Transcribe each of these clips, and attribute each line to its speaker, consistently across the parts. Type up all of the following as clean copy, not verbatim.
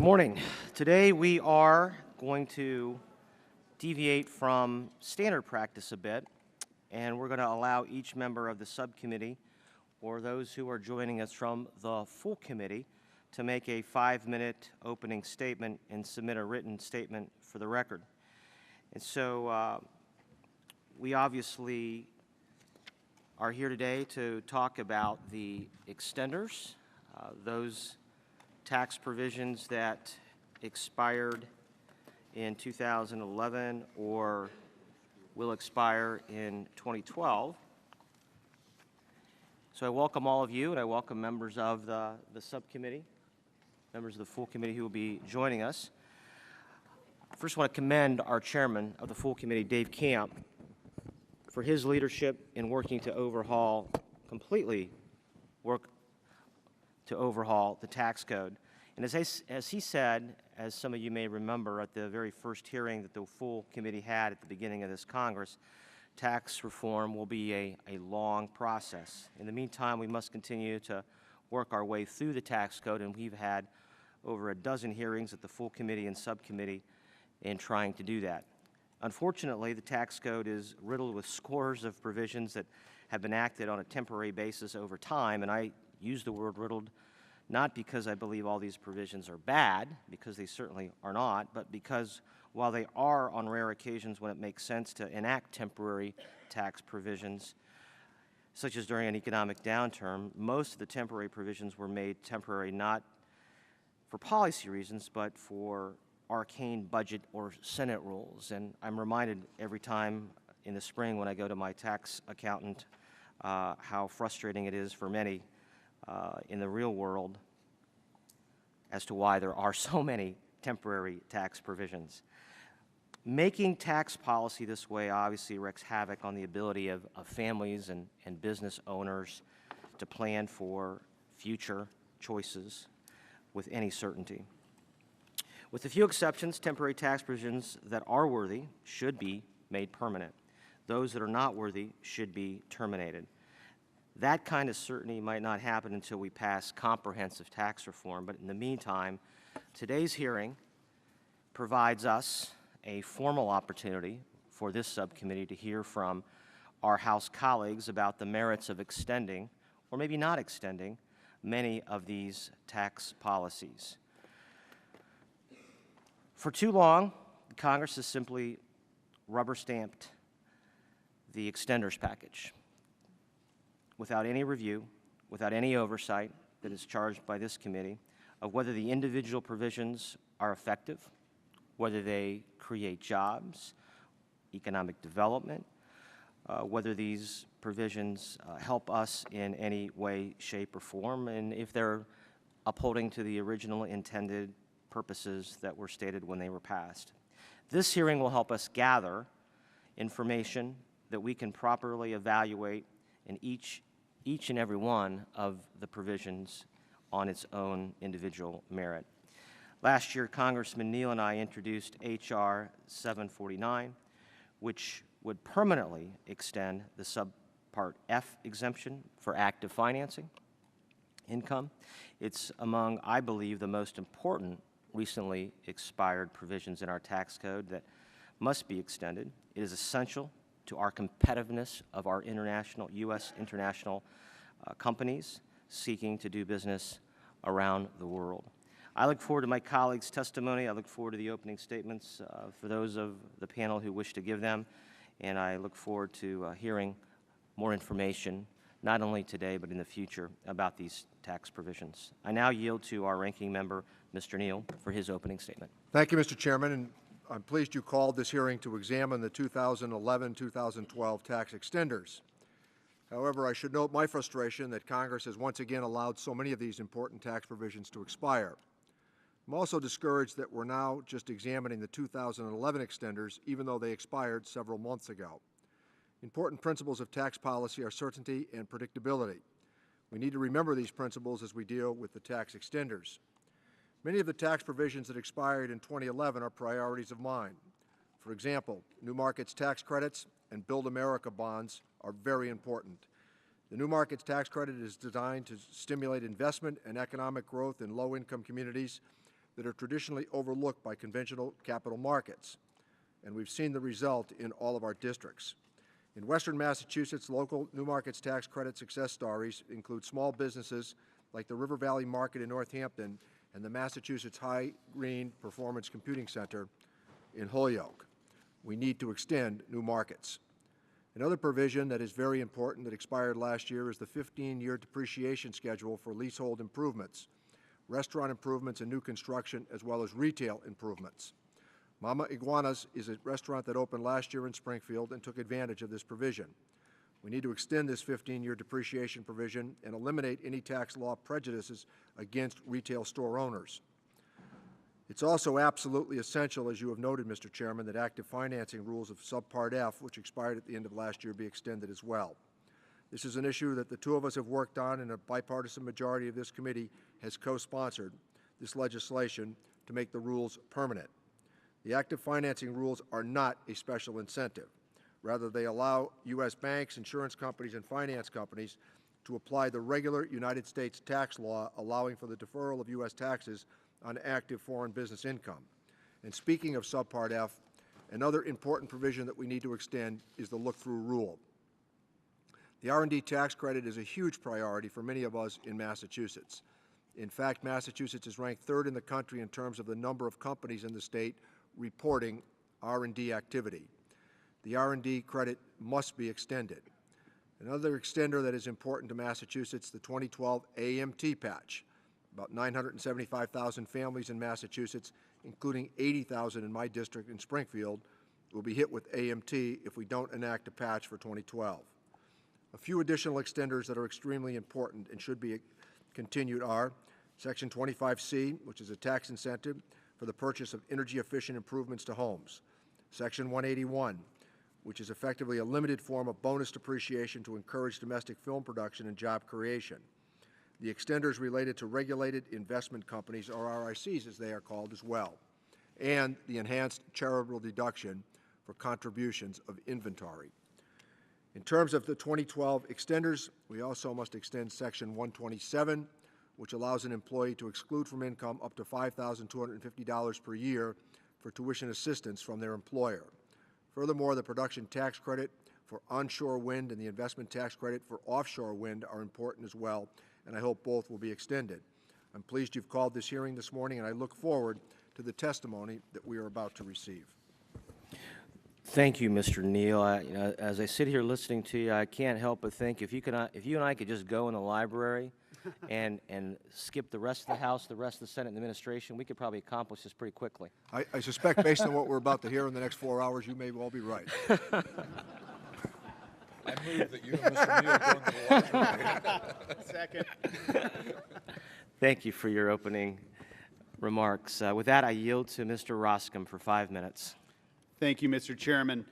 Speaker 1: Morning. Today we are going to deviate from standard practice a bit, and we're going to allow each member of the subcommittee or those who are joining us from the full committee to make a 5-minute opening statement and submit a written statement for the record. And so we obviously are here today to talk about the extenders, those tax provisions that expired in 2011 or will expire in 2012. So I welcome all of you, and I welcome members of the subcommittee, members of the full committee who will be joining us. First, I want to commend our chairman of the full committee, Dave Camp, for his leadership in working to completely overhaul the tax code. And as he said, as some of you may remember at the very first hearing that the full committee had at the beginning of this Congress, tax reform will be a long process. In the meantime, we must continue to work our way through the tax code, and we've had over a dozen hearings at the full committee and subcommittee in trying to do that. Unfortunately, the tax code is riddled with scores of provisions that have been acted on a temporary basis over time, and I use the word riddled not because I believe all these provisions are bad, because they certainly are not, but because while they are on rare occasions when it makes sense to enact temporary tax provisions, such as during an economic downturn, most of the temporary provisions were made temporary not for policy reasons, but for arcane budget or Senate rules. And I'm reminded every time in the spring when I go to my tax accountant how frustrating it is for many in the real world as to why there are so many temporary tax provisions. Making tax policy this way obviously wreaks havoc on the ability of families and business owners to plan for future choices with any certainty. With a few exceptions, temporary tax provisions that are worthy should be made permanent. Those that are not worthy should be terminated. That kind of certainty might not happen until we pass comprehensive tax reform, but in the meantime, today's hearing provides us a formal opportunity for this subcommittee to hear from our House colleagues about the merits of extending, or maybe not extending, many of these tax policies. For too long, Congress has simply rubber-stamped the extenders package without any review, without any oversight that is charged by this committee of whether the individual provisions are effective, whether they create jobs, economic development, whether these provisions help us in any way, shape, or form, and if they're upholding to the original intended purposes that were stated when they were passed. This hearing will help us gather information that we can properly evaluate in each and every one of the provisions on its own individual merit. Last year, Congressman Neal and I introduced H.R. 749, which would permanently extend the Subpart F exemption for active financing income. It's among, I believe, the most important recently expired provisions in our tax code that must be extended. It is essential to our competitiveness of our U.S. international companies seeking to do business around the world. I look forward to my colleagues' testimony. I look forward to the opening statements for those of the panel who wish to give them, and I look forward to hearing more information, not only today but in the future, about these tax provisions. I now yield to our ranking member, Mr. Neal, for his opening statement.
Speaker 2: Thank you, Mr. Chairman. And I'm pleased you called this hearing to examine the 2011-2012 tax extenders. However, I should note my frustration that Congress has once again allowed so many of these important tax provisions to expire. I'm also discouraged that we're now just examining the 2011 extenders, even though they expired several months ago. Important principles of tax policy are certainty and predictability. We need to remember these principles as we deal with the tax extenders. Many of the tax provisions that expired in 2011 are priorities of mine. For example, New Markets tax credits and Build America bonds are very important. The New Markets tax credit is designed to stimulate investment and economic growth in low-income communities that are traditionally overlooked by conventional capital markets. And we've seen the result in all of our districts. In Western Massachusetts, local new markets tax credit success stories include small businesses like the River Valley Market in Northampton and the Massachusetts High Green Performance Computing Center in Holyoke. We need to extend new markets. Another provision that is very important that expired last year is the 15-year depreciation schedule for leasehold improvements, restaurant improvements and new construction, as well as retail improvements. Mama Iguanas is a restaurant that opened last year in Springfield and took advantage of this provision. We need to extend this 15-year depreciation provision and eliminate any tax law prejudices against retail store owners. It's also absolutely essential, as you have noted, Mr. Chairman, that active financing rules of Subpart F, which expired at the end of last year, be extended as well. This is an issue that the two of us have worked on, and a bipartisan majority of this committee has co-sponsored this legislation to make the rules permanent. The active financing rules are not a special incentive. Rather, they allow U.S. banks, insurance companies, and finance companies to apply the regular United States tax law, allowing for the deferral of U.S. taxes on active foreign business income. And speaking of Subpart F, another important provision that we need to extend is the look-through rule. The R&D tax credit is a huge priority for many of us in Massachusetts. In fact, Massachusetts is ranked third in the country in terms of the number of companies in the state reporting R&D activity. The R&D credit must be extended. Another extender that is important to Massachusetts, the 2012 AMT patch. About 975,000 families in Massachusetts, including 80,000 in my district in Springfield, will be hit with AMT if we don't enact a patch for 2012. A few additional extenders that are extremely important and should be continued are Section 25C, which is a tax incentive for the purchase of energy-efficient improvements to homes. Section 181, which is effectively a limited form of bonus depreciation to encourage domestic film production and job creation. The extenders related to regulated investment companies, or RICs as they are called as well, and the enhanced charitable deduction for contributions of inventory. In terms of the 2012 extenders, we also must extend Section 127, which allows an employee to exclude from income up to $5,250 per year for tuition assistance from their employer. Furthermore, the production tax credit for onshore wind and the investment tax credit for offshore wind are important as well, and I hope both will be extended. I'm pleased you've called this hearing this morning, and I look forward to the testimony that we are about to receive.
Speaker 1: Thank you, Mr. Neal. As I sit here listening to you, I can't help but think if you and I could just go in the library and skip the rest of the House, the rest of the Senate and the administration, we could probably accomplish this pretty quickly.
Speaker 2: I suspect, based on what we're about to hear in the next 4 hours, you may well be right.
Speaker 3: I move that you and Mr. Neal go into the library.
Speaker 4: Second.
Speaker 1: Thank you for your opening remarks. With that, I yield to Mr. Roscom for 5 minutes.
Speaker 4: Thank you, Mr. Chairman.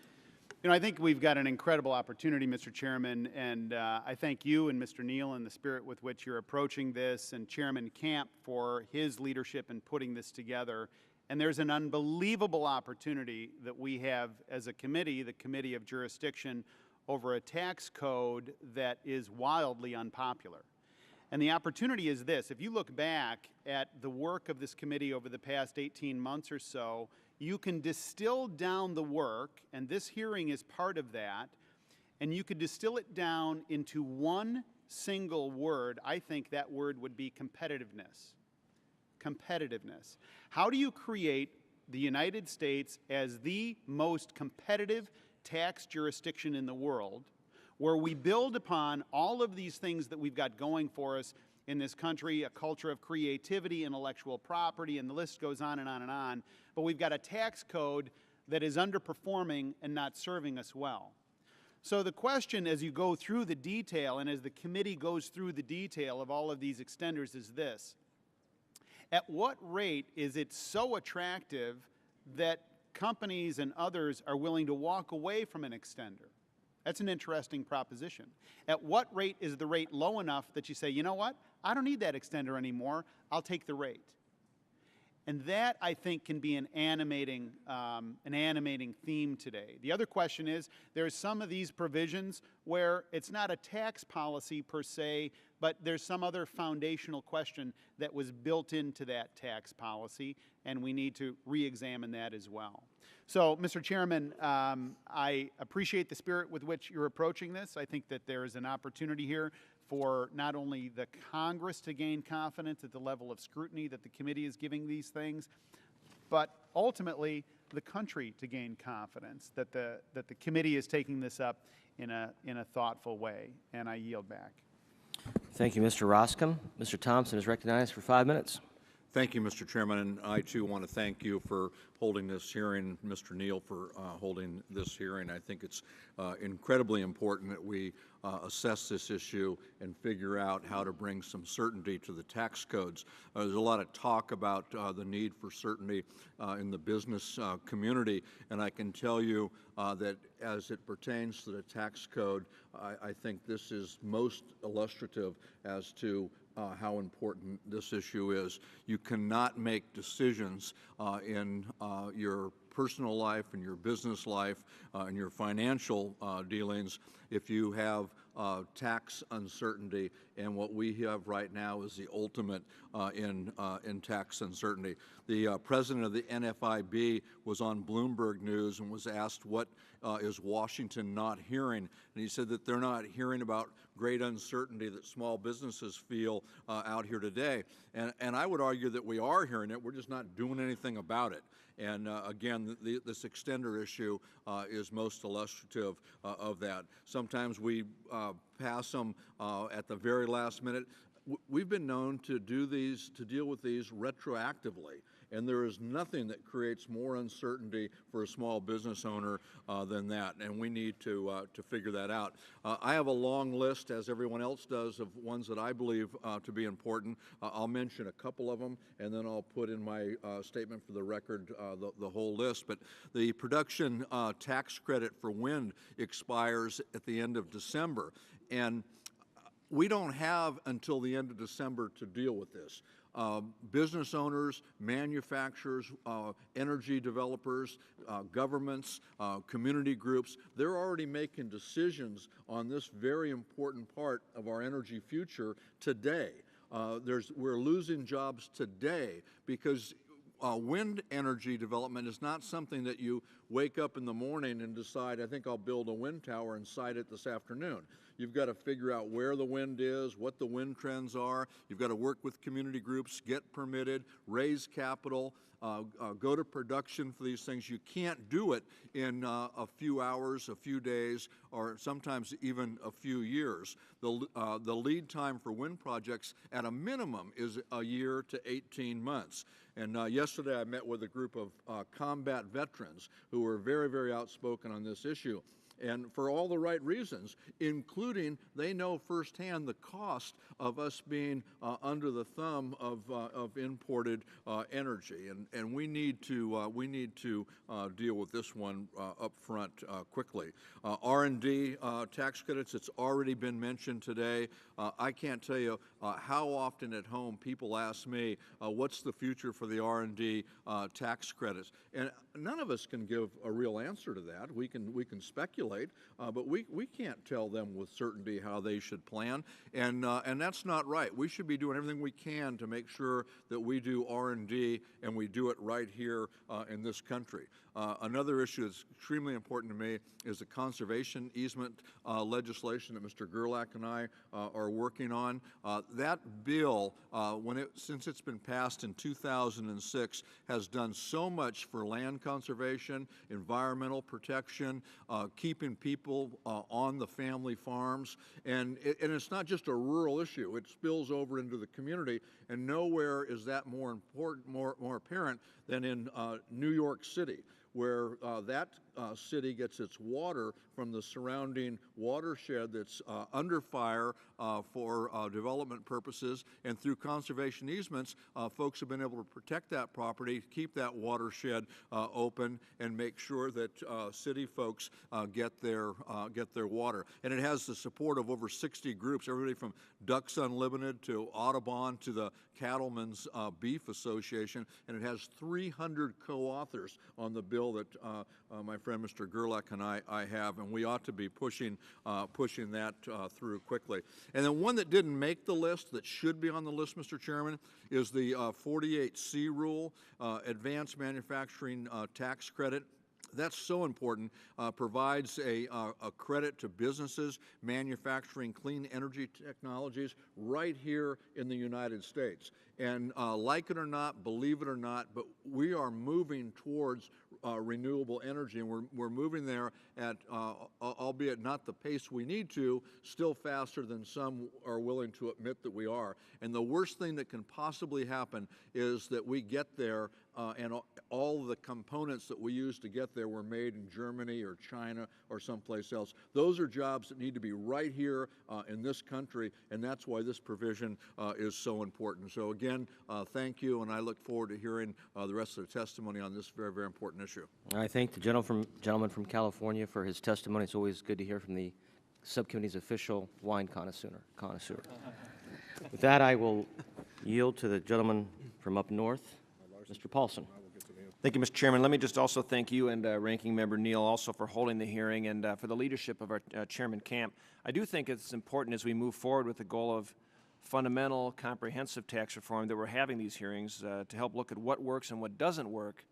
Speaker 4: You know, I think we've got an incredible opportunity, Mr. Chairman, and I thank you and Mr. Neal and the spirit with which you're approaching this, and Chairman Camp for his leadership in putting this together. And there's an unbelievable opportunity that we have as a committee, the Committee of Jurisdiction, over a tax code that is wildly unpopular. And the opportunity is this: if you look back at the work of this committee over the past 18 months or so, you can distill down the work, and this hearing is part of that, and you could distill it down into one single word. I think that word would be competitiveness. Competitiveness. How do you create the United States as the most competitive tax jurisdiction in the world, where we build upon all of these things that we've got going for us in this country, a culture of creativity, intellectual property, and the list goes on and on and on, but we've got a tax code that is underperforming and not serving us well. So the question, as you go through the detail and as the committee goes through the detail of all of these extenders, is this: at what rate is it so attractive that companies and others are willing to walk away from an extender? That's an interesting proposition. At what rate is the rate low enough that you say, you know what, I don't need that extender anymore, I'll take the rate? And that, I think, can be an animating theme today. The other question is, there's some of these provisions where it's not a tax policy per se, but there's some other foundational question that was built into that tax policy, and we need to re-examine that as well. So, Mr. Chairman, I appreciate the spirit with which you're approaching this. I think that there is an opportunity here for not only the Congress to gain confidence at the level of scrutiny that the committee is giving these things, but ultimately the country to gain confidence that the committee is taking this up in a thoughtful way. And I yield back.
Speaker 1: Thank you, Mr. Roscom. Mr. Thompson is recognized for 5 minutes.
Speaker 3: Thank you, Mr. Chairman, and I too want to thank you for holding this hearing, Mr. Neal for holding this hearing. I think it's incredibly important that we assess this issue and figure out how to bring some certainty to the tax codes. There's a lot of talk about the need for certainty in the business community, and I can tell you that as it pertains to the tax code, I think this is most illustrative as to how important this issue is. You cannot make decisions in your personal life, in your business life, in your financial dealings if you have tax uncertainty, and what we have right now is the ultimate in tax uncertainty. The president of the NFIB was on Bloomberg News and was asked what is Washington not hearing, and he said that they're not hearing about great uncertainty that small businesses feel out here today. And I would argue that we are hearing it, we're just not doing anything about it. And again, this extender issue is most illustrative of that. Sometimes we pass them at the very last minute. We've been known to deal with these retroactively. And there is nothing that creates more uncertainty for a small business owner than that, and we need to figure that out. I have a long list, as everyone else does, of ones that I believe to be important. I'll mention a couple of them, and then I'll put in my statement for the record the whole list. But the production tax credit for wind expires at the end of December, and we don't have until the end of December to deal with this. Business owners, manufacturers, energy developers, governments, community groups, they're already making decisions on this very important part of our energy future today. We're losing jobs today because wind energy development is not something that you wake up in the morning and decide, I think I'll build a wind tower and site it this afternoon. You've got to figure out where the wind is, what the wind trends are. You've got to work with community groups, get permitted, raise capital, go to production for these things. You can't do it in a few hours, a few days, or sometimes even a few years. The lead time for wind projects at a minimum is a year to 18 months. And yesterday I met with a group of combat veterans who were very, very outspoken on this issue. And for all the right reasons, including they know firsthand the cost of us being under the thumb of imported energy, and we need to deal with this one up front quickly. R&D tax credits, it's already been mentioned today. I can't tell you how often at home people ask me, what's the future for the R&D tax credits? And none of us can give a real answer to that. We can speculate. But we can't tell them with certainty how they should plan, and that's not right. We should be doing everything we can to make sure that we do R&D and we do it right here in this country. Another issue that's extremely important to me is the conservation easement legislation that Mr. Gerlach and I are working on. That bill, since it's been passed in 2006, has done so much for land conservation, environmental protection, keeping people on the family farms, and it's not just a rural issue. It spills over into the community, and nowhere is that more important, more apparent than in New York City, where that city gets its water from the surrounding watershed that's under fire for development purposes, and through conservation easements, folks have been able to protect that property, keep that watershed open, and make sure that city folks get their water. And it has the support of over 60 groups, everybody from Ducks Unlimited to Audubon to the Cattlemen's Beef Association, and it has 300 co-authors on the bill that my friend Mr. Gerlach and I have, and we ought to be pushing that through quickly. And then one that didn't make the list that should be on the list, Mr. Chairman, is the 48C rule, Advanced Manufacturing Tax Credit. That's so important, provides a credit to businesses manufacturing clean energy technologies right here in the United States. And like it or not, believe it or not, but we are moving towards renewable energy, and we're moving there at, albeit not the pace we need to, still faster than some are willing to admit that we are. And the worst thing that can possibly happen is that we get there and all the components that we use to get there were made in Germany or China or someplace else. Those are jobs that need to be right here in this country, and that's why this provision is so important. So again, thank you, and I look forward to hearing the rest of the testimony on this very, very important issue.
Speaker 1: I thank the gentleman from California for his testimony. It's always good to hear from the subcommittee's official wine connoisseur. With that, I will yield to the gentleman from up north, Mr. Paulson.
Speaker 5: Thank you, Mr. Chairman. Let me just also thank you and Ranking Member Neal also for holding the hearing and for the leadership of our Chairman Camp. I do think it's important as we move forward with the goal of fundamental, comprehensive tax reform that we're having these hearings to help look at what works and what doesn't work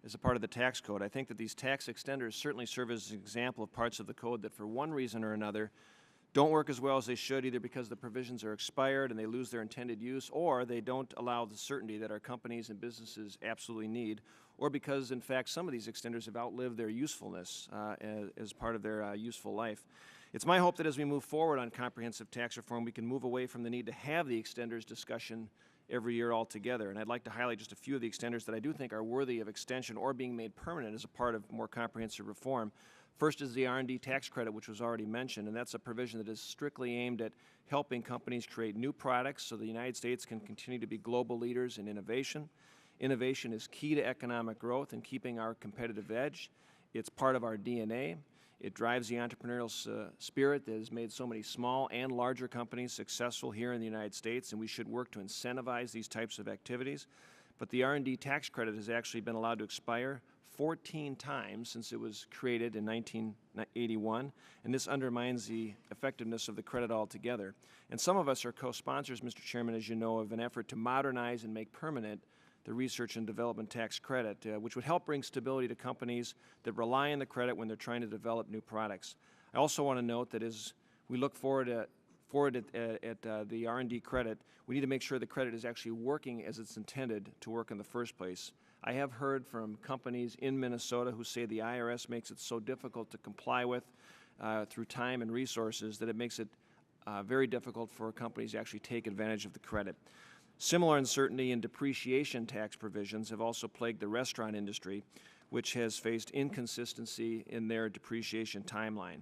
Speaker 5: as a part of the tax code. I think that these tax extenders certainly serve as an example of parts of the code that for one reason or another don't work as well as they should, either because the provisions are expired and they lose their intended use, or they don't allow the certainty that our companies and businesses absolutely need, or because, in fact, some of these extenders have outlived their usefulness as part of their useful life. It's my hope that as we move forward on comprehensive tax reform, we can move away from the need to have the extenders discussion every year altogether. And I'd like to highlight just a few of the extenders that I do think are worthy of extension or being made permanent as a part of more comprehensive reform. First is the R&D tax credit, which was already mentioned, and that's a provision that is strictly aimed at helping companies create new products so the United States can continue to be global leaders in innovation. Innovation is key to economic growth and keeping our competitive edge. It's part of our DNA. It drives the entrepreneurial spirit that has made so many small and larger companies successful here in the United States, and we should work to incentivize these types of activities. But the R&D tax credit has actually been allowed to expire 14 times since it was created in 1981, and this undermines the effectiveness of the credit altogether. And some of us are co-sponsors, Mr. Chairman, as you know, of an effort to modernize and make permanent the research and development tax credit, which would help bring stability to companies that rely on the credit when they're trying to develop new products. I also want to note that as we look forward at the R&D credit, we need to make sure the credit is actually working as it's intended to work in the first place. I have heard from companies in Minnesota who say the IRS makes it so difficult to comply with through time and resources that it makes it very difficult for companies to actually take advantage of the credit. Similar uncertainty and depreciation tax provisions have also plagued the restaurant industry, which has faced inconsistency in their depreciation timeline.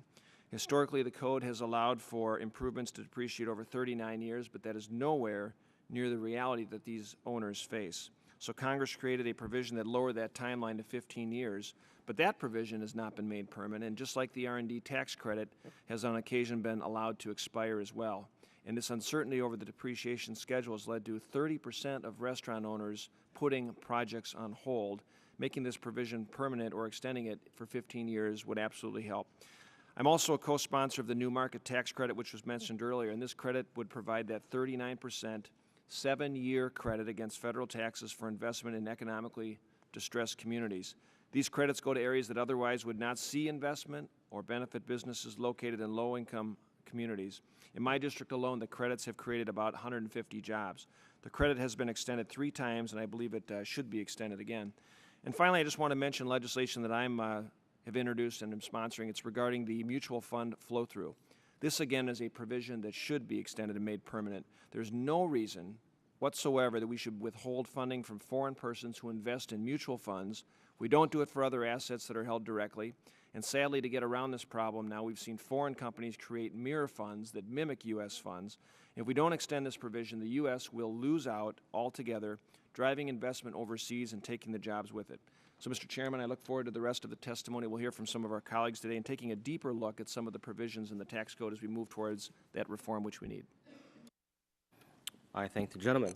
Speaker 5: Historically, the code has allowed for improvements to depreciate over 39 years, but that is nowhere near the reality that these owners face. So Congress created a provision that lowered that timeline to 15 years, but that provision has not been made permanent, and just like the R&D tax credit has on occasion been allowed to expire as well. And this uncertainty over the depreciation schedule has led to 30% of restaurant owners putting projects on hold. Making this provision permanent or extending it for 15 years would absolutely help. I'm also a co-sponsor of the new market tax credit, which was mentioned earlier, and this credit would provide that 39% 7-year credit against federal taxes for investment in economically distressed communities. These credits go to areas that otherwise would not see investment or benefit businesses located in low-income communities. In my district alone, the credits have created about 150 jobs. The credit has been extended 3 times, and I believe it should be extended again. And finally, I just want to mention legislation that I have introduced and am sponsoring. It's regarding the mutual fund flow-through. This, again, is a provision that should be extended and made permanent. There's no reason whatsoever that we should withhold funding from foreign persons who invest in mutual funds We don't do it for other assets that are held directly. And sadly, to get around this problem, now we've seen foreign companies create mirror funds that mimic U.S. funds. If we don't extend this provision, the U.S. will lose out altogether, driving investment overseas and taking the jobs with it. So, Mr. Chairman, I look forward to the rest of the testimony. We'll hear from some of our colleagues today and taking a deeper look at some of the provisions in the tax code as we move towards that reform which we need.
Speaker 1: I thank the gentleman.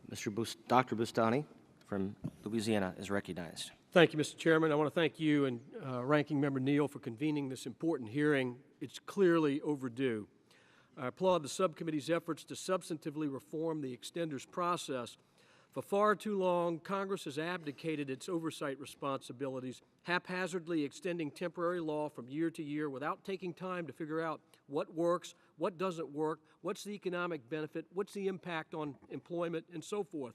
Speaker 1: Dr. Bustani from Louisiana is recognized.
Speaker 6: Thank you, Mr. Chairman. I want to thank you and Ranking Member Neal for convening this important hearing. It's clearly overdue. I applaud the subcommittee's efforts to substantively reform the extenders process. For far too long, Congress has abdicated its oversight responsibilities, haphazardly extending temporary law from year to year without taking time to figure out what works, what doesn't work, what's the economic benefit, what's the impact on employment, and so forth.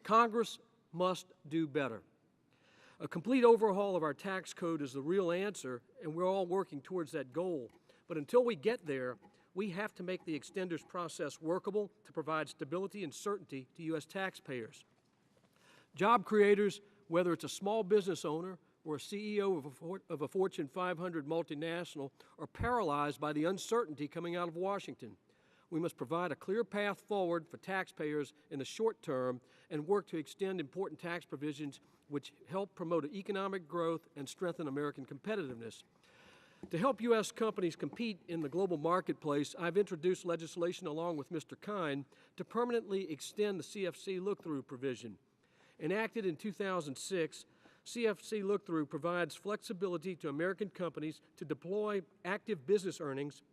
Speaker 6: Congress must do better. A complete overhaul of our tax code is the real answer, and we're all working towards that goal. But until we get there, we have to make the extenders process workable to provide stability and certainty to U.S. taxpayers. Job creators, whether it's a small business owner or a CEO of a Fortune 500 multinational, are paralyzed by the uncertainty coming out of Washington. We must provide a clear path forward for taxpayers in the short term and work to extend important tax provisions which help promote economic growth and strengthen American competitiveness. To help U.S. companies compete in the global marketplace, I've introduced legislation along with Mr. Kine to permanently extend the CFC look-through provision. Enacted in 2006, CFC look-through provides flexibility to American companies to deploy active business earnings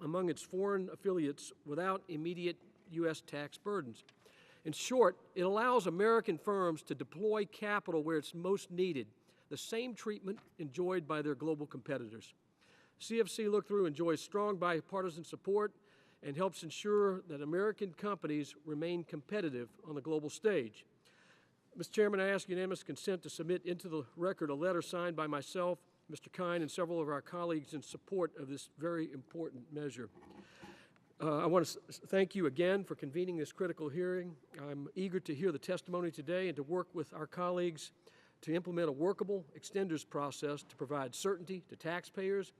Speaker 6: among its foreign affiliates without immediate U.S. tax burdens. In short, it allows American firms to deploy capital where it's most needed, the same treatment enjoyed by their global competitors. CFC Look-Through enjoys strong bipartisan support and helps ensure that American companies remain competitive on the global stage. Mr. Chairman, I ask unanimous consent to submit into the record a letter signed by myself, Mr. Kine, and several of our colleagues in support of this very important measure. I want to thank you again for convening this critical hearing. I'm eager to hear the testimony today and to work with our colleagues to implement a workable extenders process to provide certainty to taxpayers,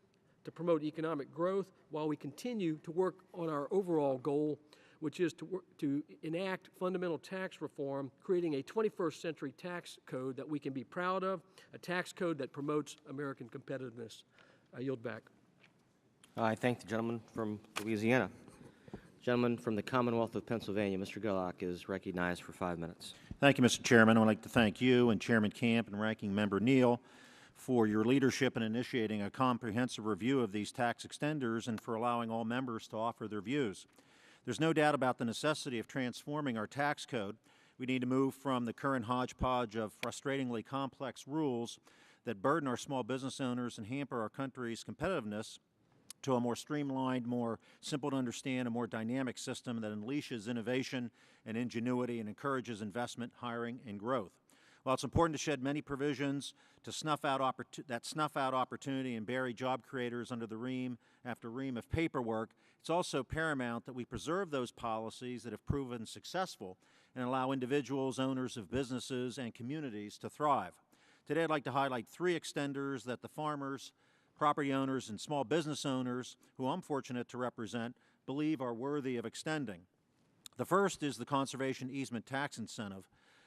Speaker 6: to promote economic growth, while we continue to work on our overall goal, which is to enact fundamental tax reform, creating a 21st century tax code that we can be proud of, a tax code that promotes American competitiveness. I yield back.
Speaker 1: I thank the gentleman from Louisiana. Gentleman from the Commonwealth of Pennsylvania, Mr. Gullock, is recognized for 5 minutes.
Speaker 7: Thank you, Mr. Chairman. I would like to thank you and Chairman Camp and Ranking Member Neal for your leadership in initiating a comprehensive review of these tax extenders and for allowing all members to offer their views. There's no doubt about the necessity of transforming our tax code. We need to move from the current hodgepodge of frustratingly complex rules that burden our small business owners and hamper our country's competitiveness to a more streamlined, more simple to understand, a more dynamic system that unleashes innovation and ingenuity and encourages investment, hiring, and growth. While it's important to shed many provisions to snuff out opportunity and bury job creators under the ream after ream of paperwork, it's also paramount that we preserve those policies that have proven successful and allow individuals, owners of businesses, and communities to thrive. Today, I'd like to highlight 3 extenders that the farmers, property owners, and small business owners, who I'm fortunate to represent, believe are worthy of extending. The first is the conservation easement tax incentive.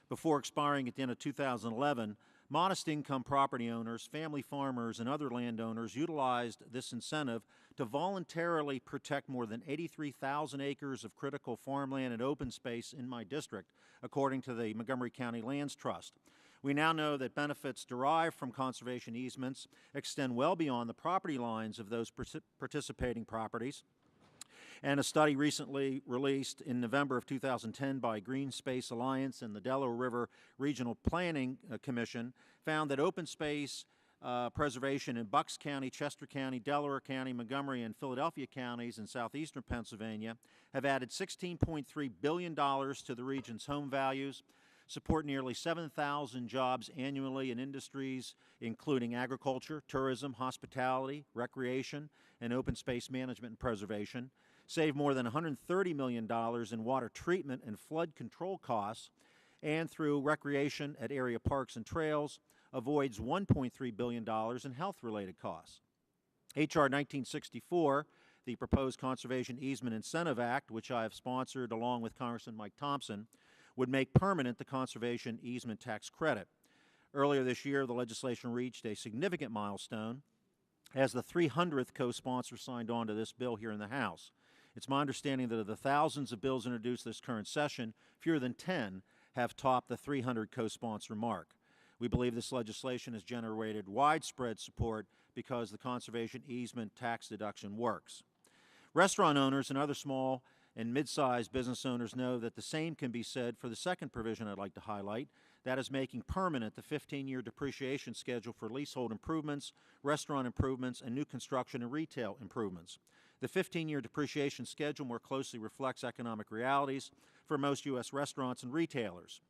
Speaker 7: Before expiring at the end of 2011, modest income property owners, family farmers, and other landowners utilized this incentive to voluntarily protect more than 83,000 acres of critical farmland and open space in my district, according to the Montgomery County Lands Trust. We now know that benefits derived from conservation easements extend well beyond the property lines of those participating properties. And a study recently released in November of 2010 by Green Space Alliance and the Delaware River Regional Planning Commission found that open space preservation in Bucks County, Chester County, Delaware County, Montgomery, and Philadelphia counties in southeastern Pennsylvania have added $16.3 billion to the region's home values, support nearly 7,000 jobs annually in industries including agriculture, tourism, hospitality, recreation, and open space management and preservation, save more than $130 million in water treatment and flood control costs, and through recreation at area parks and trails, avoids $1.3 billion in health-related costs. H.R. 1964, the proposed Conservation Easement Incentive Act, which I have sponsored along with Congressman Mike Thompson, would make permanent the conservation easement tax credit. Earlier this year, the legislation reached a significant milestone as the 300th co-sponsor signed on to this bill here in the House. It's my understanding that of the thousands of bills introduced this current session, fewer than 10 have topped the 300 co-sponsor mark. We believe this legislation has generated widespread support because the conservation easement tax deduction works. Restaurant owners and other small and mid-sized business owners know that the same can be said for the second provision I'd like to highlight, that is making permanent the 15-year depreciation schedule for leasehold improvements, restaurant improvements, and new construction and retail improvements. The 15-year depreciation schedule more closely reflects economic realities for most U.S. restaurants and retailers.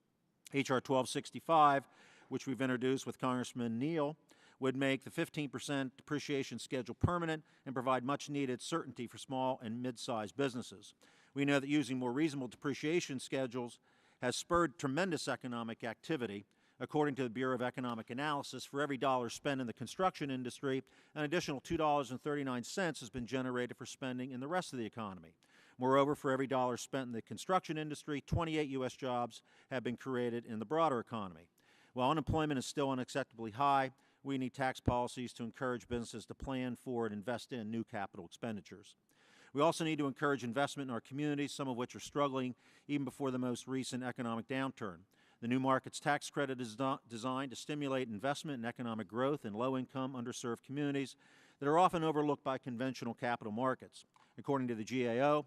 Speaker 7: H.R. 1265, which we've introduced with Congressman Neal, would make the 15% depreciation schedule permanent and provide much-needed certainty for small and mid-sized businesses. We know that using more reasonable depreciation schedules has spurred tremendous economic activity. According to the Bureau of Economic Analysis, for every dollar spent in the construction industry, an additional $2.39 has been generated for spending in the rest of the economy. Moreover, for every dollar spent in the construction industry, 28 U.S. jobs have been created in the broader economy. While unemployment is still unacceptably high, we need tax policies to encourage businesses to plan for and invest in new capital expenditures. We also need to encourage investment in our communities, some of which are struggling even before the most recent economic downturn. The New Markets Tax Credit is designed to stimulate investment and economic growth in low-income, underserved communities that are often overlooked by conventional capital markets. According to the GAO,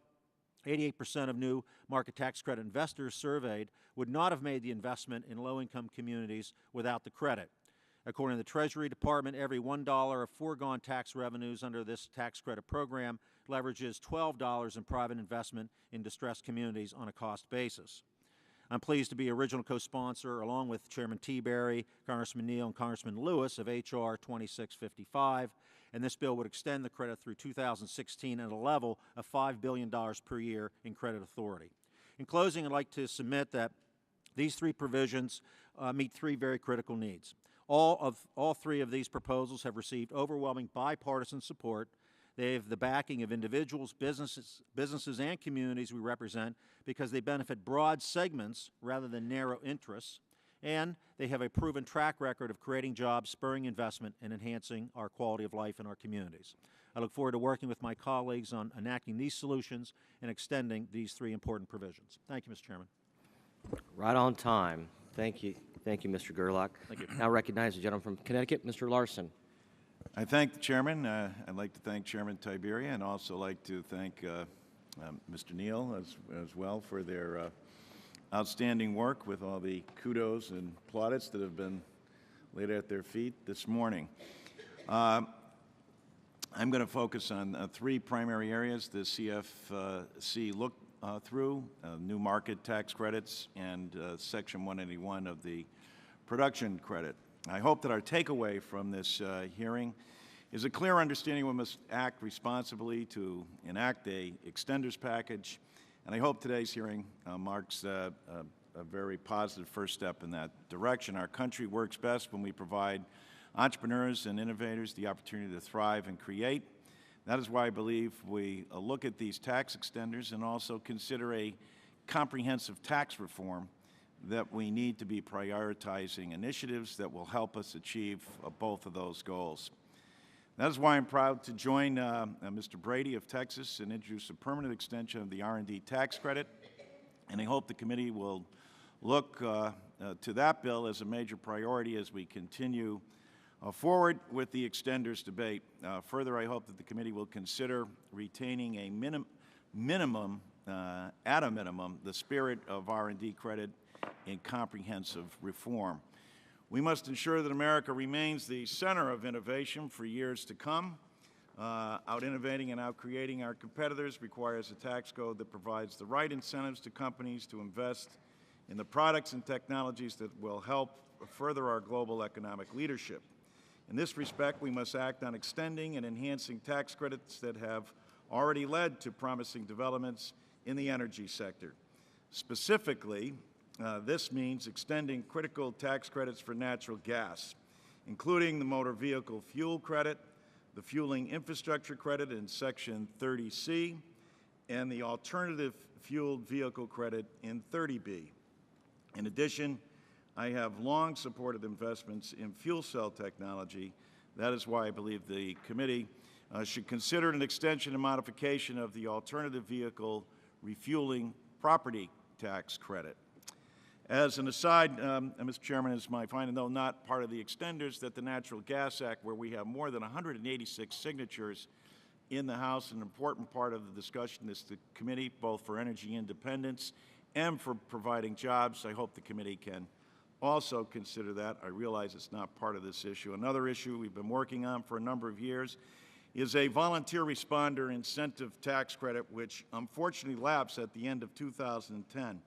Speaker 7: 88% of new market tax credit investors surveyed would not have made the investment in low-income communities without the credit. According to the Treasury Department, every $1 of foregone tax revenues under this tax credit program leverages $12 in private investment in distressed communities on a cost basis. I'm pleased to be original co-sponsor, along with Chairman Teaberry, Congressman Neal, and Congressman Lewis, of H.R. 2655, and this bill would extend the credit through 2016 at a level of $5 billion per year in credit authority. In closing, I'd like to submit that these three provisions meet three very critical needs. All three of these proposals have received overwhelming bipartisan support. They have the backing of individuals, businesses, and communities we represent because they benefit broad segments rather than narrow interests, and they have a proven track record of creating jobs, spurring investment, and enhancing our quality of life in our communities. I look forward to working with my colleagues on enacting these solutions and extending these three important provisions. Thank you, Mr. Chairman.
Speaker 1: Right on time. Thank you. Thank you, Mr. Gerlach.
Speaker 7: Thank you.
Speaker 1: Now recognize the gentleman from Connecticut, Mr. Larson.
Speaker 8: I thank the chairman. I'd like to thank Chairman Tiberia and also like to thank Mr. Neal as well for their outstanding work with all the kudos and plaudits that have been laid at their feet this morning. I'm going to focus on three primary areas: the CFC look through, new market tax credits, and Section 181 of the production credit. I hope that our takeaway from this hearing is a clear understanding we must act responsibly to enact a extenders package, and I hope today's hearing marks a very positive first step in that direction. Our country works best when we provide entrepreneurs and innovators the opportunity to thrive and create. That is why I believe we look at these tax extenders and also consider a comprehensive tax reform that we need to be prioritizing initiatives that will help us achieve both of those goals. That is why I'm proud to join Mr. Brady of Texas and introduce a permanent extension of the R&D tax credit, and I hope the committee will look to that bill as a major priority as we continue forward with the extenders debate. Further, I hope that the committee will consider retaining a minimum, the spirit of R&D credit in comprehensive reform. We must ensure that America remains the center of innovation for years to come. Out-innovating and out-creating our competitors requires a tax code that provides the right incentives to companies to invest in the products and technologies that will help further our global economic leadership. In this respect, we must act on extending and enhancing tax credits that have already led to promising developments in the energy sector. Specifically, This means extending critical tax credits for natural gas, including the motor vehicle fuel credit, the fueling infrastructure credit in Section 30C, and the alternative fueled vehicle credit in 30B. In addition, I have long supported investments in fuel cell technology. That is why I believe the committee should consider an extension and modification of the alternative vehicle refueling property tax credit. As an aside, Mr. Chairman, is my final note not part of the extenders that the Natural Gas Act, where we have more than 186 signatures in the House, an important part of the discussion is the committee, both for energy independence and for providing jobs. I hope the committee can also consider that. I realize it's not part of this issue. Another issue we've been working on for a number of years is a volunteer responder incentive tax credit, which unfortunately lapsed at the end of 2010.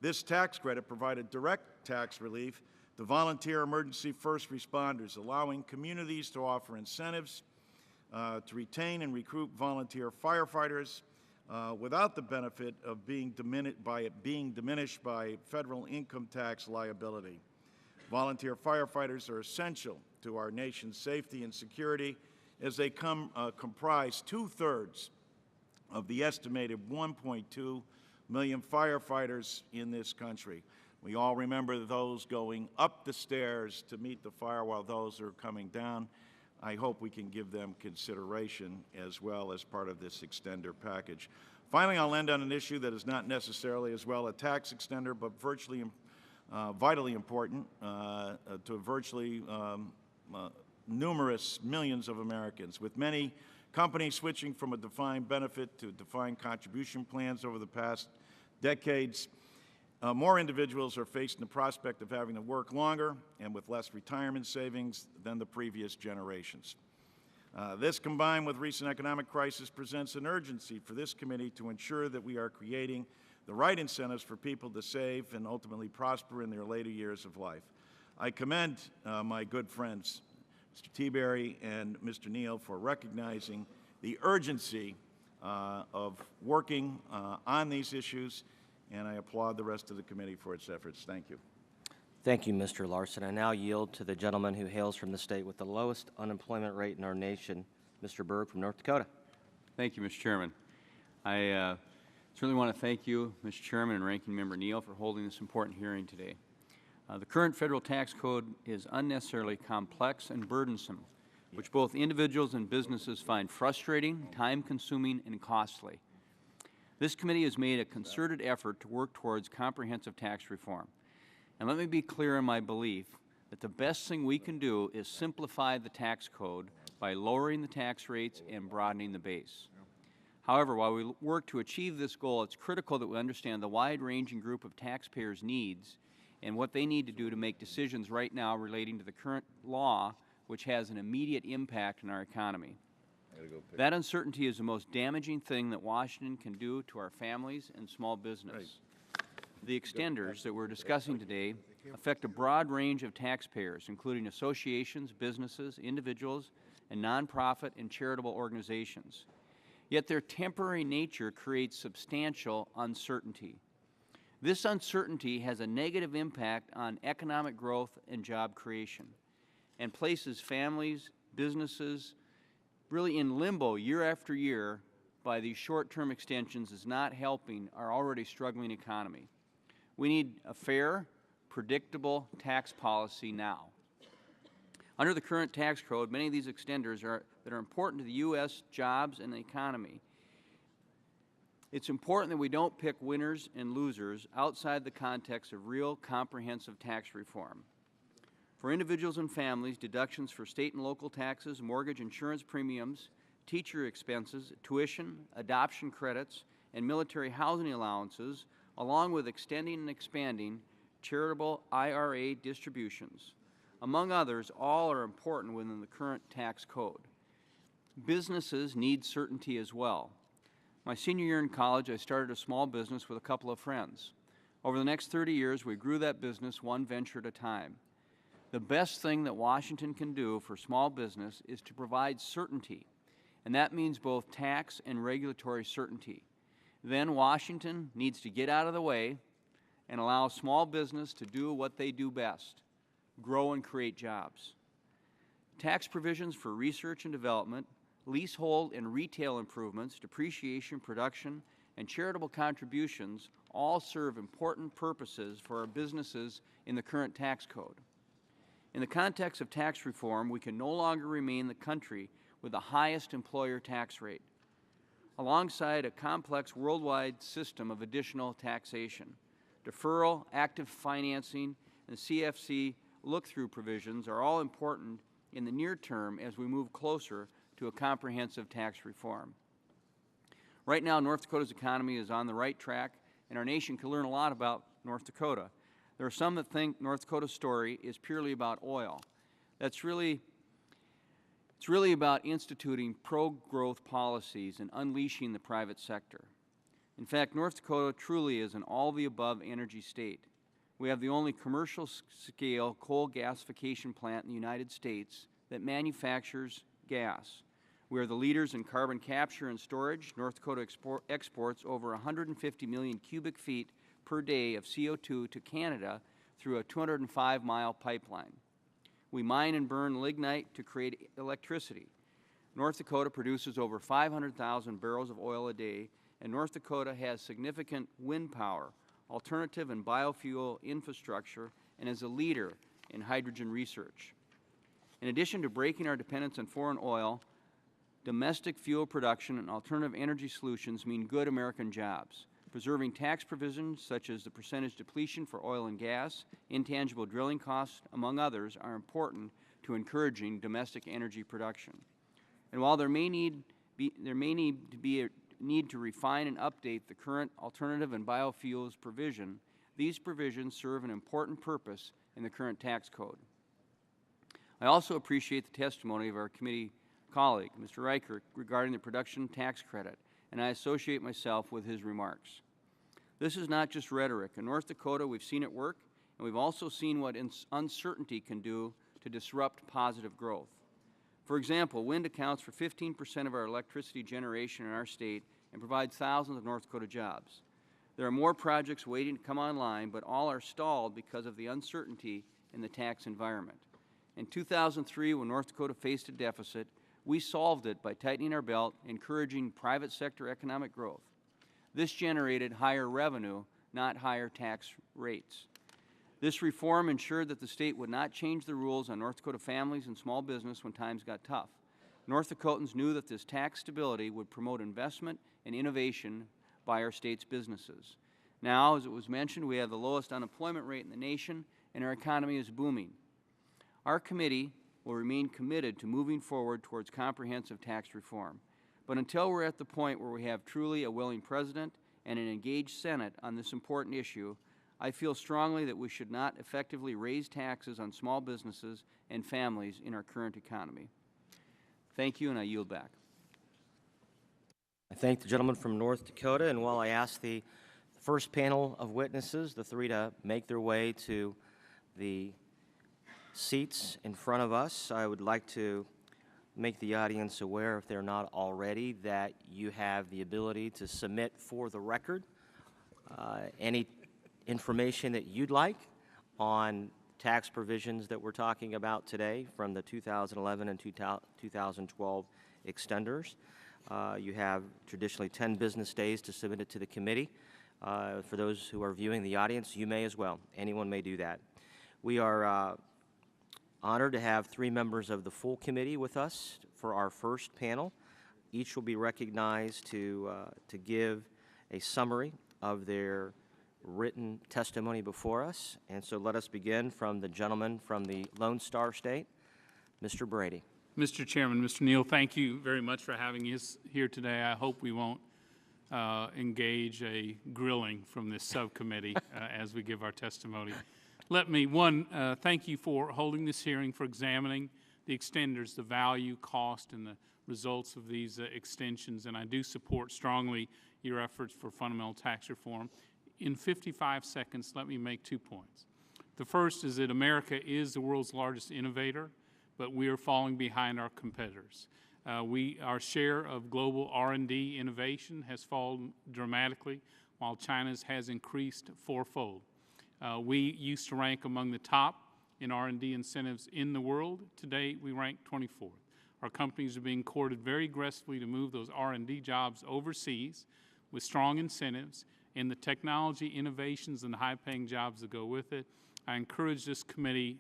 Speaker 8: This tax credit provided direct tax relief to volunteer emergency first responders, allowing communities to offer incentives to retain and recruit volunteer firefighters without the benefit of being diminished by federal income tax liability. Volunteer firefighters are essential to our nation's safety and security as they comprise 2/3 of the estimated 1.2 million firefighters in this country. We all remember those going up the stairs to meet the fire while those are coming down. I hope we can give them consideration as well as part of this extender package. Finally, I'll end on an issue that is not necessarily as well a tax extender, but virtually vitally important to virtually numerous millions of Americans. With many companies switching from a defined benefit to defined contribution plans over the past decades, more individuals are facing the prospect of having to work longer and with less retirement savings than the previous generations. This, combined with recent economic crisis, presents an urgency for this committee to ensure that we are creating the right incentives for people to save and ultimately prosper in their later years of life. I commend my good friends, Mr. Tiberi and Mr. Neal, for recognizing the urgency of working on these issues, and I applaud the rest of the committee for its efforts. Thank you.
Speaker 1: Thank you, Mr. Larson. I now yield to the gentleman who hails from the state with the lowest unemployment rate in our nation, Mr. Berg from North Dakota.
Speaker 9: Thank you, Mr. Chairman. I certainly want to thank you, Mr. Chairman and Ranking Member Neal, for holding this important hearing today. The current federal tax code is unnecessarily complex and burdensome, which both individuals and businesses find frustrating, time-consuming, and costly. This committee has made a concerted effort to work towards comprehensive tax reform. And let me be clear in my belief that the best thing we can do is simplify the tax code by lowering the tax rates and broadening the base. However, while we work to achieve this goal, it's critical that we understand the wide-ranging group of taxpayers' needs and what they need to do to make decisions right now relating to the current law, which has an immediate impact on our economy. That uncertainty is the most damaging thing that Washington can do to our families and small business. The extenders that we're discussing today affect a broad range of taxpayers, including associations, businesses, individuals, and nonprofit and charitable organizations. Yet their temporary nature creates substantial uncertainty. This uncertainty has a negative impact on economic growth and job creation and places families, businesses, really in limbo year after year by these short-term extensions is not helping our already struggling economy. We need a fair, predictable tax policy now. Under the current tax code, many of these extenders that are important to the U.S. jobs and the economy. It's important that we don't pick winners and losers outside the context of real comprehensive tax reform. For individuals and families, deductions for state and local taxes, mortgage insurance premiums, teacher expenses, tuition, adoption credits, and military housing allowances, along with extending and expanding charitable IRA distributions. Among others, all are important within the current tax code. Businesses need certainty as well. My senior year in college, I started a small business with a couple of friends. Over the next 30 years, we grew that business one venture at a time. The best thing that Washington can do for small business is to provide certainty, and that means both tax and regulatory certainty. Then Washington needs to get out of the way and allow small business to do what they do best, grow and create jobs. Tax provisions for research and development, leasehold and retail improvements, depreciation, production, and charitable contributions all serve important purposes for our businesses in the current tax code. In the context of tax reform, we can no longer remain the country with the highest employer tax rate, alongside a complex worldwide system of additional taxation. Deferral, active financing, and CFC look-through provisions are all important in the near term as we move closer to a comprehensive tax reform. Right now, North Dakota's economy is on the right track, and our nation can learn a lot about North Dakota. There are some that think North Dakota's story is purely about oil. It's really about instituting pro-growth policies and unleashing the private sector. In fact, North Dakota truly is an all-the-above energy state. We have the only commercial-scale coal gasification plant in the United States that manufactures gas. We are the leaders in carbon capture and storage. North Dakota exports over 150 million cubic feet per day of CO2 to Canada through a 205-mile pipeline. We mine and burn lignite to create electricity. North Dakota produces over 500,000 barrels of oil a day, and North Dakota has significant wind power, alternative and biofuel infrastructure, and is a leader in hydrogen research. In addition to breaking our dependence on foreign oil, domestic fuel production and alternative energy solutions mean good American jobs. Preserving tax provisions such as the percentage depletion for oil and gas, intangible drilling costs, among others, are important to encouraging domestic energy production. And while there may need to refine and update the current alternative and biofuels provision, these provisions serve an important purpose in the current tax code. I also appreciate the testimony of our committee colleague, Mr. Reichert, regarding the production tax credit, and I associate myself with his remarks. This is not just rhetoric. In North Dakota, we've seen it work, and we've also seen what uncertainty can do to disrupt positive growth. For example, wind accounts for 15% of our electricity generation in our state and provides thousands of North Dakota jobs. There are more projects waiting to come online, but all are stalled because of the uncertainty in the tax environment. In 2003, when North Dakota faced a deficit, we solved it by tightening our belt, encouraging private sector economic growth. This generated higher revenue, not higher tax rates. This reform ensured that the state would not change the rules on North Dakota families and small business when times got tough. North Dakotans knew that this tax stability would promote investment and innovation by our state's businesses. Now, as it was mentioned, we have the lowest unemployment rate in the nation, and our economy is booming. Our committee will remain committed to moving forward towards comprehensive tax reform. But until we're at the point where we have truly a willing President and an engaged Senate on this important issue, I feel strongly that we should not effectively raise taxes on small businesses and families in our current economy. Thank you, and I yield back.
Speaker 1: I thank the gentleman from North Dakota, and while I ask the first panel of witnesses, the three, to make their way to the seats in front of us, I would like to make the audience aware, if they're not already, that you have the ability to submit for the record any information that you'd like on tax provisions that we're talking about today from the 2011 and 2012 extenders. You have traditionally 10 business days to submit it to the committee. For those who are viewing the audience, you may as well. Anyone may do that. We are honored to have three members of the full committee with us for our first panel. Each will be recognized to give a summary of their written testimony before us. And so let us begin from the gentleman from the Lone Star State, Mr. Brady.
Speaker 10: Mr. Chairman, Mr. Neal, thank you very much for having us here today. I hope we won't engage a grilling from this subcommittee as we give our testimony. Let me, thank you for holding this hearing, for examining the extenders, the value, cost, and the results of these extensions, and I do support strongly your efforts for fundamental tax reform. In 55 seconds, let me make 2 points. The first is that America is the world's largest innovator, but we are falling behind our competitors. Our share of global R&D innovation has fallen dramatically, while China's has increased fourfold. We used to rank among the top in R&D incentives in the world. Today, we rank 24th. Our companies are being courted very aggressively to move those R&D jobs overseas with strong incentives and the technology innovations and the high-paying jobs that go with it. I encourage this committee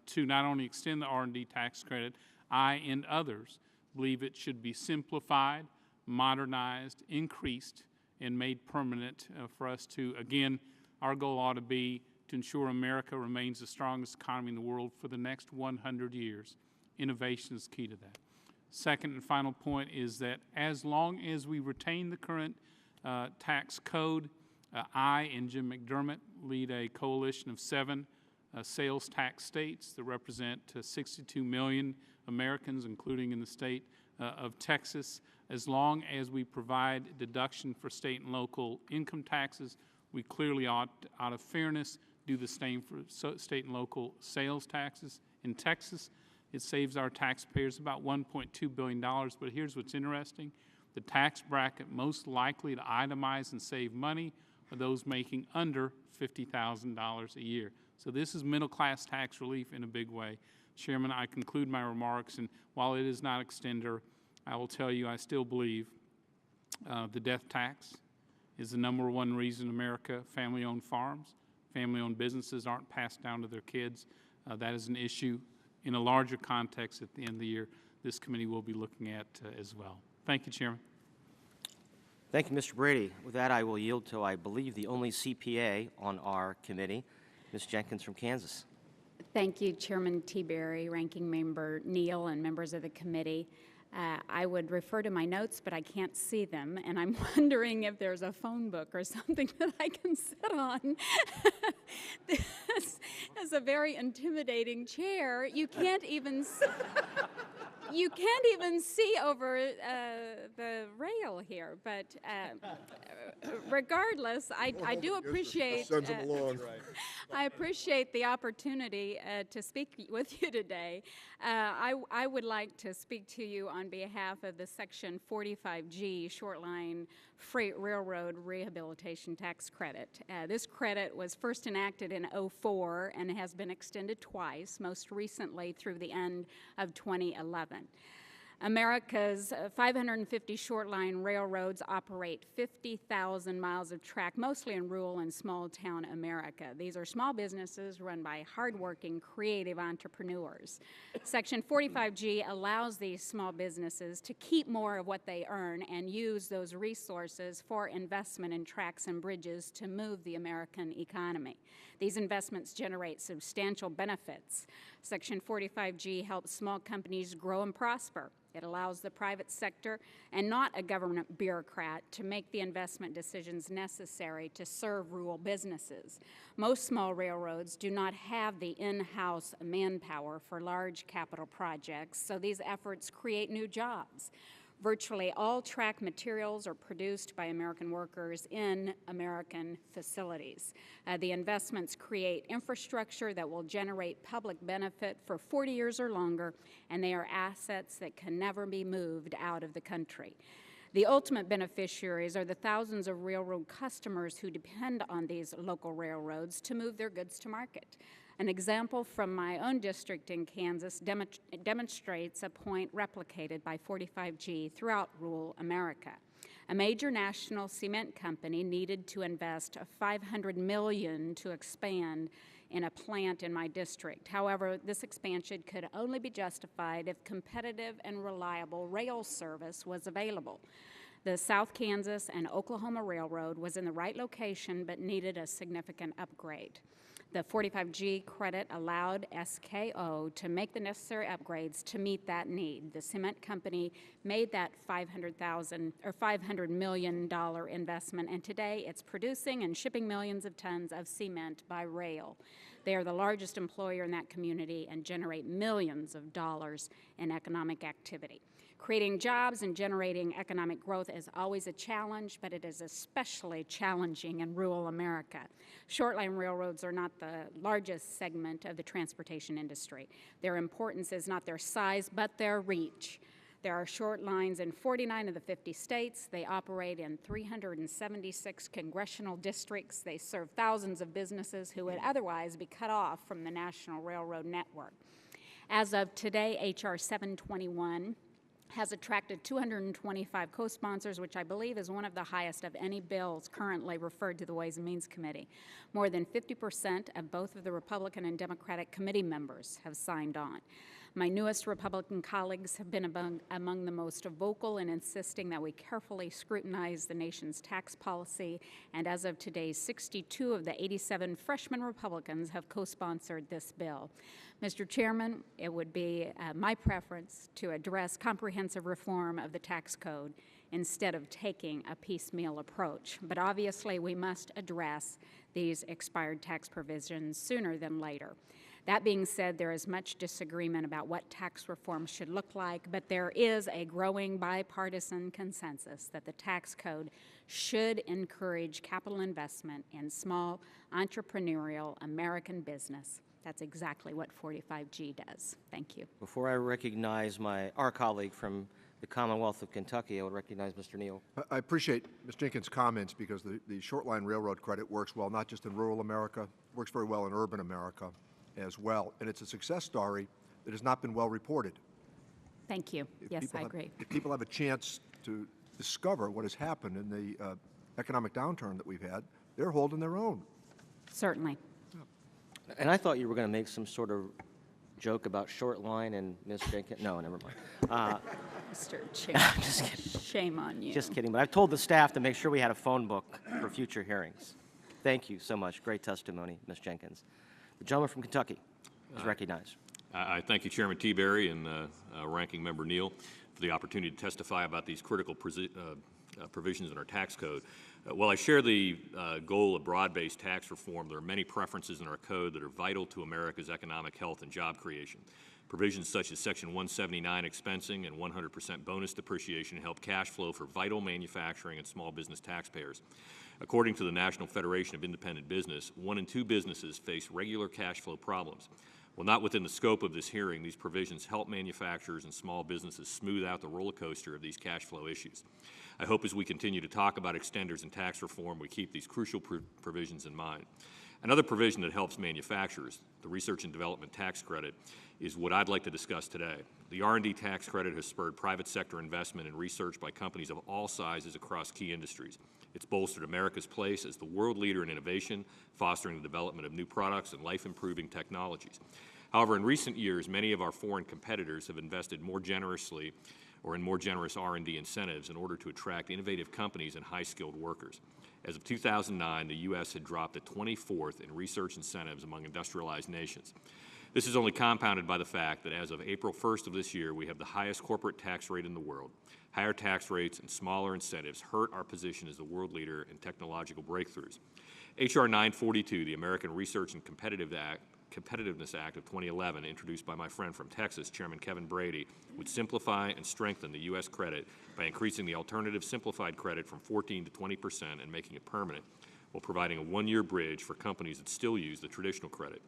Speaker 10: to not only extend the R&D tax credit, I and others believe it should be simplified, modernized, increased, and made permanent for us to, again, our goal ought to be to ensure America remains the strongest economy in the world for the next 100 years. Innovation is key to that. Second and final point is that as long as we retain the current tax code, I and Jim McDermott lead a coalition of 7 sales tax states that represent 62 million Americans, including in the state of Texas. As long as we provide deduction for state and local income taxes, we clearly ought, out of fairness, do the same for state and local sales taxes. In Texas, it saves our taxpayers about $1.2 billion, but here's what's interesting. The tax bracket most likely to itemize and save money are those making under $50,000 a year. So this is middle-class tax relief in a big way. Chairman, I conclude my remarks, and while it is not extender, I will tell you I still believe the death tax is the #1 reason America family-owned farms, family-owned businesses aren't passed down to their kids. That is an issue in a larger context at the end of the year this committee will be looking at as well. Thank you, Chairman.
Speaker 1: Thank you, Mr. Brady. With that, I will yield to, I believe, the only CPA on our committee, Ms. Jenkins from Kansas.
Speaker 11: Thank you, Chairman Berry, Ranking Member Neal, and members of the committee. I would refer to my notes, but I can't see them, and I'm wondering if there's a phone book or something that I can sit on. This is a very intimidating chair. You can't even see over the rail here, but regardless, I do appreciate
Speaker 2: Sends them along.
Speaker 11: I appreciate the opportunity to speak with you today. I would like to speak to you on behalf of the Section 45G Short Line Freight Railroad Rehabilitation Tax Credit. This credit was first enacted in '04 and has been extended twice, most recently through the end of 2011. America's 550 short line railroads operate 50,000 miles of track, mostly in rural and small town America. These are small businesses run by hardworking, creative entrepreneurs. Section 45G allows these small businesses to keep more of what they earn and use those resources for investment in tracks and bridges to move the American economy. These investments generate substantial benefits. Section 45G helps small companies grow and prosper. It allows the private sector and not a government bureaucrat to make the investment decisions necessary to serve rural businesses. Most small railroads do not have the in-house manpower for large capital projects, so these efforts create new jobs. Virtually all track materials are produced by American workers in American facilities. The investments create infrastructure that will generate public benefit for 40 years or longer, and they are assets that can never be moved out of the country. The ultimate beneficiaries are the thousands of railroad customers who depend on these local railroads to move their goods to market. An example from my own district in Kansas demonstrates a point replicated by 45G throughout rural America. A major national cement company needed to invest $500 million to expand in a plant in my district. However, this expansion could only be justified if competitive and reliable rail service was available. The South Kansas and Oklahoma Railroad was in the right location but needed a significant upgrade. The 45G credit allowed SKO to make the necessary upgrades to meet that need. The cement company made that $500 million investment, and today it's producing and shipping millions of tons of cement by rail. They are the largest employer in that community and generate millions of dollars in economic activity. Creating jobs and generating economic growth is always a challenge, but it is especially challenging in rural America. Short-line railroads are not the largest segment of the transportation industry. Their importance is not their size, but their reach. There are short lines in 49 of the 50 states. They operate in 376 congressional districts. They serve thousands of businesses who would otherwise be cut off from the national railroad network. As of today, H.R. 721 has attracted 225 co-sponsors, which I believe is one of the highest of any bills currently referred to the Ways and Means Committee. More than 50% of both of the Republican and Democratic committee members have signed on. My newest Republican colleagues have been among the most vocal in insisting that we carefully scrutinize the nation's tax policy, and as of today, 62 of the 87 freshman Republicans have co-sponsored this bill. Mr. Chairman, it would be my preference to address comprehensive reform of the tax code instead of taking a piecemeal approach. But obviously, we must address these expired tax provisions sooner than later. That being said, there is much disagreement about what tax reform should look like, but there is a growing bipartisan consensus that the tax code should encourage capital investment in small, entrepreneurial American business. That's exactly what 45G does. Thank you.
Speaker 1: Before I recognize our colleague from the Commonwealth of Kentucky, I would recognize Mr. Neal.
Speaker 2: I appreciate Ms. Jenkins' comments because the short line railroad credit works well not just in rural America, works very well in urban America as well. And it's a success story that has not been well reported.
Speaker 11: Thank you. Yes, I agree.
Speaker 2: If people have a chance to discover what has happened in the economic downturn that we've had, they're holding their own.
Speaker 11: Certainly.
Speaker 1: And I thought you were going to make some sort of joke about short line and Ms. Jenkins. No, never mind.
Speaker 11: Mr. Chair,
Speaker 1: Just kidding.
Speaker 11: shame on you.
Speaker 1: Just kidding. But I've told the staff to make sure we had a phone book for future hearings. Thank you so much. Great testimony, Ms. Jenkins. The gentleman from Kentucky is recognized.
Speaker 12: I thank you, Chairman Teaberry and Ranking Member Neal, for the opportunity to testify about these critical provisions in our tax code. While I share the goal of broad-based tax reform, there are many preferences in our code that are vital to America's economic health and job creation. Provisions such as Section 179 expensing and 100% bonus depreciation help cash flow for vital manufacturing and small business taxpayers. According to the National Federation of Independent Business, 1 in 2 businesses face regular cash flow problems. While not within the scope of this hearing, these provisions help manufacturers and small businesses smooth out the roller coaster of these cash flow issues. I hope as we continue to talk about extenders and tax reform, we keep these crucial provisions in mind. Another provision that helps manufacturers, the Research and Development Tax Credit, is what I'd like to discuss today. The R&D tax credit has spurred private sector investment in research by companies of all sizes across key industries. It's bolstered America's place as the world leader in innovation, fostering the development of new products and life-improving technologies. However, in recent years, many of our foreign competitors have invested more generously or in more generous R&D incentives in order to attract innovative companies and high-skilled workers. As of 2009, the U.S. had dropped to 24th in research incentives among industrialized nations. This is only compounded by the fact that as of April 1st of this year, we have the highest corporate tax rate in the world. Higher tax rates and smaller incentives hurt our position as the world leader in technological breakthroughs. H.R. 942, the American Research and Competitiveness Act of 2011, introduced by my friend from Texas, Chairman Kevin Brady, would simplify and strengthen the U.S. credit by increasing the alternative simplified credit from 14% to 20% and making it permanent, while providing a one-year bridge for companies that still use the traditional credit.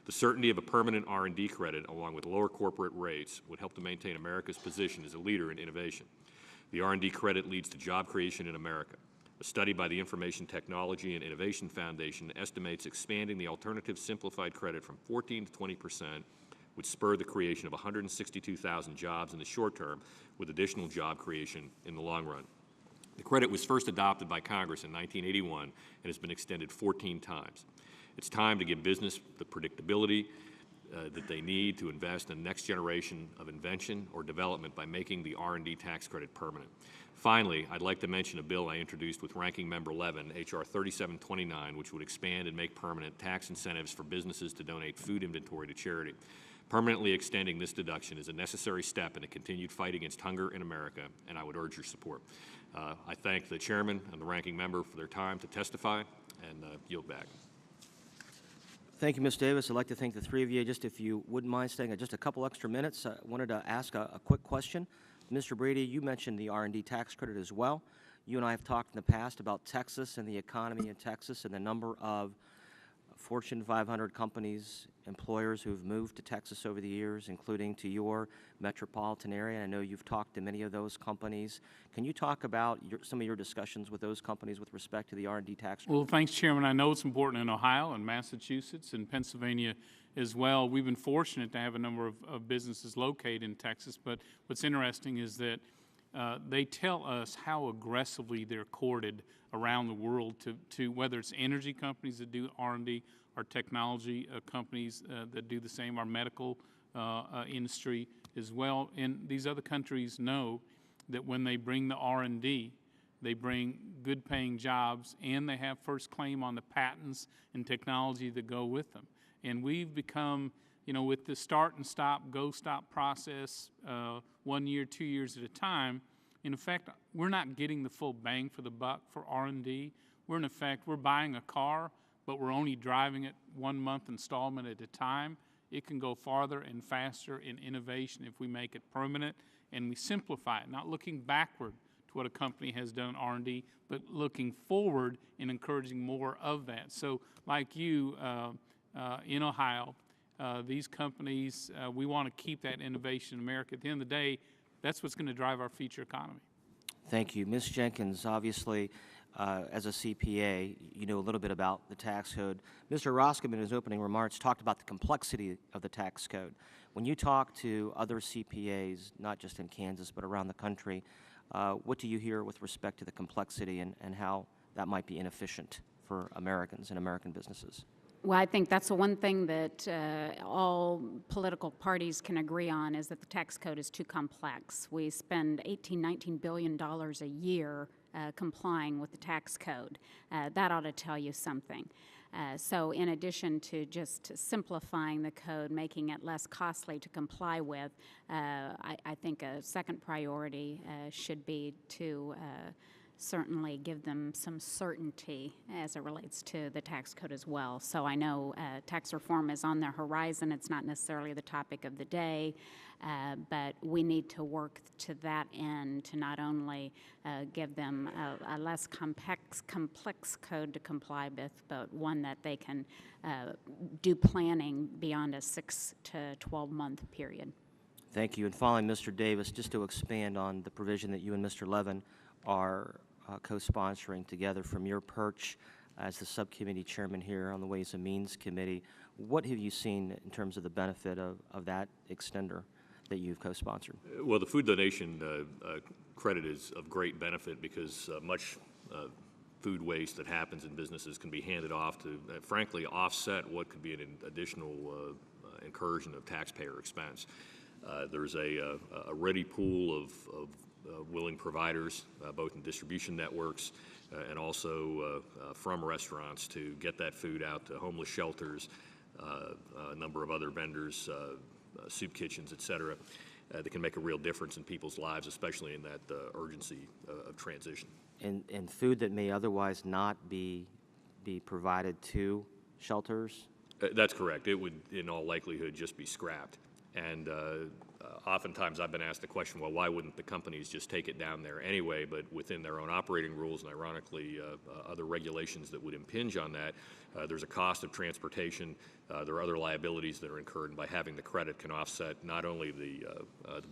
Speaker 12: The certainty of a permanent R&D credit, along with lower corporate rates, would help to maintain America's position as a leader in innovation. The R&D credit leads to job creation in America. A study by the Information Technology and Innovation Foundation estimates expanding the alternative simplified credit from 14% to 20% would spur the creation of 162,000 jobs in the short term, with additional job creation in the long run. The credit was first adopted by Congress in 1981 and has been extended 14 times. It's time to give business the predictability that they need to invest in the next generation of invention or development by making the R&D tax credit permanent. Finally, I'd like to mention a bill I introduced with Ranking Member Levin, H.R. 3729, which would expand and make permanent tax incentives for businesses to donate food inventory to charity. Permanently extending this deduction is a necessary step in a continued fight against hunger in America, and I would urge your support. I thank the Chairman and the Ranking Member for their time to testify, and yield back.
Speaker 1: Thank you, Ms. Davis. I'd like to thank the three of you. Just if you wouldn't mind staying just a couple extra minutes, I wanted to ask a quick question. Mr. Brady, you mentioned the R&D tax credit as well. You and I have talked in the past about Texas and the economy in Texas and the number of Fortune 500 companies, employers who've moved to Texas over the years, including to your metropolitan area. I know you've talked to many of those companies. Can you talk about some of your discussions with those companies with respect to the R&D tax credit?
Speaker 10: Well, thanks, Chairman. I know it's important in Ohio and Massachusetts and Pennsylvania as well. We've been fortunate to have a number of businesses located in Texas, but what's interesting is that they tell us how aggressively they're courted around the world to whether it's energy companies that do R&D, or technology companies that do the same, our medical industry as well. And these other countries know that when they bring the R&D, they bring good paying jobs, and they have first claim on the patents and technology that go with them. And we've become, you know, with the start and stop, go stop process, 1 year, 2 years at a time, in effect, we're not getting the full bang for the buck for R&D. In effect, we're buying a car, but we're only driving it 1 month installment at a time. It can go farther and faster in innovation if we make it permanent and we simplify it, not looking backward to what a company has done in R&D, but looking forward and encouraging more of that. So like you in Ohio, these companies, we want to keep that innovation in America. At the end of the day, that's what's going to drive our future economy.
Speaker 1: Thank you. Ms. Jenkins, obviously, as a CPA, you know a little bit about the tax code. Mr. Roskam, in his opening remarks, talked about the complexity of the tax code. When you talk to other CPAs, not just in Kansas, but around the country, what do you hear with respect to the complexity and how that might be inefficient for Americans and American businesses?
Speaker 11: Well, I think that's the one thing that all political parties can agree on, is that the tax code is too complex. We spend $19 billion a year complying with the tax code. That ought to tell you something. So in addition to just simplifying the code, making it less costly to comply with, I think a second priority should be to certainly give them some certainty as it relates to the tax code as well. So I know tax reform is on the horizon. It's not necessarily the topic of the day, but we need to work to that end to not only give them a less complex code to comply with, but one that they can do planning beyond a 6 to 12-month period.
Speaker 1: Thank you. And following Mr. Davis, just to expand on the provision that you and Mr. Levin are co-sponsoring together from your perch as the subcommittee chairman here on the Ways and Means Committee, what have you seen in terms of the benefit of that extender that you've co-sponsored?
Speaker 12: Well, the food donation credit is of great benefit because much food waste that happens in businesses can be handed off to, frankly, offset what could be an additional incursion of taxpayer expense. There's a ready pool of willing providers, both in distribution networks and also from restaurants, to get that food out to homeless shelters, a number of other vendors, soup kitchens, et cetera, that can make a real difference in people's lives, especially in that urgency of transition.
Speaker 1: And food that may otherwise not be provided to shelters?
Speaker 12: That's correct. It would, in all likelihood, just be scrapped. And oftentimes I've been asked the question, well, why wouldn't the companies just take it down there anyway? But within their own operating rules and, ironically, other regulations that would impinge on that, there's a cost of transportation. There are other liabilities that are incurred, and by having the credit can offset not only the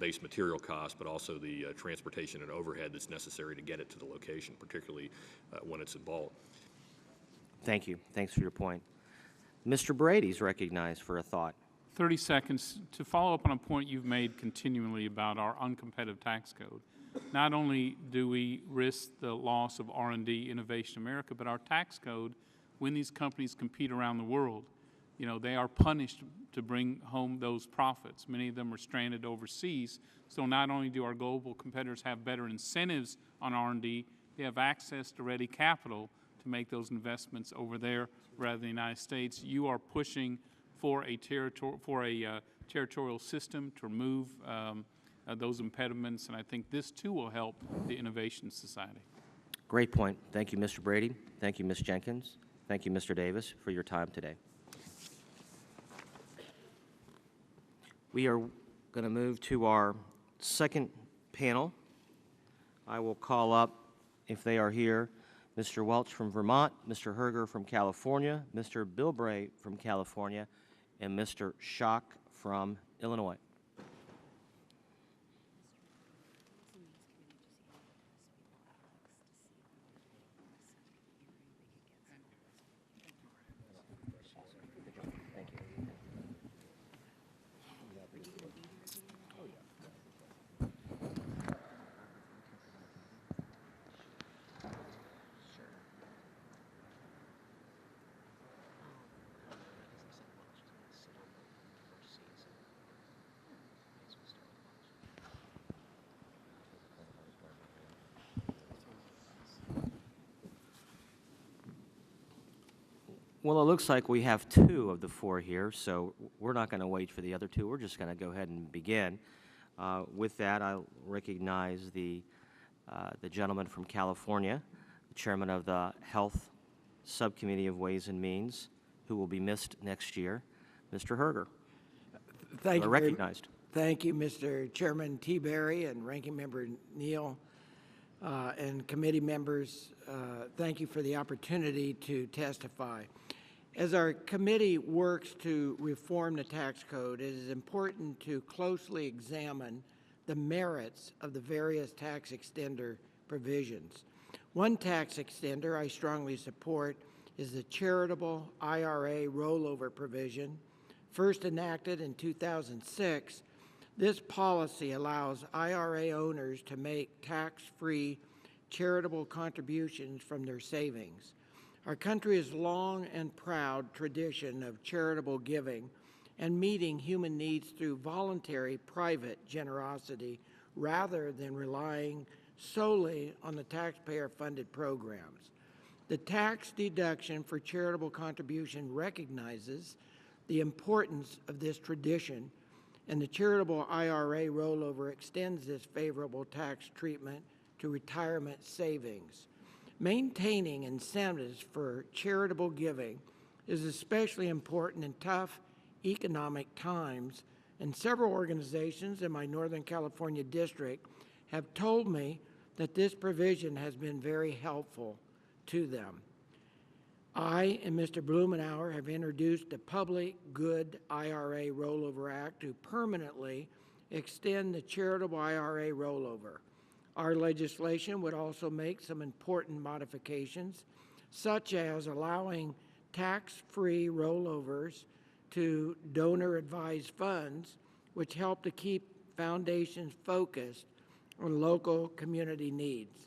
Speaker 12: base material cost, but also the transportation and overhead that's necessary to get it to the location, particularly when it's in bulk.
Speaker 1: Thank you. Thanks for your point. Mr. Brady's recognized for a thought.
Speaker 10: 30 seconds to follow up on a point you've made continually about our uncompetitive tax code. Not only do we risk the loss of R&D innovation in America, but our tax code, when these companies compete around the world, you know, they are punished to bring home those profits. Many of them are stranded overseas. So not only do our global competitors have better incentives on R&D, they have access to ready capital to make those investments over there rather than the United States. You are pushing for a territorial system to remove those impediments, and I think this too will help the innovation society.
Speaker 1: Great point. Thank you, Mr. Brady. Thank you, Ms. Jenkins. Thank you, Mr. Davis, for your time today. We are going to move to our second panel. I will call up, if they are here, Mr. Welch from Vermont, Mr. Herger from California, Mr. Bilbray from California, and Mr. Schock from Illinois. Well, it looks like we have two of the four here, so we're not going to wait for the other two. We're just going to go ahead and begin. With that, I'll recognize the gentleman from California, the chairman of the Health Subcommittee of Ways and Means, who will be missed next year, Mr. Herger.
Speaker 13: Thank you.
Speaker 1: Recognized.
Speaker 13: Thank you, Mr. Chairman T. Berry and Ranking Member Neal and committee members. Thank you for the opportunity to testify. As our committee works to reform the tax code, it is important to closely examine the merits of the various tax extender provisions. One tax extender I strongly support is the charitable IRA rollover provision. First enacted in 2006, this policy allows IRA owners to make tax-free charitable contributions from their savings. Our country has long and proud tradition of charitable giving and meeting human needs through voluntary private generosity rather than relying solely on the taxpayer-funded programs. The tax deduction for charitable contribution recognizes the importance of this tradition, and the charitable IRA rollover extends this favorable tax treatment to retirement savings. Maintaining incentives for charitable giving is especially important in tough economic times, and several organizations in my Northern California district have told me that this provision has been very helpful to them. I and Mr. Blumenauer have introduced the Public Good IRA Rollover Act to permanently extend the charitable IRA rollover. Our legislation would also make some important modifications, such as allowing tax-free rollovers to donor-advised funds, which help to keep foundations focused on local community needs.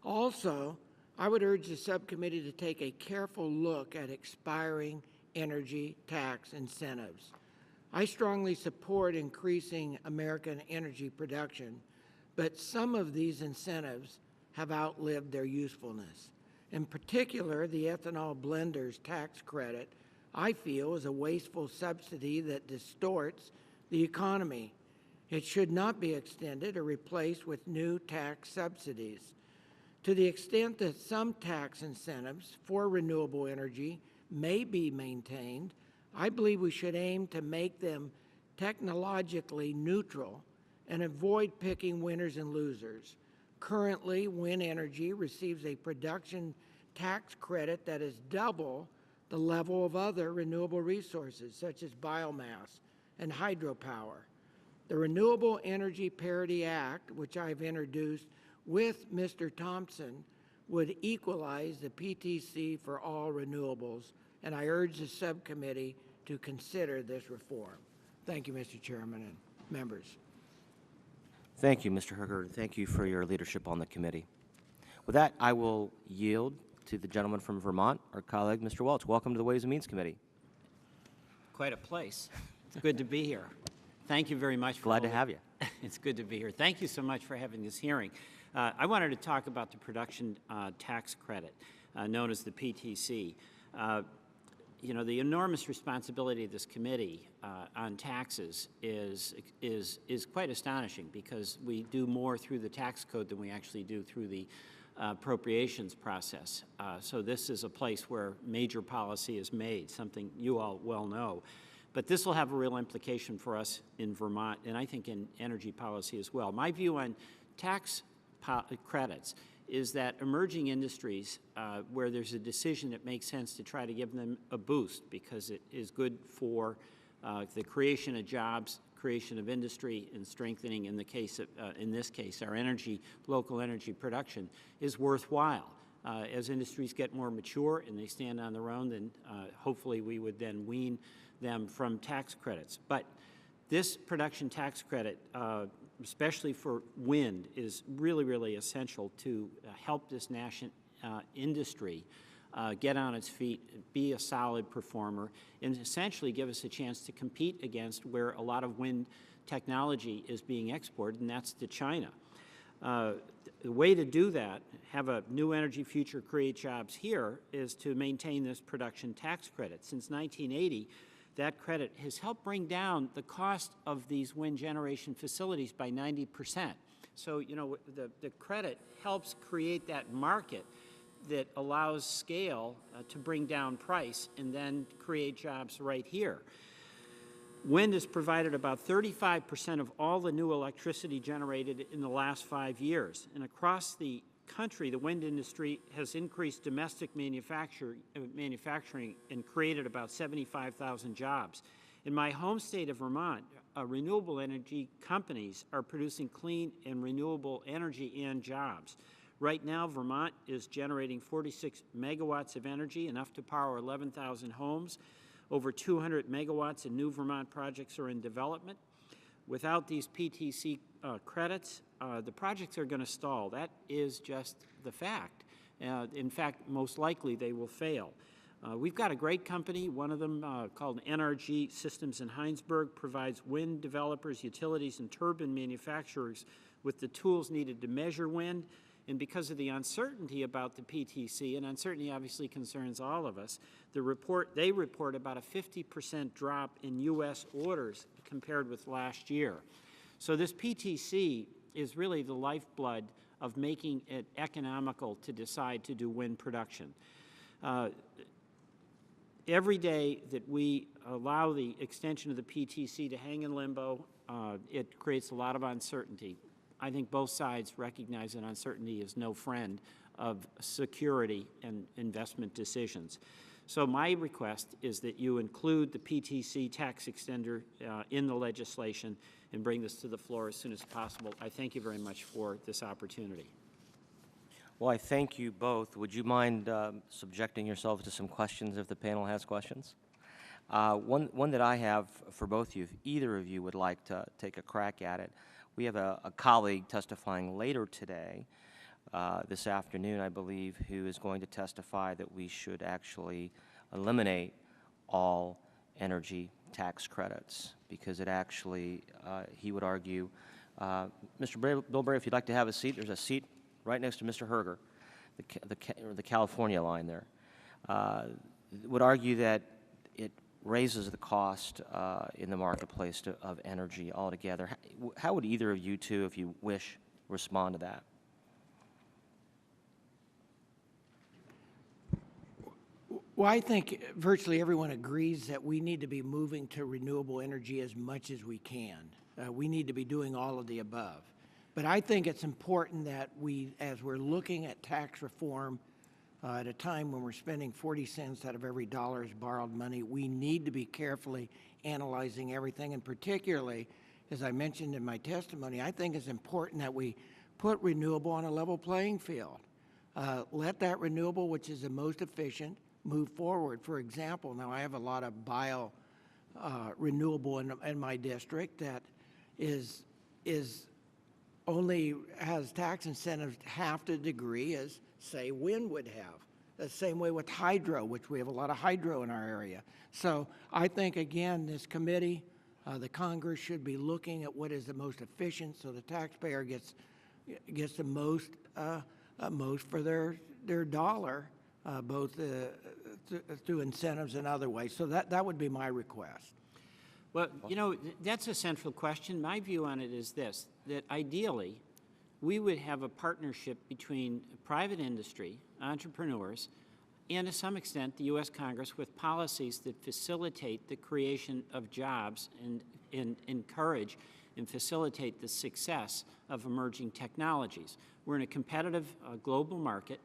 Speaker 13: Also, I would urge the subcommittee to take a careful look at expiring energy tax incentives. I strongly support increasing American energy production, but some of these incentives have outlived their usefulness. In particular, the ethanol blenders tax credit, I feel, is a wasteful subsidy that distorts the economy. It should not be extended or replaced with new tax subsidies. To the extent that some tax incentives for renewable energy may be maintained, I believe we should aim to make them technologically neutral and avoid picking winners and losers. Currently, wind energy receives a production tax credit that is double the level of other renewable resources, such as biomass and hydropower. The Renewable Energy Parity Act, which I've introduced with Mr. Thompson, would equalize the PTC for all renewables, and I urge the subcommittee to consider this reform. Thank you, Mr. Chairman and members.
Speaker 1: Thank you, Mr. Herger. Thank you for your leadership on the committee. With that, I will yield to the gentleman from Vermont, our colleague, Mr. Welch. Welcome to the Ways and Means Committee.
Speaker 14: Quite a place. It's good to be here. Thank you very much.
Speaker 1: Glad to have you.
Speaker 14: It's good to be here. Thank you so much for having this hearing. I wanted to talk about the production tax credit, known as the PTC. You know, the enormous responsibility of this committee on taxes is quite astonishing, because we do more through the tax code than we actually do through the appropriations process. So this is a place where major policy is made, something you all well know. But this will have a real implication for us in Vermont, and I think in energy policy as well. My view on tax credits is that emerging industries, where there's a decision that makes sense to try to give them a boost because it is good for the creation of jobs, creation of industry, and strengthening, in this case, our local energy production, is worthwhile. As industries get more mature and they stand on their own, then hopefully we would then wean them from tax credits. But this production tax credit, especially for wind, is really, really essential to help this national industry get on its feet, be a solid performer, and essentially give us a chance to compete against where a lot of wind technology is being exported, and that's to China. The way to do that, have a new energy future, create jobs here, is to maintain this production tax credit. Since 1980, that credit has helped bring down the cost of these wind generation facilities by 90%. So, you know, the credit helps create that market that allows scale to bring down price and then create jobs right here. Wind has provided about 35% of all the new electricity generated in the last 5 years. And across the country, the wind industry has increased domestic manufacturing and created about 75,000 jobs. In my home state of Vermont, renewable energy companies are producing clean and renewable energy and jobs. Right now, Vermont is generating 46 megawatts of energy, enough to power 11,000 homes. Over 200 megawatts of new Vermont projects are in development. Without these PTC credits, the projects are going to stall. That is just the fact. In fact, most likely they will fail. We've got a great company. One of them, called NRG Systems in Heinsberg, provides wind developers, utilities, and turbine manufacturers with the tools needed to measure wind. And because of the uncertainty about the PTC, and uncertainty obviously concerns all of us, they report about a 50% drop in U.S. orders compared with last year. So this PTC is really the lifeblood of making it economical to decide to do wind production. Every day that we allow the extension of the PTC to hang in limbo, it creates a lot of uncertainty. I think both sides recognize that uncertainty is no friend of security and investment decisions. So my request is that you include the PTC tax extender in the legislation and bring this to the floor as soon as possible. I thank you very much for this opportunity.
Speaker 1: Well, I thank you both. Would you mind subjecting yourselves to some questions if the panel has questions? One that I have for both of you, if either of you would like to take a crack at it. We have a colleague testifying later today, this afternoon, I believe, who is going to testify that we should actually eliminate all energy tax credits because it actually, he would argue, Mr. Bilberry, if you'd like to have a seat, there's a seat right next to Mr. Herger, the California line there, would argue that it raises the cost in the marketplace of energy altogether. How would either of you two, if you wish, respond to that?
Speaker 13: Well, I think virtually everyone agrees that we need to be moving to renewable energy as much as we can. We need to be doing all of the above. But I think it's important that we, as we're looking at tax reform, at a time when we're spending 40 cents out of every dollar is borrowed money, we need to be carefully analyzing everything. And particularly, as I mentioned in my testimony, I think it's important that we put renewable on a level playing field. Let that renewable, which is the most efficient, move forward. For example, now I have a lot of renewable in my district that is only has tax incentives half the degree as, say, wind would have. The same way with hydro, which we have a lot of hydro in our area. So I think, again, this committee, the Congress should be looking at what is the most efficient so the taxpayer gets the most for their dollar, both through incentives and other ways. So that would be my request.
Speaker 14: Well, you know, that's a central question. My view on it is this, that ideally, we would have a partnership between private industry, entrepreneurs, and to some extent the U.S. Congress with policies that facilitate the creation of jobs and encourage and facilitate the success of emerging technologies. We're in a competitive global market.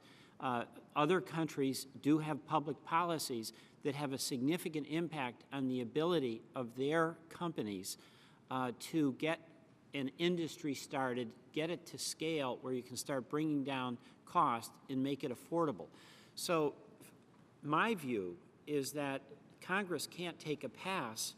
Speaker 14: Other countries do have public policies that have a significant impact on the ability of their companies to get an industry started, get it to scale where you can start bringing down cost and make it affordable. So my view is that Congress can't take a pass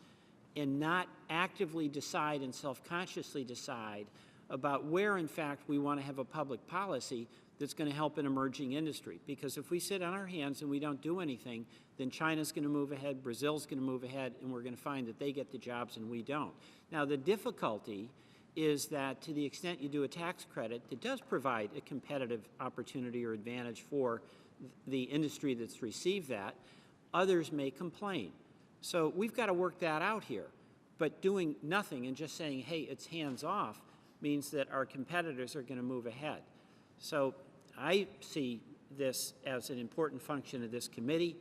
Speaker 14: and not actively decide and self-consciously decide about where, in fact, we want to have a public policy that's going to help an emerging industry. Because if we sit on our hands and we don't do anything, then China's going to move ahead, Brazil's going to move ahead, and we're going to find that they get the jobs and we don't. Now, the difficulty is that to the extent you do a tax credit that does provide a competitive opportunity or advantage for the industry that's received that, others may complain. So we've got to work that out here. But doing nothing and just saying, hey, it's hands off, means that our competitors are going to move ahead. So I see this as an important function of this committee.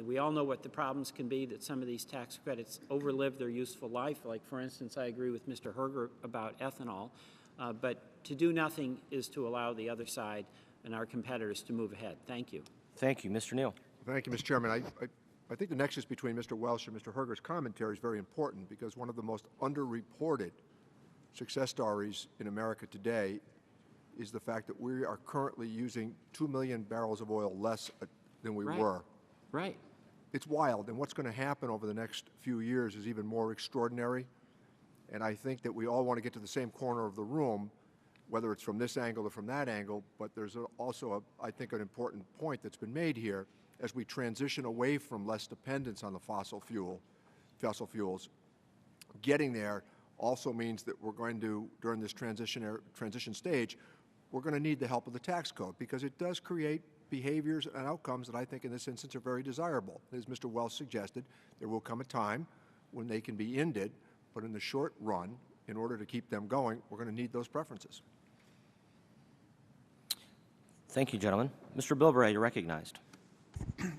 Speaker 14: We all know what the problems can be, that some of these tax credits overlive their useful life. Like, for instance, I agree with Mr. Herger about ethanol. But to do nothing is to allow the other side and our competitors to move ahead. Thank you.
Speaker 1: Thank you. Mr. Neal.
Speaker 2: Thank you, Mr. Chairman. I think the nexus between Mr. Welsh and Mr. Herger's commentary is very important, because one of the most underreported success stories in America today is the fact that we are currently using 2 million barrels of oil less than we were.
Speaker 14: Right.
Speaker 2: It's wild, and what's going to happen over the next few years is even more extraordinary. And I think that we all want to get to the same corner of the room, whether it's from this angle or from that angle, but there's also, I think, an important point that's been made here. As we transition away from less dependence on the fossil fuels, getting there also means that we're going to, during this transition stage, we're going to need the help of the tax code, because it does create behaviors and outcomes that I think in this instance are very desirable. As Mr. Wells suggested, there will come a time when they can be ended, but in the short run, in order to keep them going, we're going to need those preferences.
Speaker 1: Thank you, gentlemen. Mr. Bilbray, you're recognized.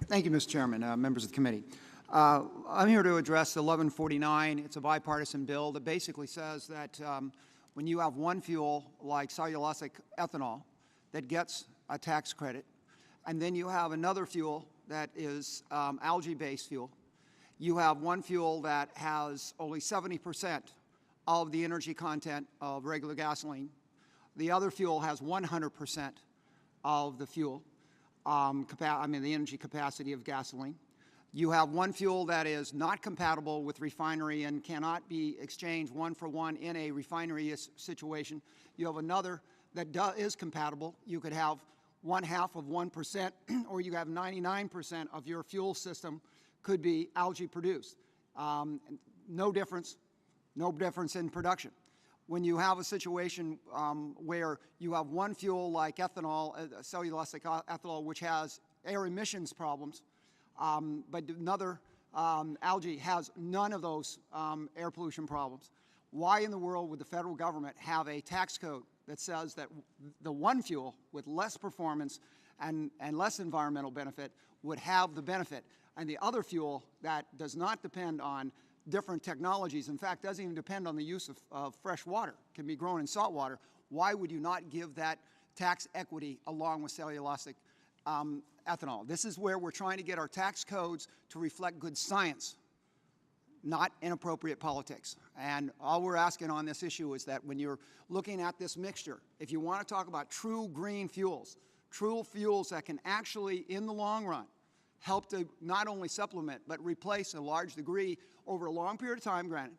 Speaker 15: Thank you, Mr. Chairman, members of the committee. I'm here to address 1149. It's a bipartisan bill that basically says that when you have one fuel like cellulosic ethanol that gets a tax credit, and then you have another fuel that is algae-based fuel, you have one fuel that has only 70% of the energy content of regular gasoline. The other fuel has 100% of the fuel. The energy capacity of gasoline. You have one fuel that is not compatible with refinery and cannot be exchanged one for one in a refinery situation. You have another that is compatible. You could have 1/2 of 1%, or you have 99% of your fuel system could be algae produced. No difference in production. When you have a situation where you have one fuel like ethanol, cellulosic ethanol, which has air emissions problems, but another algae has none of those air pollution problems, why in the world would the federal government have a tax code that says that the one fuel with less performance and less environmental benefit would have the benefit, and the other fuel that does not depend on different technologies, in fact, doesn't even depend on the use of fresh water, can be grown in salt water, why would you not give that tax equity along with cellulosic ethanol? This is where we're trying to get our tax codes to reflect good science, not inappropriate politics. And all we're asking on this issue is that when you're looking at this mixture, if you want to talk about true green fuels, true fuels that can actually, in the long run, help to not only supplement but replace a large degree over a long period of time, granted,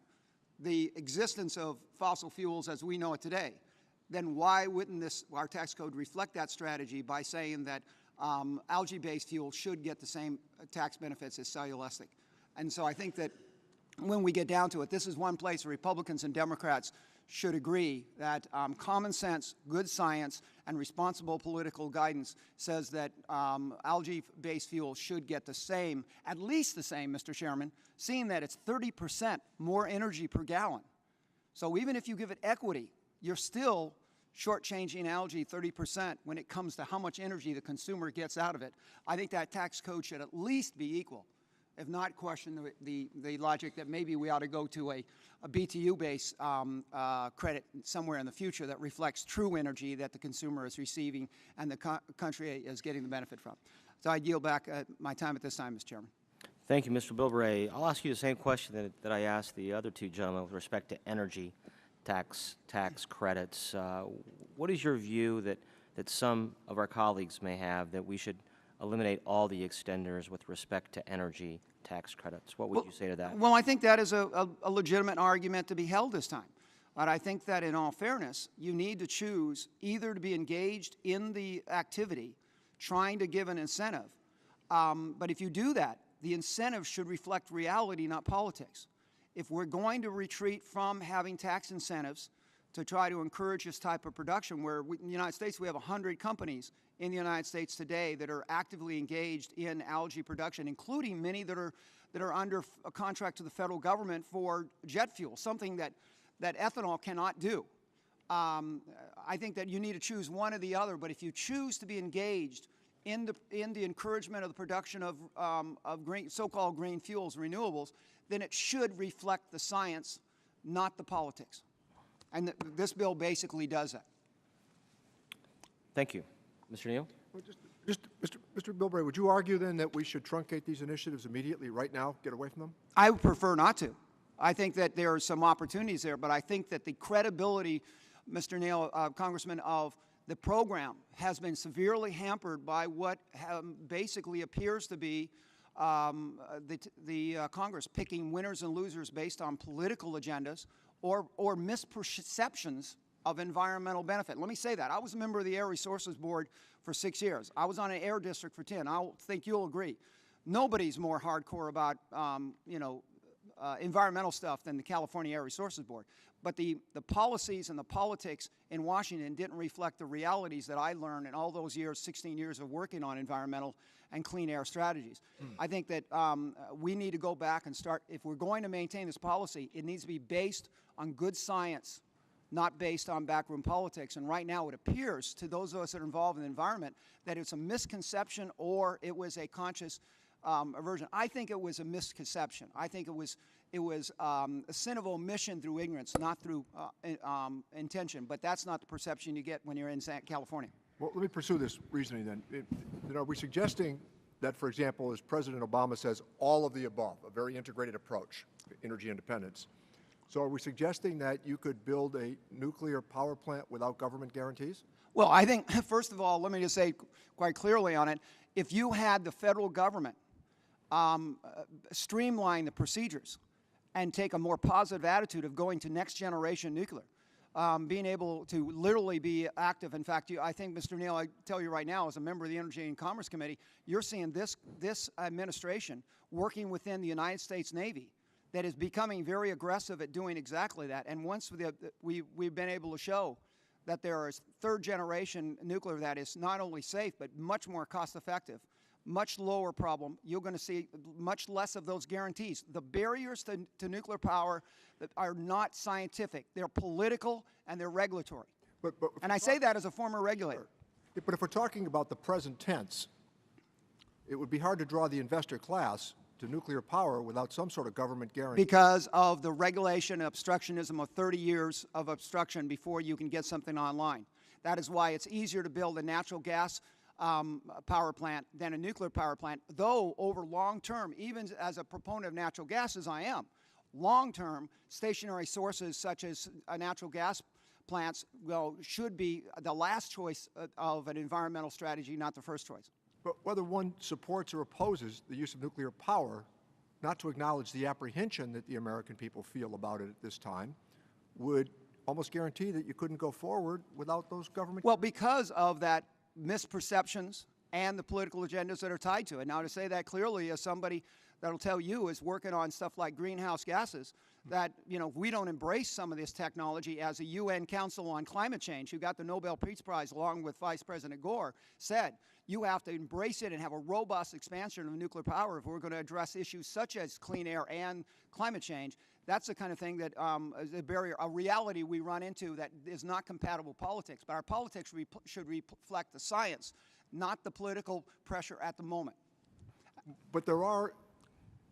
Speaker 15: the existence of fossil fuels as we know it today, then why wouldn't our tax code reflect that strategy by saying that algae-based fuel should get the same tax benefits as cellulosic? And so I think that when we get down to it, this is one place where Republicans and Democrats should agree that common sense, good science, and responsible political guidance says that algae-based fuel should get the same, at least the same, Mr. Chairman, seeing that it's 30% more energy per gallon. So even if you give it equity, you're still shortchanging algae 30% when it comes to how much energy the consumer gets out of it. I think that tax code should at least be equal if not question the logic that maybe we ought to go to a BTU-based credit somewhere in the future that reflects true energy that the consumer is receiving and the country is getting the benefit from. So I yield back my time at this time, Mr. Chairman.
Speaker 1: Thank you, Mr. Bilbray. I'll ask you the same question that I asked the other two gentlemen with respect to energy tax credits. What is your view that some of our colleagues may have that we should eliminate all the extenders with respect to energy tax credits? What would you say to that?
Speaker 15: Well, I think that is a legitimate argument to be held this time. But I think that in all fairness, you need to choose either to be engaged in the activity, trying to give an incentive. But if you do that, the incentive should reflect reality, not politics. If we're going to retreat from having tax incentives to try to encourage this type of production, where in the United States we have 100 companies in the United States today that are actively engaged in algae production, including many that are under a contract to the federal government for jet fuel, something that ethanol cannot do. I think that you need to choose one or the other, but if you choose to be engaged in the encouragement of the production of so-called green fuels, renewables, then it should reflect the science, not the politics. And this bill basically does that.
Speaker 1: Thank you. Mr. Neal?
Speaker 2: Well, Mr. Bilbray, would you argue then that we should truncate these initiatives immediately, right now, get away from them?
Speaker 15: I would prefer not to. I think that there are some opportunities there, but I think that the credibility, Mr. Neal, Congressman, of the program has been severely hampered by what basically appears to be the Congress picking winners and losers based on political agendas or misperceptions of environmental benefit. Let me say that. I was a member of the Air Resources Board for 6 years. I was on an air district for 10. I think you'll agree. Nobody's more hardcore about, environmental stuff than the California Air Resources Board. But the policies and the politics in Washington didn't reflect the realities that I learned in all those years, 16 years of working on environmental and clean air strategies. I think that we need to go back and start, if we're going to maintain this policy, it needs to be based on good science, not based on backroom politics. And right now it appears to those of us that are involved in the environment that it's a misconception or it was a conscious aversion. I think it was a misconception. I think it was a sin of omission through ignorance, not through intention. But that's not the perception you get when you're in California.
Speaker 2: Well, let me pursue this reasoning then. Are we suggesting that, for example, as President Obama says, all of the above, a very integrated approach, energy independence? So are we suggesting that you could build a nuclear power plant without government guarantees?
Speaker 15: Well, I think, first of all, let me just say quite clearly on it, if you had the federal government streamline the procedures and take a more positive attitude of going to next generation nuclear, being able to literally be active. In fact, I think, Mr. Neal, I tell you right now, as a member of the Energy and Commerce Committee, you're seeing this administration working within the United States Navy that is becoming very aggressive at doing exactly that. And once we've been able to show that there is third generation nuclear that is not only safe, but much more cost effective, much lower problem, you're going to see much less of those guarantees. The barriers to nuclear power are not scientific. They're political and they're regulatory. And I say that as a former regulator.
Speaker 2: But if we're talking about the present tense, it would be hard to draw the investor class to nuclear power without some sort of government guarantee.
Speaker 15: Because of the regulation and obstructionism of 30 years of obstruction before you can get something online. That is why it's easier to build a natural gas power plant than a nuclear power plant, though over long term, even as a proponent of natural gas as I am, long term stationary sources such as natural gas plants should be the last choice of an environmental strategy, not the first choice.
Speaker 2: But whether one supports or opposes the use of nuclear power, not to acknowledge the apprehension that the American people feel about it at this time, would almost guarantee that you couldn't go forward without those government...
Speaker 15: Well, because of that misperceptions and the political agendas that are tied to it. Now, to say that clearly as somebody that'll tell you is working on stuff like greenhouse gases, that, we don't embrace some of this technology as a UN Council on Climate Change, who got the Nobel Peace Prize along with Vice President Gore, said, you have to embrace it and have a robust expansion of nuclear power if we're going to address issues such as clean air and climate change. That's the kind of thing that is a barrier, a reality we run into that is not compatible with politics. But our politics should reflect the science, not the political pressure at the moment.
Speaker 2: But there are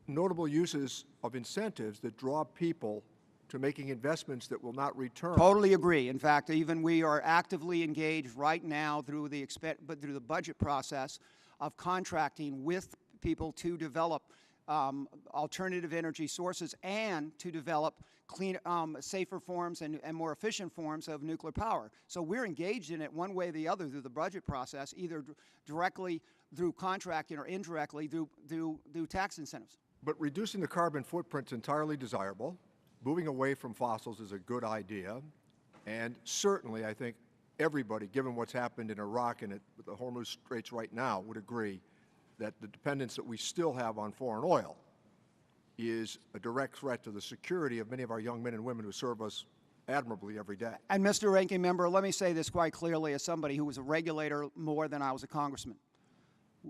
Speaker 2: notable uses of incentives that draw people to making investments that will not return.
Speaker 15: Totally agree. In fact, even we are actively engaged right now through the budget process of contracting with people to develop alternative energy sources and to develop clean, safer forms and more efficient forms of nuclear power. So we're engaged in it one way or the other through the budget process, either directly through contracting or indirectly through tax incentives.
Speaker 2: But reducing the carbon footprint is entirely desirable. Moving away from fossils is a good idea. And certainly, I think everybody, given what's happened in Iraq and with the Hormuz Straits right now, would agree that the dependence that we still have on foreign oil is a direct threat to the security of many of our young men and women who serve us admirably every day.
Speaker 15: And Mr. Ranking Member, let me say this quite clearly as somebody who was a regulator more than I was a congressman.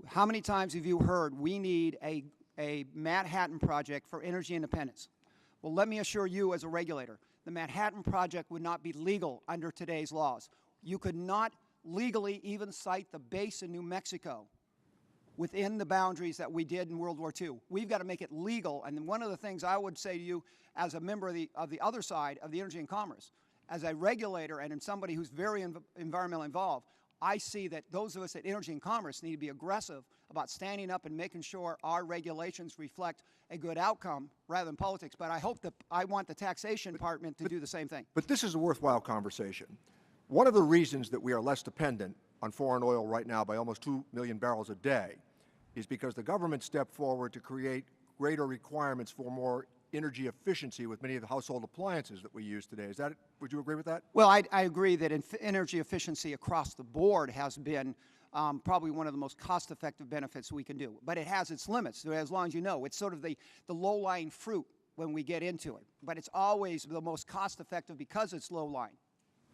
Speaker 15: How many times have you heard we need a Manhattan Project for energy independence? Well, let me assure you as a regulator, the Manhattan Project would not be legal under today's laws. You could not legally even site the base in New Mexico within the boundaries that we did in World War II. We've got to make it legal. And one of the things I would say to you as a member of the other side of the Energy and Commerce, as a regulator and somebody who's very environmentally involved, I see that those of us at Energy and Commerce need to be aggressive about standing up and making sure our regulations reflect a good outcome rather than politics. But I want the taxation department to do the same thing.
Speaker 2: But this is a worthwhile conversation. One of the reasons that we are less dependent on foreign oil right now by almost 2 million barrels a day is because the government stepped forward to create greater requirements for more energy efficiency with many of the household appliances that we use today. Would you agree with that?
Speaker 15: Well, I agree that energy efficiency across the board has been probably one of the most cost-effective benefits we can do. But it has its limits, as long as you know. It's sort of the low-lying fruit when we get into it. But it's always the most cost-effective because it's low-lying.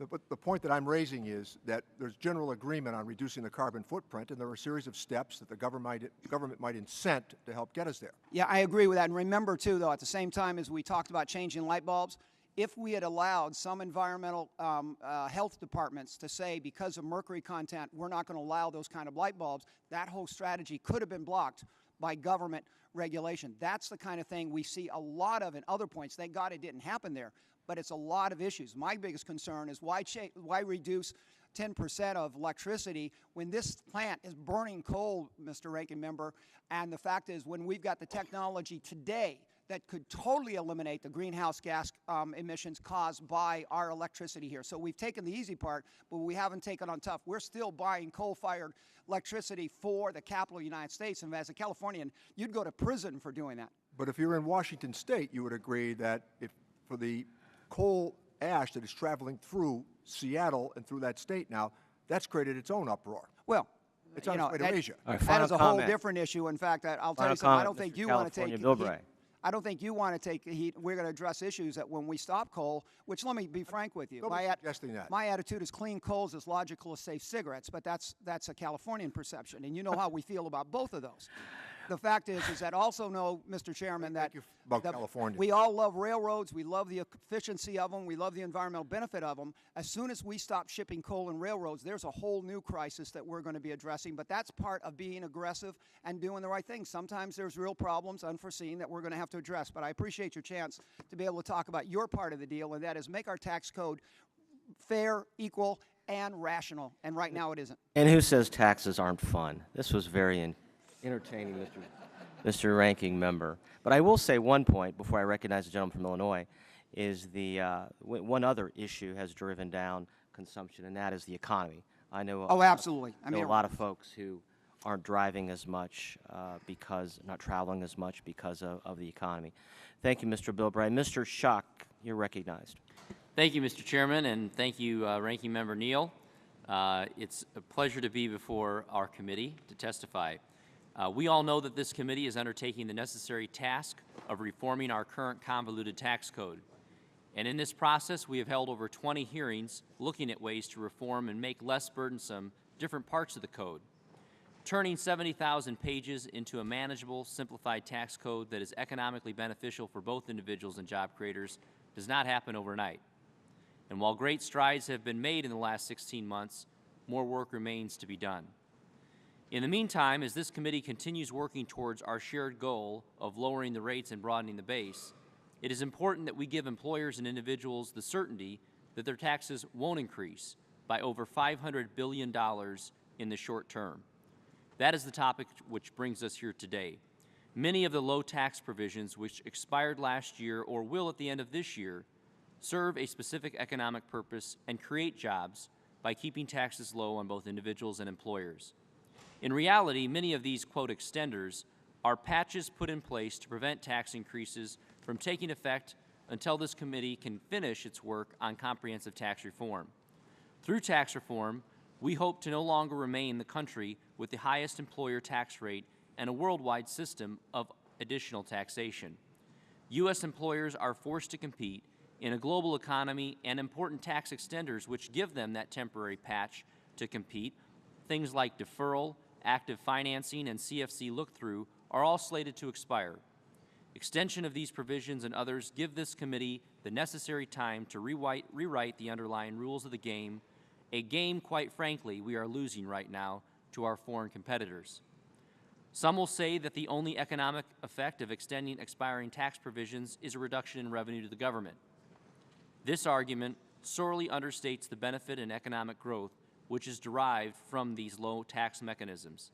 Speaker 2: But the point that I'm raising is that there's general agreement on reducing the carbon footprint, and there are a series of steps that the government might incent to help get us there.
Speaker 15: Yeah, I agree with that. And remember, too, though, at the same time as we talked about changing light bulbs, if we had allowed some environmental health departments to say, because of mercury content, we're not going to allow those kind of light bulbs, that whole strategy could have been blocked by government regulation. That's the kind of thing we see a lot of in other points. Thank God it didn't happen there. But it's a lot of issues. My biggest concern is why reduce 10% of electricity when this plant is burning coal, Mr. Ranking Member, and the fact is when we've got the technology today that could totally eliminate the greenhouse gas emissions caused by our electricity here. So we've taken the easy part, but we haven't taken on tough. We're still buying coal-fired electricity for the capital of the United States, and as a Californian, you'd go to prison for doing that.
Speaker 2: But if you're in Washington State, you would agree that if for the coal ash that is traveling through Seattle and through that state now, that's created its own uproar.
Speaker 15: Well,
Speaker 2: it's on its way to Asia.
Speaker 15: That is a whole different issue. In fact, I'll tell you something. I don't think you want to take
Speaker 1: heat.
Speaker 15: I don't think you want to take heat. We're going to address issues that when we stop coal, which let me be frank with you. My attitude is clean coal is as logical as safe cigarettes, but that's a Californian perception, and you know how we feel about both of those. The fact is that also know, Mr. Chairman, that we all love railroads. We love the efficiency of them. We love the environmental benefit of them. As soon as we stop shipping coal and railroads, there's a whole new crisis that we're going to be addressing. But that's part of being aggressive and doing the right thing. Sometimes there's real problems, unforeseen, that we're going to have to address. But I appreciate your chance to be able to talk about your part of the deal, and that is make our tax code fair, equal, and rational. And right now it isn't.
Speaker 1: And who says taxes aren't fun? This was very entertaining, Mr. Ranking Member. But I will say one point before I recognize the gentleman from Illinois is one other issue has driven down consumption, and that is the economy. I know.
Speaker 15: Oh, absolutely.
Speaker 1: I mean, a lot of folks who aren't driving as much not traveling as much because of the economy. Thank you, Mr. Bilbray. Mr. Schuck, you're recognized.
Speaker 9: Thank you, Mr. Chairman, and thank you, Ranking Member Neal. It's a pleasure to be before our committee to testify. We all know that this committee is undertaking the necessary task of reforming our current convoluted tax code. And in this process, we have held over 20 hearings looking at ways to reform and make less burdensome different parts of the code. Turning 70,000 pages into a manageable, simplified tax code that is economically beneficial for both individuals and job creators does not happen overnight. And while great strides have been made in the last 16 months, more work remains to be done.
Speaker 16: In the meantime, as this committee continues working towards our shared goal of lowering the rates and broadening the base, it is important that we give employers and individuals the certainty that their taxes won't increase by over $500 billion in the short term. That is the topic which brings us here today. Many of the low tax provisions which expired last year or will at the end of this year serve a specific economic purpose and create jobs by keeping taxes low on both individuals and employers. In reality, many of these, quote, extenders are patches put in place to prevent tax increases from taking effect until this committee can finish its work on comprehensive tax reform. Through tax reform, we hope to no longer remain the country with the highest employer tax rate and a worldwide system of additional taxation. U.S. employers are forced to compete in a global economy, and important tax extenders which give them that temporary patch to compete, things like deferral, active financing, and CFC look-through, are all slated to expire. Extension of these provisions and others give this committee the necessary time to rewrite the underlying rules of the game, a game, quite frankly, we are losing right now to our foreign competitors. Some will say that the only economic effect of extending expiring tax provisions is a reduction in revenue to the government. This argument sorely understates the benefit in economic growth which is derived from these low tax mechanisms.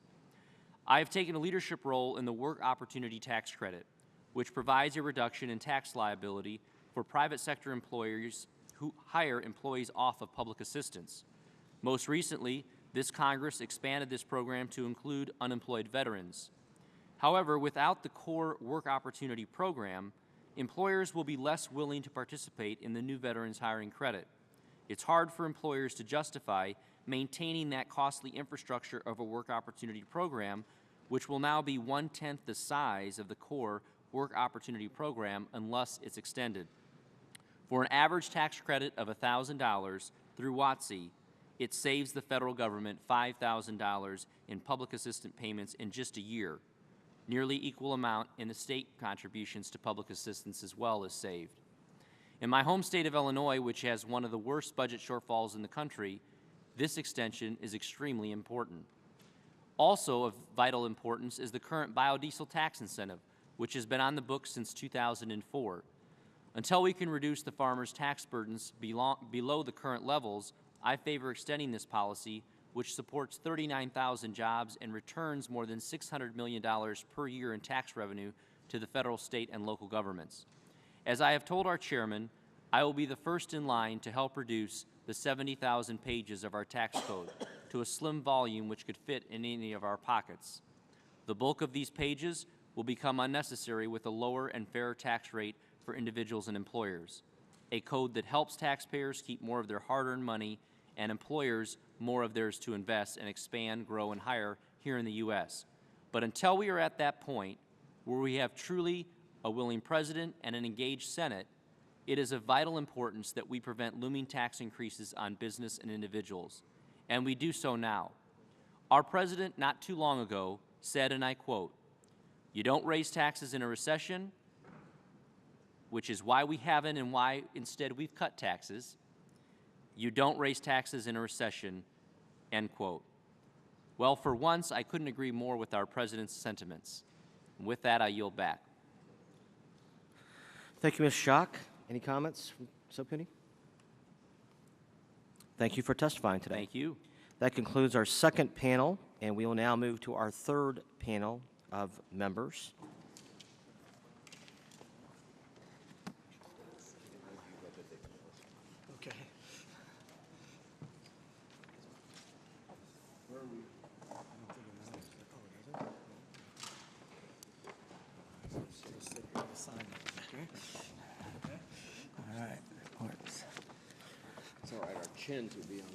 Speaker 16: I have taken a leadership role in the Work Opportunity Tax Credit, which provides a reduction in tax liability for private sector employers who hire employees off of public assistance. Most recently, this Congress expanded this program to include unemployed veterans. However, without the core Work Opportunity Program, employers will be less willing to participate in the new Veterans Hiring Credit. It's hard for employers to justify maintaining that costly infrastructure of a Work Opportunity Program, which will now be 1/10 the size of the core Work Opportunity Program unless it's extended. For an average tax credit of $1,000 through WOTC, it saves the federal government $5,000 in public assistance payments in just a year. Nearly equal amount in the state contributions to public assistance as well is saved. In my home state of Illinois, which has one of the worst budget shortfalls in the country, this extension is extremely important. Also of vital importance is the current biodiesel tax incentive, which has been on the books since 2004. Until we can reduce the farmers' tax burdens below the current levels, I favor extending this policy, which supports 39,000 jobs and returns more than $600 million per year in tax revenue to the federal, state, and local governments. As I have told our chairman, I will be the first in line to help reduce the 70,000 pages of our tax code to a slim volume which could fit in any of our pockets. The bulk of these pages will become unnecessary with a lower and fairer tax rate for individuals and employers, a code that helps taxpayers keep more of their hard-earned money and employers more of theirs to invest and expand, grow, and hire here in the U.S. But until we are at that point where we have truly a willing President and an engaged Senate, it is of vital importance that we prevent looming tax increases on business and individuals, and we do so now. Our President, not too long ago, said, and I quote, "You don't raise taxes in a recession, which is why we haven't and why instead we've cut taxes. You don't raise taxes in a recession," end quote. Well, for once, I couldn't agree more with our President's sentiments. And with that, I yield back.
Speaker 1: Thank you, Ms. Schock. Any comments from subcommittee? Thank you for testifying today.
Speaker 16: Thank you.
Speaker 1: That concludes our second panel, and we will now move to our third panel of members.
Speaker 6: Okay.
Speaker 1: All right.
Speaker 5: It's all right, our chins would be on.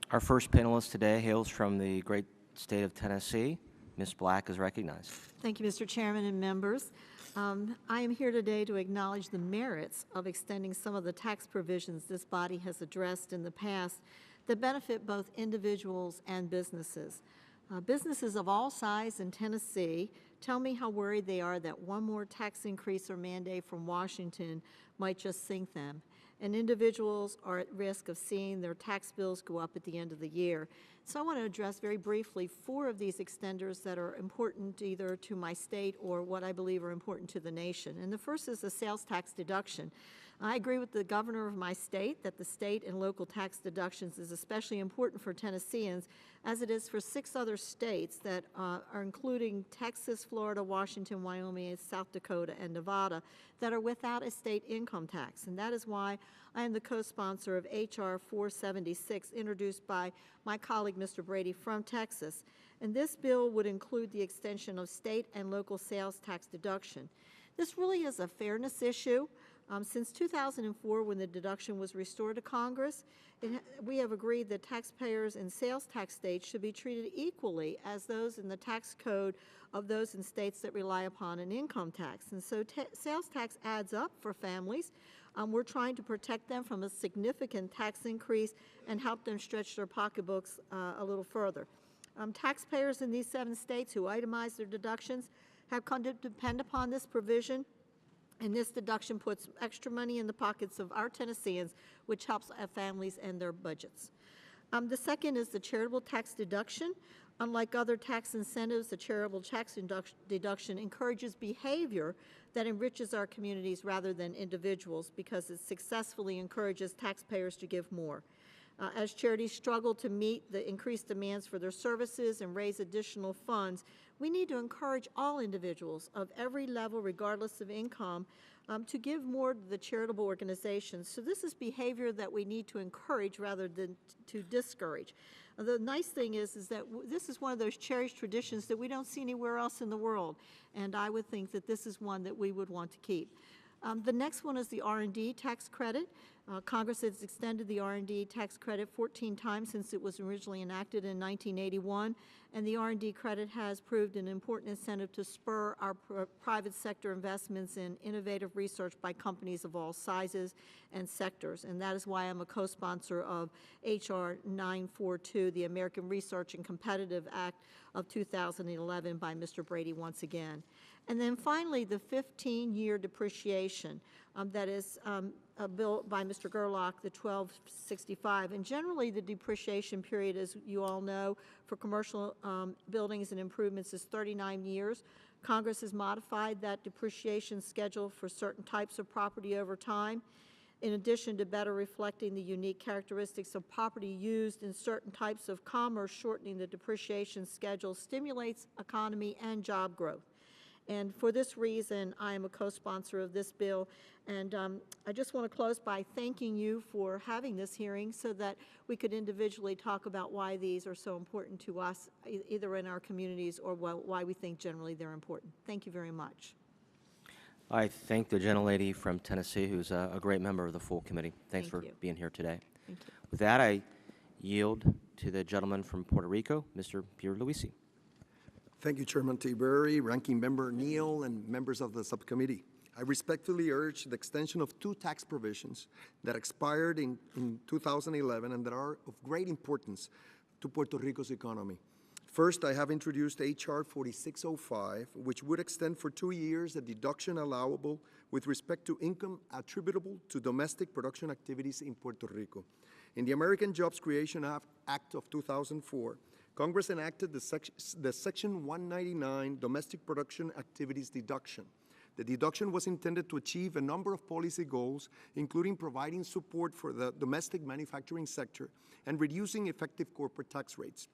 Speaker 1: Our first panelist today hails from the great state of Tennessee. Ms. Black is recognized.
Speaker 17: Thank you, Mr. Chairman and members. I am here today to acknowledge the merits of extending some of the tax provisions this body has addressed in the past that benefit both individuals and businesses. Businesses of all size in Tennessee tell me how worried they are that one more tax increase or mandate from Washington might just sink them. And individuals are at risk of seeing their tax bills go up at the end of the year. So I want to address very briefly 4 of these extenders that are important either to my state or what I believe are important to the nation. And the first is the sales tax deduction. I agree with the governor of my state that the state and local tax deductions is especially important for Tennesseans, as it is for 6 other states that are including Texas, Florida, Washington, Wyoming, South Dakota, and Nevada that are without a state income tax. And that is why I am the co-sponsor of H.R. 476, introduced by my colleague, Mr. Brady, from Texas. And this bill would include the extension of state and local sales tax deduction. This really is a fairness issue. Since 2004, when the deduction was restored to Congress, we have agreed that taxpayers in sales tax states should be treated equally as those in the tax code of those in states that rely upon an income tax. And so sales tax adds up for families. We're trying to protect them from a significant tax increase and help them stretch their pocketbooks a little further. Taxpayers in these 7 states who itemize their deductions have come to depend upon this provision. And this deduction puts extra money in the pockets of our Tennesseans, which helps families and their budgets. The second is the charitable tax deduction. Unlike other tax incentives, the charitable tax deduction encourages behavior that enriches our communities rather than individuals because it successfully encourages taxpayers to give more. As charities struggle to meet the increased demands for their services and raise additional funds, we need to encourage all individuals of every level, regardless of income, to give more to the charitable organizations. So this is behavior that we need to encourage rather than to discourage. The nice thing is that this is one of those cherished traditions that we don't see anywhere else in the world, and I would think that this is one that we would want to keep. The next one is the R&D tax credit. Congress has extended the R&D tax credit 14 times since it was originally enacted in 1981, and the R&D credit has proved an important incentive to spur our private sector investments in innovative research by companies of all sizes and sectors, and that is why I'm a co-sponsor of H.R. 942, the American Research and Competitive Act of 2011 by Mr. Brady once again. And then finally, the 15-year depreciation that is a bill by Mr. Gerlach, the 1265. And generally, the depreciation period, as you all know, for commercial buildings and improvements is 39 years. Congress has modified that depreciation schedule for certain types of property over time. In addition to better reflecting the unique characteristics of property used in certain types of commerce, shortening the depreciation schedule stimulates economy and job growth. And for this reason, I am a co-sponsor of this bill. And I just want to close by thanking you for having this hearing so that we could individually talk about why these are so important to us, either in our communities or why we think generally they're important. Thank you very much.
Speaker 1: I thank the gentlelady from Tennessee, who's a great member of the full committee. Thanks for
Speaker 17: you.
Speaker 1: being here today.
Speaker 17: Thank you.
Speaker 1: With that, I yield to the gentleman from Puerto Rico, Mr. Pierluisi.
Speaker 18: Thank you, Chairman Tiberi, Ranking Member Neal, and members of the subcommittee. I respectfully urge the extension of 2 tax provisions that expired in 2011 and that are of great importance to Puerto Rico's economy. First, I have introduced H.R. 4605, which would extend for 2 years the deduction allowable with respect to income attributable to domestic production activities in Puerto Rico. In the American Jobs Creation Act of 2004, Congress enacted the Section 199 Domestic Production Activities Deduction. The deduction was intended to achieve a number of policy goals, including providing support for the domestic manufacturing sector and reducing effective corporate tax rates.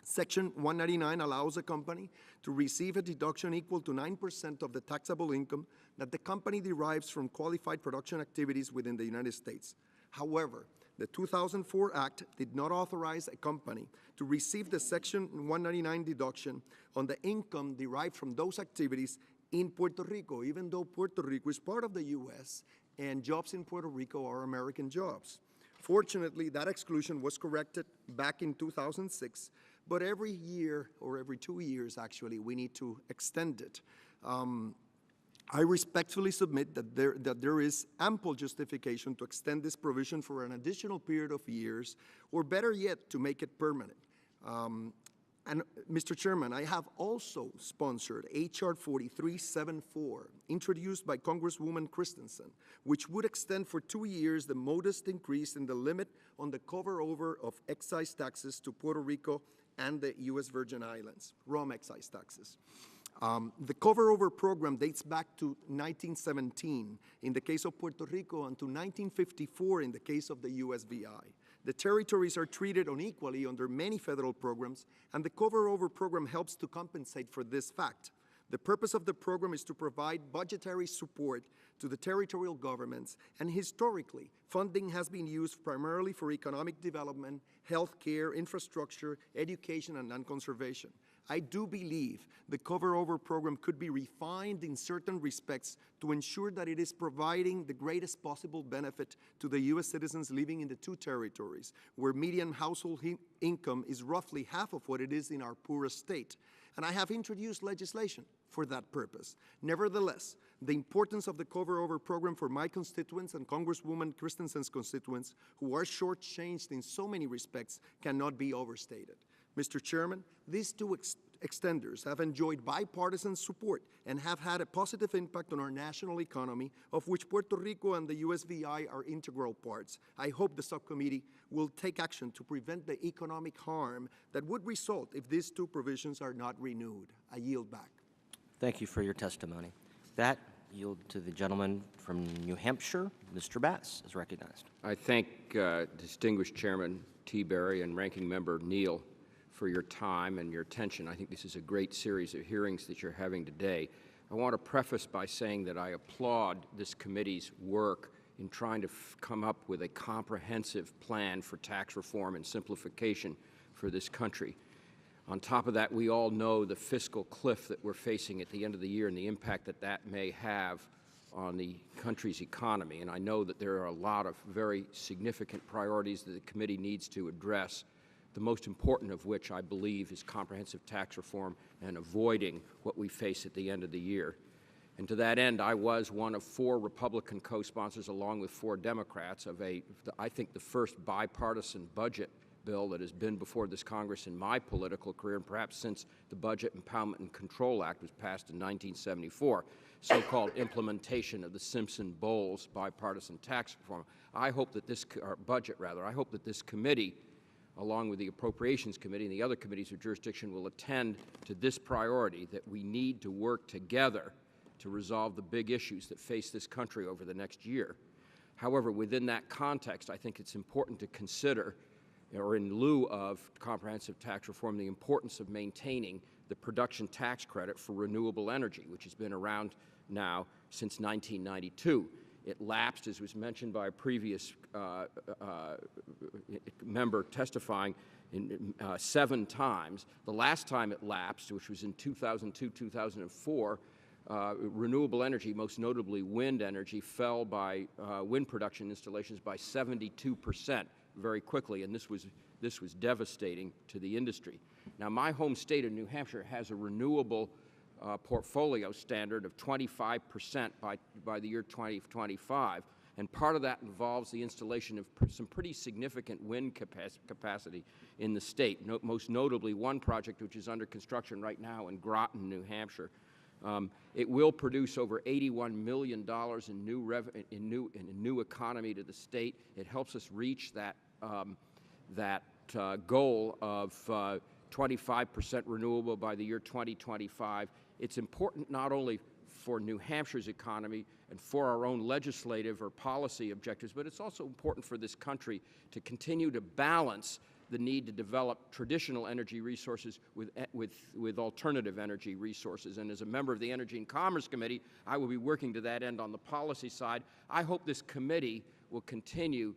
Speaker 18: Section 199 allows a company to receive a deduction equal to 9% of the taxable income that the company derives from qualified production activities within the United States. However, the 2004 Act did not authorize a company to receive the Section 199 deduction on the income derived from those activities in Puerto Rico, even though Puerto Rico is part of the U.S. and jobs in Puerto Rico are American jobs. Fortunately, that exclusion was corrected back in 2006, but every year, or every 2 years actually, we need to extend it. I respectfully submit that there is ample justification to extend this provision for an additional period of years, or better yet, to make it permanent. And, Mr. Chairman, I have also sponsored H.R. 4374, introduced by Congresswoman Christensen, which would extend for 2 years the modest increase in the limit on the cover-over of excise taxes to Puerto Rico and the U.S. Virgin Islands, rum excise taxes. The cover-over program dates back to 1917 in the case of Puerto Rico and to 1954 in the case of the USVI. The territories are treated unequally under many federal programs, and the cover-over program helps to compensate for this fact. The purpose of the program is to provide budgetary support to the territorial governments, and historically, funding has been used primarily for economic development, health care, infrastructure, education, and land conservation. I do believe the cover-over program could be refined in certain respects to ensure that it is providing the greatest possible benefit to the U.S. citizens living in the two territories, where median household income is roughly half of what it is in our poorest state. And I have introduced legislation for that purpose. Nevertheless, the importance of the cover-over program for my constituents and Congresswoman Christensen's constituents, who are shortchanged in so many respects, cannot be overstated. Mr. Chairman, these two extenders have enjoyed bipartisan support and have had a positive impact on our national economy, of which Puerto Rico and the USVI are integral parts. I hope the subcommittee will take action to prevent the economic harm that would result if these two provisions are not renewed. I yield back.
Speaker 1: Thank you for your testimony. That yield to the gentleman from New Hampshire. Mr. Bass is recognized.
Speaker 19: I thank distinguished Chairman T. Berry and Ranking Member Neal for your time and your attention. I think this is a great series of hearings that you're having today. I want to preface by saying that I applaud this committee's work in trying to come up with a comprehensive plan for tax reform and simplification for this country. On top of that, we all know the fiscal cliff that we're facing at the end of the year and the impact that that may have on the country's economy. And I know that there are a lot of very significant priorities that the committee needs to address, the most important of which I believe is comprehensive tax reform and avoiding what we face at the end of the year. And to that end, I was one of 4 Republican co-sponsors, along with 4 Democrats, of I think the first bipartisan budget bill that has been before this Congress in my political career, and perhaps since the Budget Empowerment and Control Act was passed in 1974, so-called implementation of the Simpson-Bowles bipartisan tax reform. I hope that this I hope that this committee, along with the Appropriations Committee and the other committees of jurisdiction, will attend to this priority, that we need to work together to resolve the big issues that face this country over the next year. However, within that context, I think it's important to consider, or in lieu of comprehensive tax reform, the importance of maintaining the production tax credit for renewable energy, which has been around now since 1992. It lapsed, as was mentioned by a previous member testifying, 7 times. The last time it lapsed, which was in 2002, 2004, renewable energy, most notably wind energy, fell by wind production installations by 72% very quickly, and this was devastating to the industry. Now, my home state of New Hampshire has a renewable portfolio standard of 25% by the year 2025, and part of that involves the installation of some pretty significant wind capacity in the state, most notably one project which is under construction right now in Groton, New Hampshire. It will produce over $81 million in new economy to the state. It helps us reach that goal of 25% renewable by the year 2025. It's important not only for New Hampshire's economy and for our own legislative or policy objectives, but it's also important for this country to continue to balance the need to develop traditional energy resources with alternative energy resources. And as a member of the Energy and Commerce Committee, I will be working to that end on the policy side. I hope this committee will continue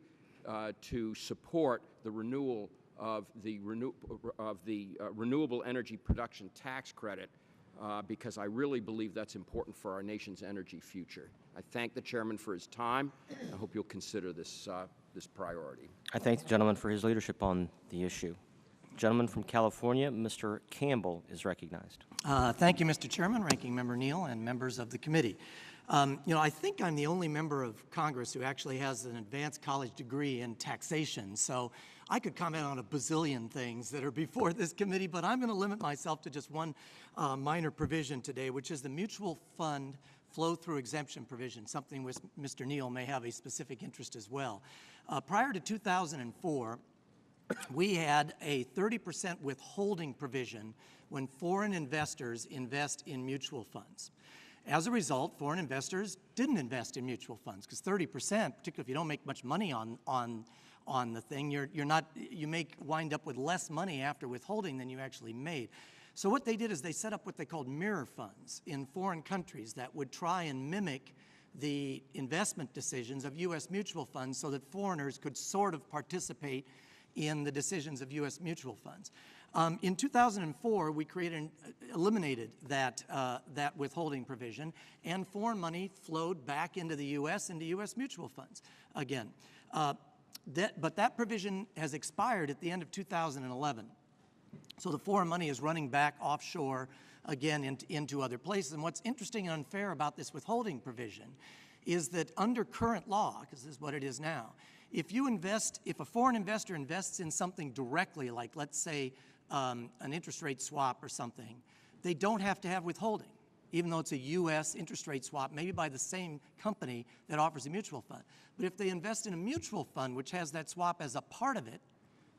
Speaker 19: to support the renewal of the renewable energy production tax credit, because I really believe that's important for our nation's energy future. I thank the chairman for his time. I hope you'll consider this priority.
Speaker 1: I thank the gentleman for his leadership on the issue. Gentleman from California, Mr. Campbell, is recognized.
Speaker 20: Thank you, Mr. Chairman, Ranking Member Neal, and members of the committee. I think I'm the only member of Congress who actually has an advanced college degree in taxation, so I could comment on a bazillion things that are before this committee, but I'm going to limit myself to just one minor provision today, which is the mutual fund flow-through exemption provision, something which Mr. Neal may have a specific interest as well. Prior to 2004, we had a 30% withholding provision when foreign investors invest in mutual funds. As a result, foreign investors didn't invest in mutual funds because 30%, particularly if you don't make much money on the thing, you wind up with less money after withholding than you actually made. So what they did is they set up what they called mirror funds in foreign countries that would try and mimic the investment decisions of U.S. mutual funds so that foreigners could sort of participate in the decisions of U.S. mutual funds. In 2004, we eliminated that withholding provision, and foreign money flowed back into the U.S. into U.S. mutual funds again. But that provision has expired at the end of 2011. So the foreign money is running back offshore again into other places. And what's interesting and unfair about this withholding provision is that under current law, because this is what it is now, if a foreign investor invests in something directly, like let's say an interest rate swap or something, they don't have to have withholding, even though it's a U.S. interest rate swap, maybe by the same company that offers a mutual fund. But if they invest in a mutual fund, which has that swap as a part of it,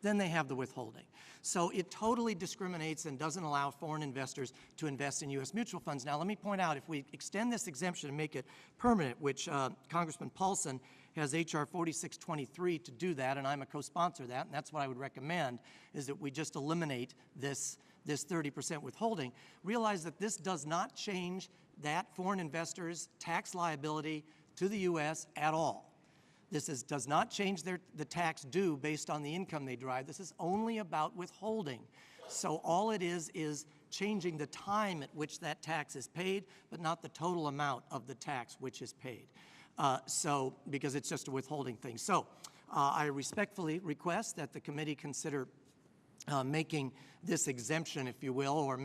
Speaker 20: then they have the withholding. So it totally discriminates and doesn't allow foreign investors to invest in U.S. mutual funds. Now, let me point out, if we extend this exemption and make it permanent, which Congressman Paulson has H.R. 4623 to do that, and I'm a co-sponsor of that, and that's what I would recommend, is that we just eliminate this 30% withholding. Realize that this does not change that foreign investor's tax liability to the U.S. at all. This does not change the tax due based on the income they derive. This is only about withholding. So all it is changing the time at which that tax is paid, but not the total amount of the tax which is paid. Because it's just a withholding thing. So I respectfully request that the committee consider making this exemption, if you will, or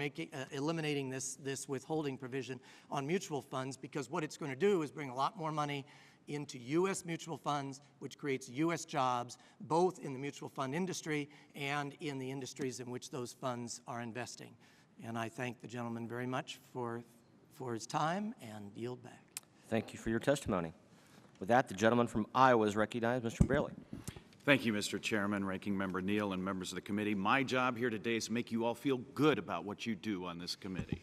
Speaker 20: eliminating this withholding provision on mutual funds, because what it's going to do is bring a lot more money into U.S. mutual funds, which creates U.S. jobs, both in the mutual fund industry and in the industries in which those funds are investing. And I thank the gentleman very much for his time and yield back.
Speaker 1: Thank you for your testimony. With that, the gentleman from Iowa is recognized, Mr. Braley.
Speaker 21: Thank you, Mr. Chairman, Ranking Member Neal, and members of the committee. My job here today is to make you all feel good about what you do on this committee.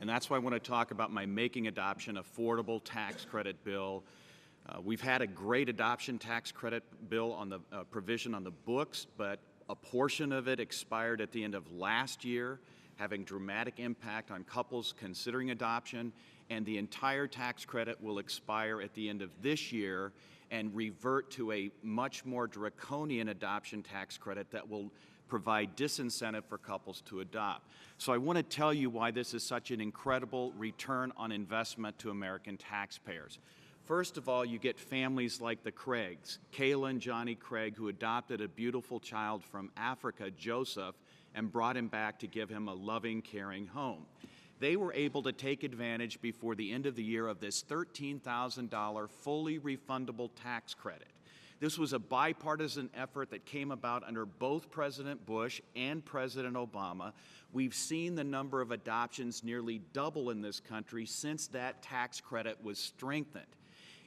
Speaker 21: And that's why I want to talk about my Making Adoption Affordable Tax Credit bill. We've had a great adoption tax credit bill on the provision on the books, but a portion of it expired at the end of last year, having dramatic impact on couples considering adoption, and the entire tax credit will expire at the end of this year and revert to a much more draconian adoption tax credit that will provide disincentive for couples to adopt. So I want to tell you why this is such an incredible return on investment to American taxpayers. First of all, you get families like the Craigs, Kayla and Johnny Craig, who adopted a beautiful child from Africa, Joseph, and brought him back to give him a loving, caring home. They were able to take advantage before the end of the year of this $13,000 fully refundable tax credit. This was a bipartisan effort that came about under both President Bush and President Obama. We've seen the number of adoptions nearly double in this country since that tax credit was strengthened.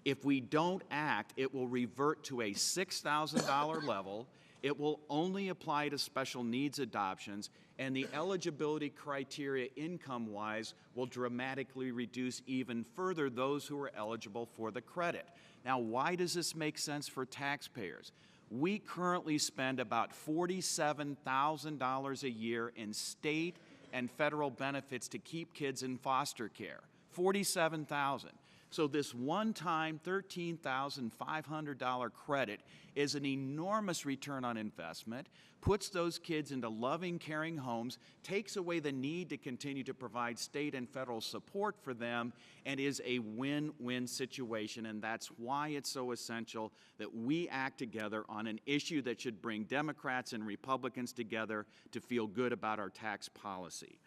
Speaker 21: If we don't act, it will revert to a $6,000 level. It will only apply to special needs adoptions, and the eligibility criteria income-wise will dramatically reduce even further those who are eligible for the credit. Now, why does this make sense for taxpayers? We currently spend about $47,000 a year in state and federal benefits to keep kids in foster care. $47,000. So this one-time $13,500 credit is an enormous return on investment, puts those kids into loving, caring homes, takes away the need to continue to provide state and federal support for them, and is a win-win situation. And that's why it's so essential that we act together on an issue that should bring Democrats and Republicans together to feel good about our tax policy.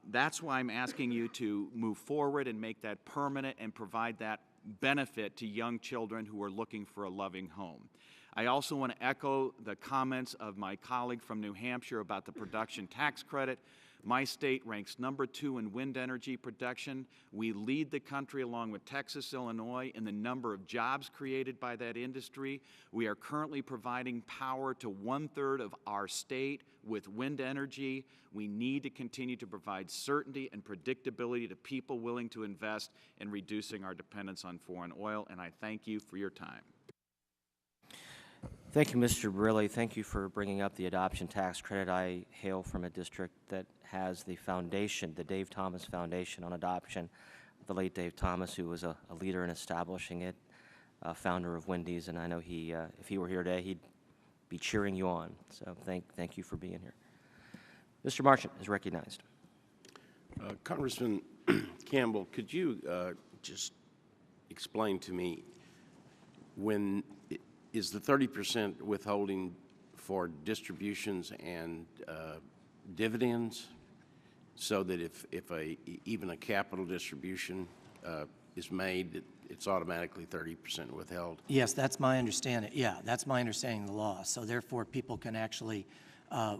Speaker 21: That's why I'm asking you to move forward and make that permanent and provide that benefit to young children who are looking for a loving home. I also want to echo the comments of my colleague from New Hampshire about the production tax credit. My state ranks #2 in wind energy production. We lead the country along with Texas, Illinois in the number of jobs created by that industry. We are currently providing power to 1/3 of our state with wind energy. We need to continue to provide certainty and predictability to people willing to invest in reducing our dependence on foreign oil, and I thank you for your time.
Speaker 1: Thank you, Mr. Briley. Thank you for bringing up the adoption tax credit. I hail from a district that has the foundation, the Dave Thomas Foundation on Adoption, the late Dave Thomas, who was a leader in establishing it, founder of Wendy's, and I know he, if he were here today, he'd be cheering you on. So thank you for being here. Mr. Marchant is recognized.
Speaker 4: Congressman Campbell, could you just explain to me when is the 30% withholding for distributions and dividends, so that if even a capital distribution is made, it's automatically 30% withheld?
Speaker 20: Yes, that's my understanding. Yeah, that's my understanding of the law. So therefore, people can actually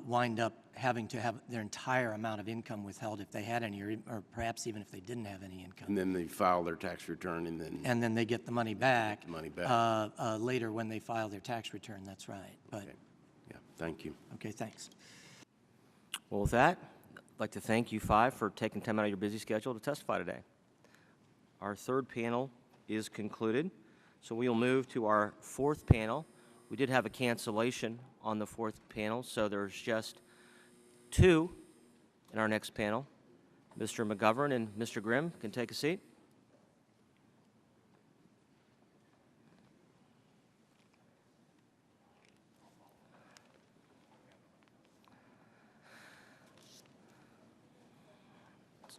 Speaker 20: wind up having to have their entire amount of income withheld if they had any, or perhaps even if they didn't have any income.
Speaker 4: And then they file their tax return, and then
Speaker 20: they get the money back.
Speaker 4: Back.
Speaker 20: Later when they file their tax return. That's right. But
Speaker 4: okay. Yeah, thank you.
Speaker 20: Okay, thanks.
Speaker 1: Well, with that, I'd like to thank you five for taking time out of your busy schedule to testify today. Our third panel is concluded, so we'll move to our fourth panel. We did have a cancellation on the fourth panel, so there's just two in our next panel. Mr. McGovern and Mr. Grimm can take a seat.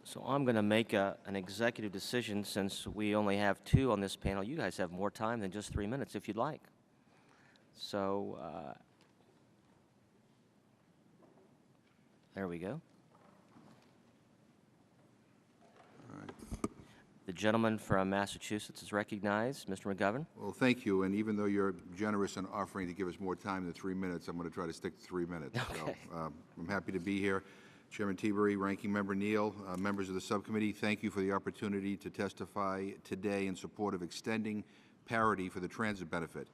Speaker 1: So I'm going to make an executive decision. Since we only have two on this panel, you guys have more time than just 3 minutes if you'd like. So there we go. The gentleman from Massachusetts is recognized. Mr. McGovern.
Speaker 22: Well, thank you. And even though you're generous in offering to give us more time than 3 minutes, I'm going to try to stick to 3 minutes.
Speaker 1: Okay.
Speaker 22: So, I'm happy to be here. Chairman Tiberi, Ranking Member Neal, members of the subcommittee, thank you for the opportunity to testify today in support of extending parity for the transit benefit.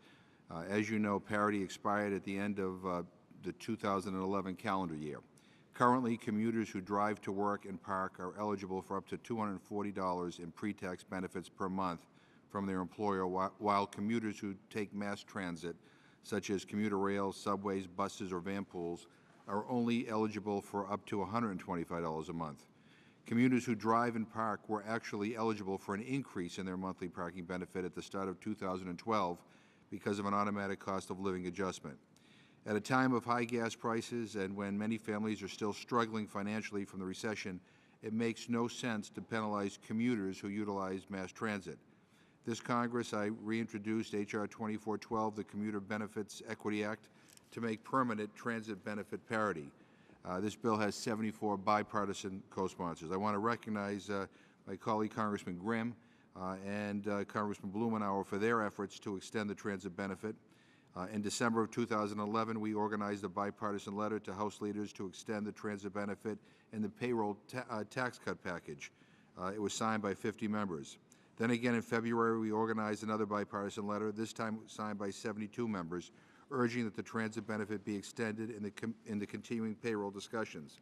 Speaker 22: As you know, parity expired at the end of the 2011 calendar year. Currently, commuters who drive to work and park are eligible for up to $240 in pre-tax benefits per month from their employer, while commuters who take mass transit, such as commuter rails, subways, buses, or van pools, are only eligible for up to $125 a month. Commuters who drive and park were actually eligible for an increase in their monthly parking benefit at the start of 2012 because of an automatic cost of living adjustment. At a time of high gas prices and when many families are still struggling financially from the recession, it makes no sense to penalize commuters who utilize mass transit. This Congress, I reintroduced H.R. 2412, the Commuter Benefits Equity Act, to make permanent transit benefit parity. This bill has 74 bipartisan co-sponsors. I want to recognize my colleague Congressman Grimm and Congressman Blumenauer for their efforts to extend the transit benefit. In December of 2011, we organized a bipartisan letter to House leaders to extend the transit benefit and the payroll tax cut package. It was signed by 50 members. Then again in February, we organized another bipartisan letter, this time signed by 72 members, urging that the transit benefit be extended in the continuing payroll discussions.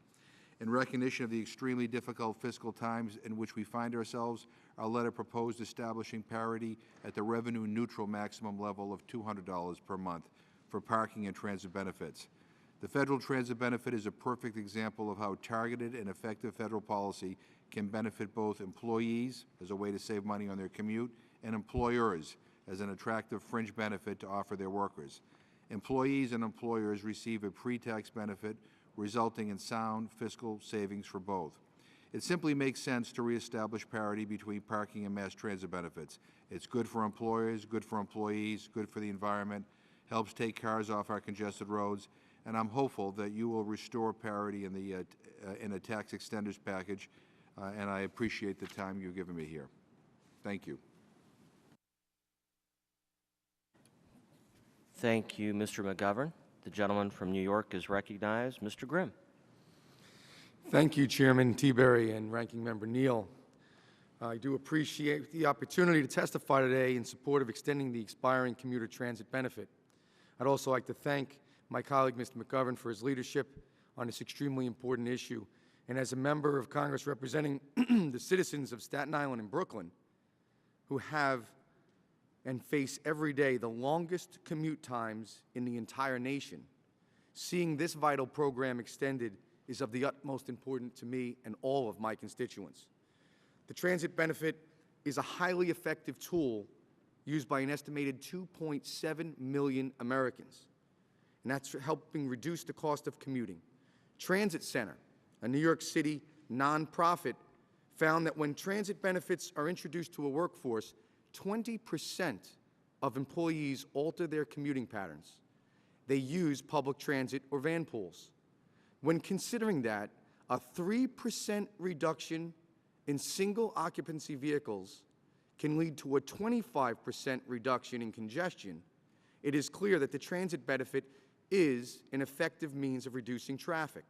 Speaker 22: In recognition of the extremely difficult fiscal times in which we find ourselves, our letter proposed establishing parity at the revenue-neutral maximum level of $200 per month for parking and transit benefits. The federal transit benefit is a perfect example of how targeted and effective federal policy can benefit both employees as a way to save money on their commute and employers as an attractive fringe benefit to offer their workers. Employees and employers receive a pre-tax benefit, resulting in sound fiscal savings for both. It simply makes sense to reestablish parity between parking and mass transit benefits. It's good for employers, good for employees, good for the environment, helps take cars off our congested roads, and I'm hopeful that you will restore parity in a tax extenders package, and I appreciate the time you've given me here. Thank you.
Speaker 1: Thank you, Mr. McGovern. The gentleman from New York is recognized. Mr. Grimm.
Speaker 3: Thank you, Chairman Teaberry and Ranking Member Neal. I do appreciate the opportunity to testify today in support of extending the expiring commuter transit benefit. I'd also like to thank my colleague, Mr. McGovern, for his leadership on this extremely important issue. And as a member of Congress representing the citizens of Staten Island and Brooklyn, who have and face every day the longest commute times in the entire nation, seeing this vital program extended is of the utmost importance to me and all of my constituents. The transit benefit is a highly effective tool used by an estimated 2.7 million Americans, and that's helping reduce the cost of commuting. Transit Center, a New York City nonprofit, found that when transit benefits are introduced to a workforce, 20% of employees alter their commuting patterns. They use public transit or van pools. When considering that, a 3% reduction in single occupancy vehicles can lead to a 25% reduction in congestion, it is clear that the transit benefit is an effective means of reducing traffic.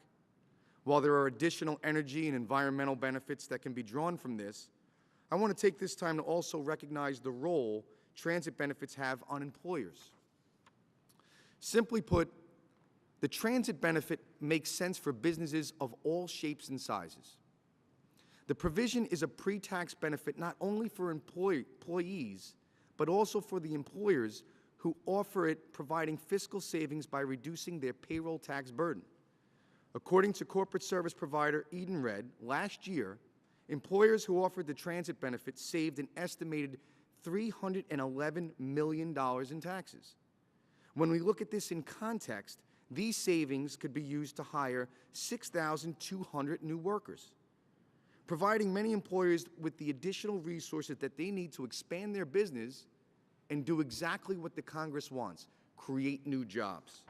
Speaker 3: While there are additional energy and environmental benefits that can be drawn from this, I want to take this time to also recognize the role transit benefits have on employers. Simply put, the transit benefit makes sense for businesses of all shapes and sizes. The provision is a pre-tax benefit not only for employees, but also for the employers who offer it, providing fiscal savings by reducing their payroll tax burden. According to corporate service provider Edenred, last year, employers who offered the transit benefit saved an estimated $311 million in taxes. When we look at this in context, these savings could be used to hire 6,200 new workers, providing many employers with the additional resources that they need to expand their business and do exactly what the Congress wants: create new jobs.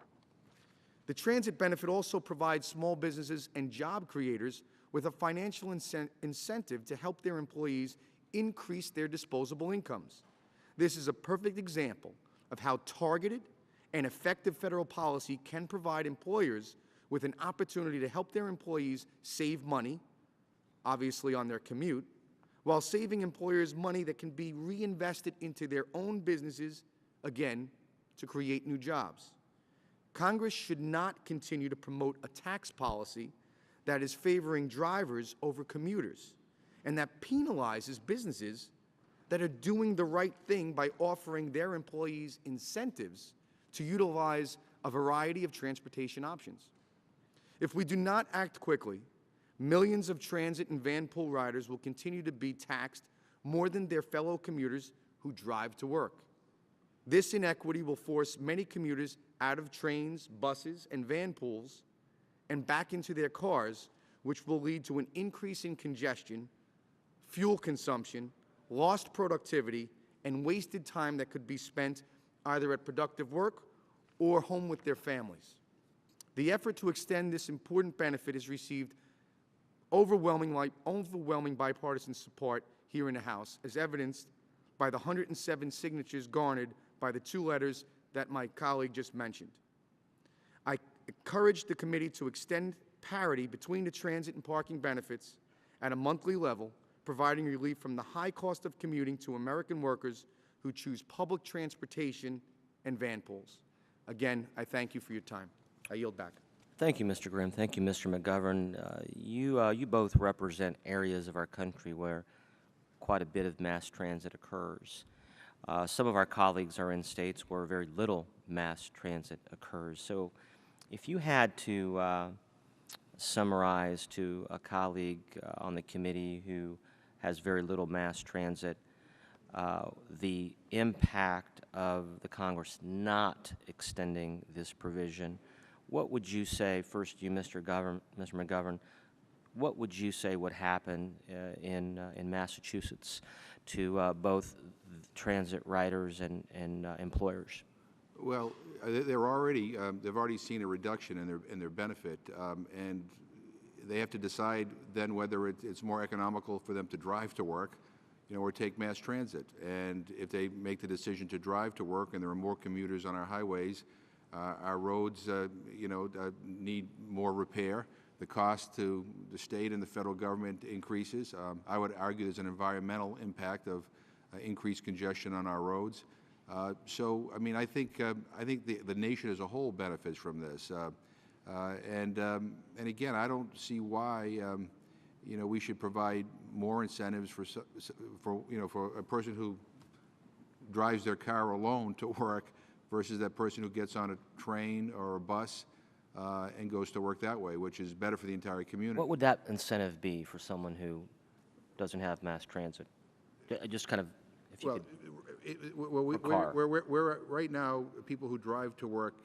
Speaker 3: The transit benefit also provides small businesses and job creators with a financial incentive to help their employees increase their disposable incomes. This is a perfect example of how targeted and effective federal policy can provide employers with an opportunity to help their employees save money, obviously on their commute, while saving employers money that can be reinvested into their own businesses, again, to create new jobs. Congress should not continue to promote a tax policy that is favoring drivers over commuters and that penalizes businesses that are doing the right thing by offering their employees incentives to utilize a variety of transportation options. If we do not act quickly, millions of transit and van pool riders will continue to be taxed more than their fellow commuters who drive to work. This inequity will force many commuters out of trains, buses, and van pools and back into their cars, which will lead to an increase in congestion, fuel consumption, lost productivity, and wasted time that could be spent either at productive work or home with their families. The effort to extend this important benefit has received overwhelming bipartisan support here in the House, as evidenced by the 107 signatures garnered by the 2 letters that my colleague just mentioned. I encourage the committee to extend parity between the transit and parking benefits at a monthly level, providing relief from the high cost of commuting to American workers who choose public transportation and van pools. Again, I thank you for your time. I yield back.
Speaker 1: Thank you, Mr. Grimm. Thank you, Mr. McGovern. You both represent areas of our country where quite a bit of mass transit occurs. Some of our colleagues are in states where very little mass transit occurs. So if you had to summarize to a colleague on the committee who has very little mass transit, the impact of the Congress not extending this provision, what would you say, first you, Mr. McGovern, what would you say would happen in Massachusetts to both transit riders and employers?
Speaker 22: Well, they've already seen a reduction in their benefit, and they have to decide then whether it's more economical for them to drive to work, or take mass transit. And if they make the decision to drive to work and there are more commuters on our highways, our roads, need more repair. The cost to the state and the federal government increases. I would argue there's an environmental impact of increased congestion on our roads. So, I mean, I think the nation as a whole benefits from this. And again, I don't see why we should provide more incentives for a person who drives their car alone to work versus that person who gets on a train or a bus and goes to work that way, which is better for the entire community.
Speaker 1: What would that incentive be for someone who doesn't have mass transit? Just kind of, if you
Speaker 22: we're right now, people who drive to work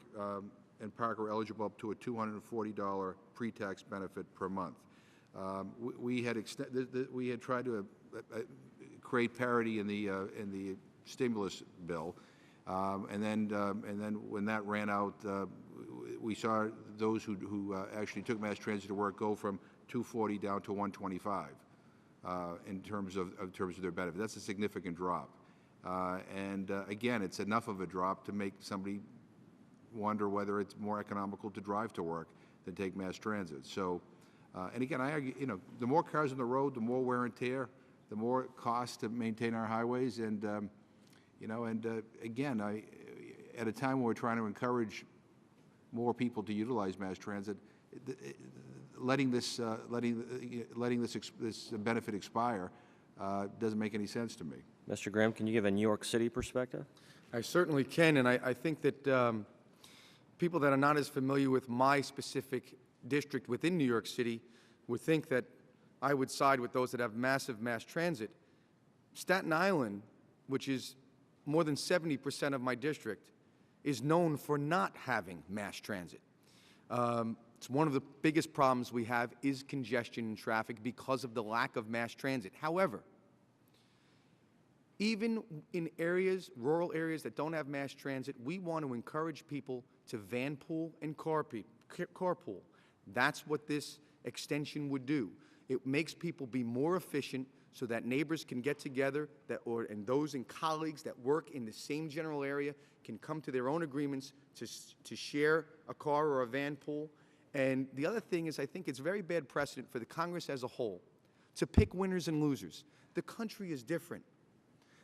Speaker 22: and park are eligible up to a $240 pre-tax benefit per month. We had tried to create parity in the stimulus bill, and then when that ran out, we saw those who actually took mass transit to work go from $240 down to $125 in terms of their benefit. That's a significant drop, and again, it's enough of a drop to make somebody wonder whether it's more economical to drive to work than take mass transit. So, and again, I argue, the more cars on the road, the more wear and tear, the more cost to maintain our highways, and again, at a time when we're trying to encourage more people to utilize mass transit, letting this benefit expire doesn't make any sense to me.
Speaker 1: Mr. Graham, can you give a New York City perspective?
Speaker 3: I certainly can, and I think that people that are not as familiar with my specific district within New York City would think that I would side with those that have massive mass transit. Staten Island, which is more than 70% of my district, is known for not having mass transit. It's one of the biggest problems we have is congestion in traffic because of the lack of mass transit. However, even in areas, rural areas that don't have mass transit, we want to encourage people to van pool and carpool. That's what this extension would do. It makes people be more efficient so that neighbors can get together, and those and colleagues that work in the same general area can come to their own agreements to share a car or a van pool. And the other thing is, I think it's very bad precedent for the Congress as a whole to pick winners and losers. The country is different.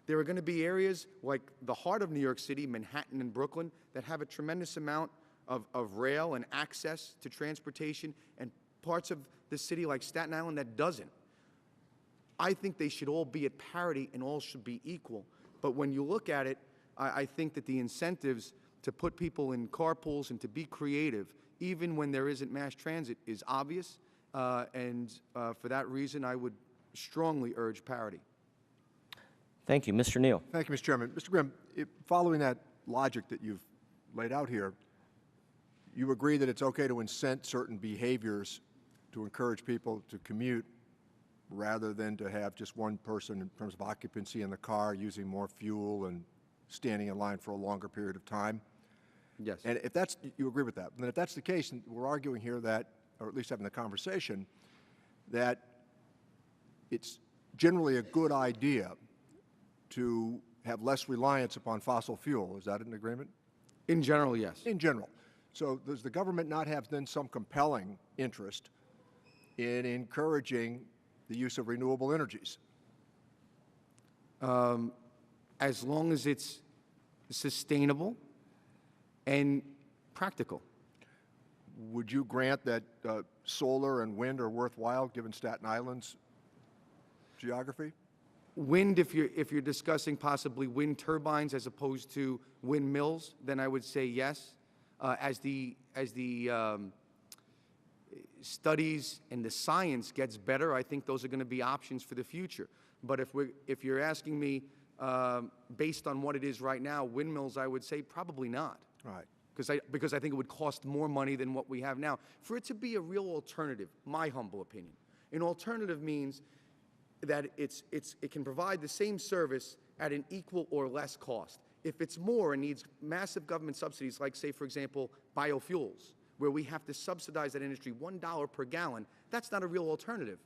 Speaker 3: There are going to be areas like the heart of New York City, Manhattan and Brooklyn, that have a tremendous amount of rail and access to transportation, and parts of the city like Staten Island that doesn't. I think they should all be at parity and all should be equal. But when you look at it, I think that the incentives to put people in carpools and to be creative, even when there isn't mass transit, is obvious. And for that reason, I would strongly urge parity.
Speaker 1: Thank you. Mr. Neal.
Speaker 2: Thank you, Mr. Chairman. Mr. Grimm, following that logic that you've laid out here, you agree that it's okay to incent certain behaviors to encourage people to commute rather than to have just one person in terms of occupancy in the car using more fuel and standing in line for a longer period of time?
Speaker 3: Yes.
Speaker 2: And if that's, you agree with that? And if that's the case, we're arguing here that, or at least having the conversation, that it's generally a good idea to have less reliance upon fossil fuel. Is that an agreement?
Speaker 3: In general, yes.
Speaker 2: In general. So does the government not have then some compelling interest in encouraging the use of renewable energies?
Speaker 3: As long as it's sustainable and practical.
Speaker 2: Would you grant that solar and wind are worthwhile given Staten Island's geography?
Speaker 3: Wind, if you're discussing possibly wind turbines as opposed to windmills, then I would say yes. As the studies and the science gets better, I think those are going to be options for the future. But if you're asking me based on what it is right now, windmills, I would say probably not.
Speaker 2: Right.
Speaker 3: Because I think it would cost more money than what we have now. For it to be a real alternative, my humble opinion, an alternative means that it can provide the same service at an equal or less cost. If it's more and needs massive government subsidies, like, say, for example, biofuels, where we have to subsidize that industry $1 per gallon, that's not a real alternative.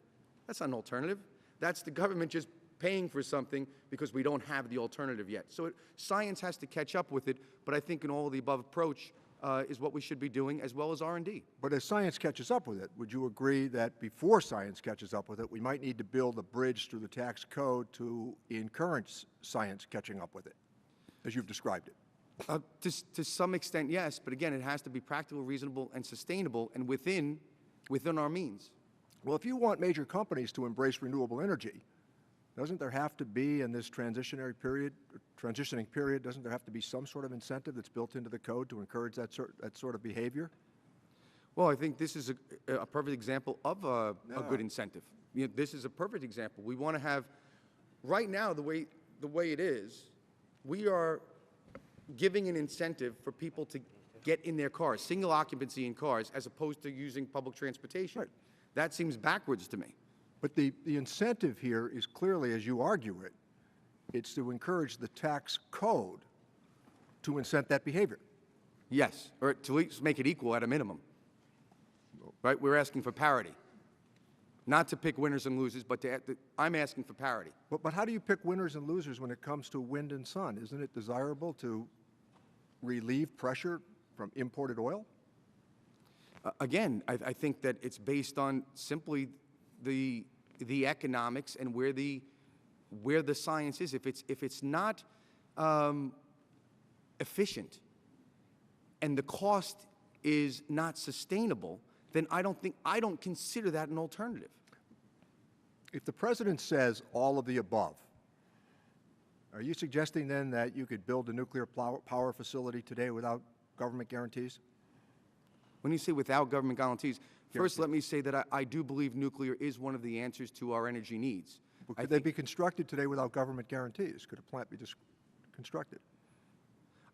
Speaker 3: That's not an alternative. That's the government just paying for something because we don't have the alternative yet. So science has to catch up with it, but I think an all of the above approach is what we should be doing, as well as R&D.
Speaker 2: But as science catches up with it, would you agree that before science catches up with it, we might need to build a bridge through the tax code to encourage science catching up with it, as you've described it?
Speaker 3: To some extent, yes, but again, it has to be practical, reasonable, and sustainable, and within our means.
Speaker 2: Well, if you want major companies to embrace renewable energy, doesn't there have to be, in this transitioning period, doesn't there have to be some sort of incentive that's built into the code to encourage that sort of behavior?
Speaker 3: Well, I think this is a perfect example of a good incentive. You know, this is a perfect example. We want to have, right now, the way it is, we are giving an incentive for people to get in their cars, single occupancy in cars, as opposed to using public transportation. Right. That seems backwards to me.
Speaker 2: But the incentive here is clearly, as you argue it, it's to encourage the tax code to incent that behavior.
Speaker 3: Yes, or to at least make it equal at a minimum. Right? We're asking for parity. Not to pick winners and losers, but I'm asking for parity.
Speaker 2: But how do you pick winners and losers when it comes to wind and sun? Isn't it desirable to relieve pressure from imported oil?
Speaker 3: Again, I think that it's based on simply the economics and where the science is. If it's not efficient and the cost is not sustainable, then I don't consider that an alternative.
Speaker 2: If the president says all of the above, are you suggesting then that you could build a nuclear power facility today without government guarantees?
Speaker 3: When you say without government guarantees, first let me say that I do believe nuclear is one of the answers to our energy needs.
Speaker 2: Well, could they be constructed today without government guarantees? Could a plant be just constructed?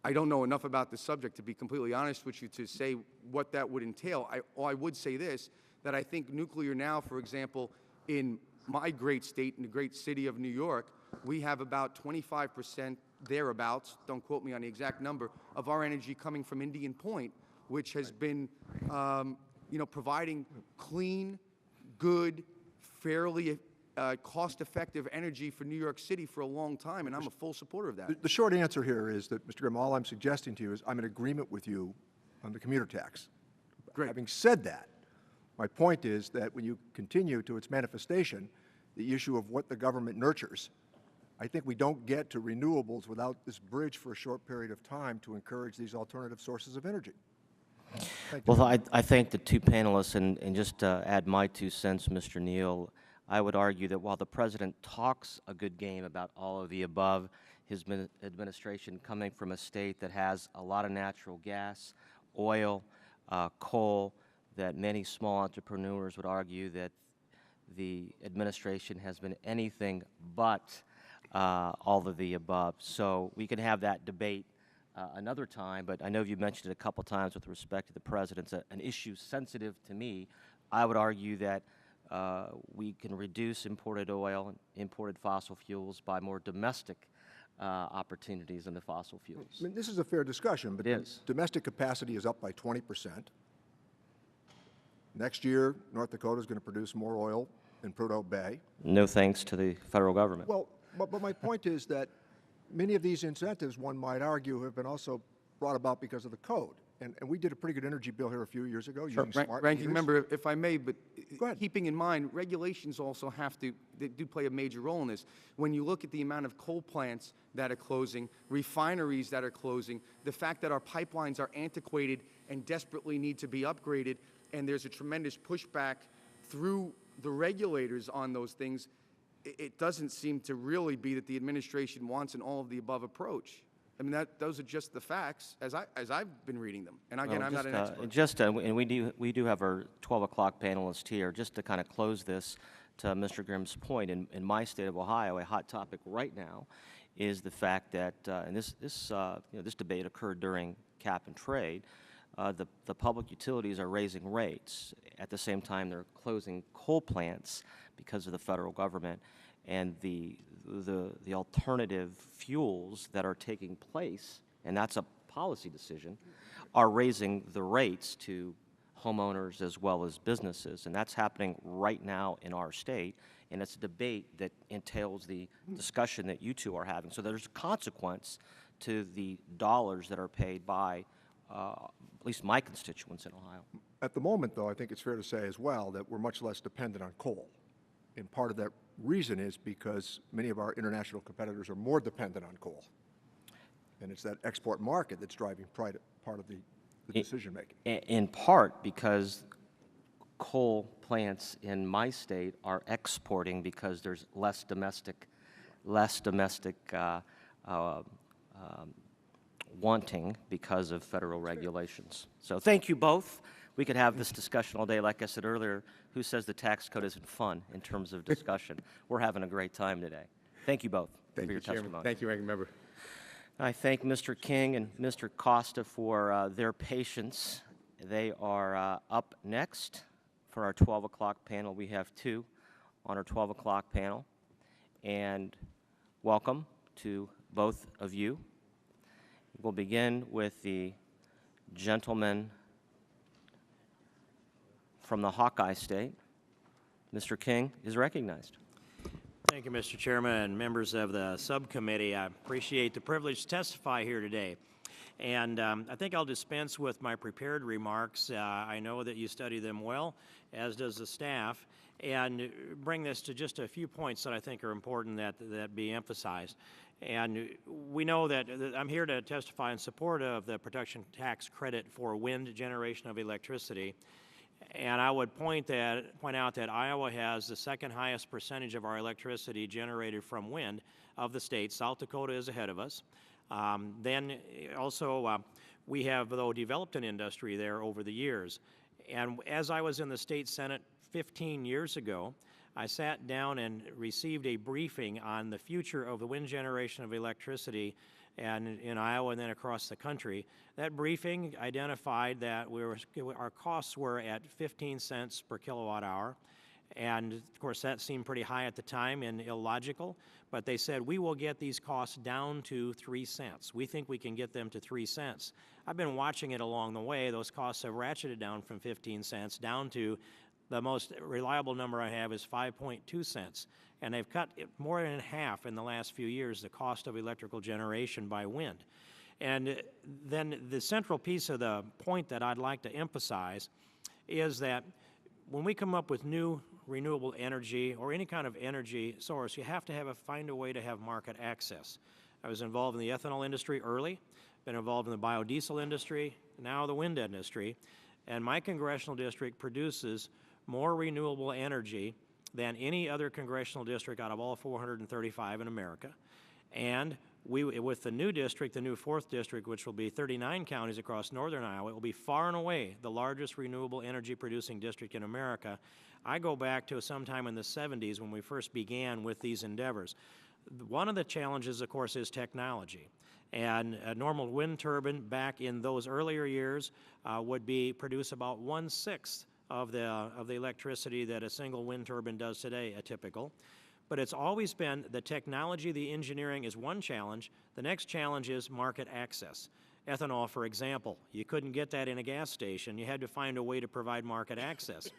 Speaker 3: I don't know enough about the subject, to be completely honest with you, to say what that would entail. I would say this, that I think nuclear now, for example, in my great state, in the great city of New York, we have about 25% thereabouts, don't quote me on the exact number, of our energy coming from Indian Point, which has been, providing clean, good, fairly cost-effective energy for New York City for a long time, and I'm a full supporter of that.
Speaker 2: The short answer here is that, Mr. Grimm, all I'm suggesting to you is I'm in agreement with you on the commuter tax.
Speaker 3: Great.
Speaker 2: Having said that, my point is that when you continue to its manifestation, the issue of what the government nurtures, I think we don't get to renewables without this bridge for a short period of time to encourage these alternative sources of energy.
Speaker 1: Well, I thank the two panelists, and just to add my 2 cents, Mr. Neal, I would argue that while the president talks a good game about all of the above, his administration coming from a state that has a lot of natural gas, oil, coal, that many small entrepreneurs would argue that the administration has been anything but all of the above. So we can have that debate another time, but I know you mentioned it a couple times with respect to the president's an issue sensitive to me. I would argue that we can reduce imported oil and imported fossil fuels by more domestic opportunities in the fossil fuels.
Speaker 2: I mean, this is a fair discussion, but domestic capacity is up by 20%. Next year, North Dakota is going to produce more oil in Prudhoe Bay.
Speaker 1: No thanks to the federal government.
Speaker 2: Well, but my point is that many of these incentives, one might argue, have been also brought about because of the code. And we did a pretty good energy bill here a few years ago using smart
Speaker 3: Ranking
Speaker 2: meters.
Speaker 3: member, if I may, but keeping in mind, regulations also they do play a major role in this. When you look at the amount of coal plants that are closing, refineries that are closing, the fact that our pipelines are antiquated and desperately need to be upgraded, and there's a tremendous pushback through the regulators on those things, it doesn't seem to really be that the administration wants an all-of-the-above approach. I mean, those are just the facts as I've been reading them. And again, I'm not an expert.
Speaker 1: And we do have our 12 o'clock panelist here. Just to kind of close this, to Mr. Grimm's point, in my state of Ohio, a hot topic right now is the fact that, and this debate occurred during cap and trade. The public utilities are raising rates. At the same time, they're closing coal plants because of the federal government, and the alternative fuels that are taking place, and that's a policy decision, are raising the rates to homeowners as well as businesses, and that's happening right now in our state. and it's a debate that entails the discussion that you two are having. So there's a consequence to the dollars that are paid by at least my constituents in Ohio.
Speaker 2: At the moment, though, I think it's fair to say as well that we're much less dependent on coal. And part of that reason is because many of our international competitors are more dependent on coal. And it's that export market that's driving part of the decision-making.
Speaker 1: In part because coal plants in my state are exporting because there's less domestic wanting because of federal regulations. So thank you both. We could have this discussion all day. Like I said earlier, who says the tax code isn't fun in terms of discussion? We're having a great time today. Thank you both for your testimony.
Speaker 3: Thank you, Ranking Member.
Speaker 1: I thank Mr. King and Mr. Costa for their patience. They are up next for our 12 o'clock panel. We have two on our 12 o'clock panel. And welcome to both of you. We'll begin with the gentleman from the Hawkeye State. Mr. King is recognized.
Speaker 7: Thank you, Mr. Chairman, and members of the subcommittee. I appreciate the privilege to testify here today. And I think I'll dispense with my prepared remarks. I know that you study them well, as does the staff, and bring this to just a few points that I think are important that be emphasized. And we know that I'm here to testify in support of the production tax credit for wind generation of electricity. And I would point out that Iowa has the second highest percentage of our electricity generated from wind of the states. South Dakota is ahead of us. Then also we have, though, developed an industry there over the years. And as I was in the state Senate 15 years ago, I sat down and received a briefing on the future of the wind generation of electricity and in Iowa and then across the country. That briefing identified that our costs were at 15 cents per kilowatt hour. And of course that seemed pretty high at the time and illogical, but they said we will get these costs down to 3 cents. We think we can get them to 3 cents. I've been watching it along the way. Those costs have ratcheted down from 15 cents down to the most reliable number I have is 5.2 cents. And they've cut more than half in the last few years the cost of electrical generation by wind. And then the central piece of the point that I'd like to emphasize is that when we come up with new renewable energy or any kind of energy source, you have to find a way to have market access. I was involved in the ethanol industry early, been involved in the biodiesel industry, now the wind industry, and my congressional district produces more renewable energy than any other congressional district out of all 435 in America. And with the new district, the new 4th district, which will be 39 counties across northern Iowa, it will be far and away the largest renewable energy producing district in America. I go back to sometime in the 70s when we first began with these endeavors. One of the challenges, of course, is technology. And a normal wind turbine back in those earlier years would produce about 1/6 of the electricity that a single wind turbine does today, a typical. But it's always been the technology, the engineering is one challenge. The next challenge is market access. Ethanol, for example, you couldn't get that in a gas station. You had to find a way to provide market access.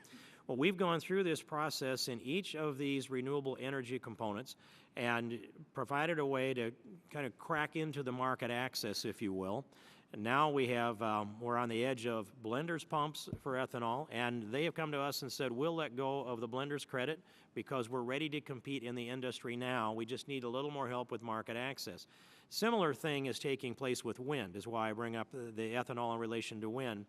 Speaker 7: Well, we've gone through this process in each of these renewable energy components and provided a way to kind of crack into the market access, if you will. And now we're on the edge of blenders pumps for ethanol, and they have come to us and said, we'll let go of the blenders credit because we're ready to compete in the industry now. We just need a little more help with market access. Similar thing is taking place with wind, is why I bring up the ethanol in relation to wind.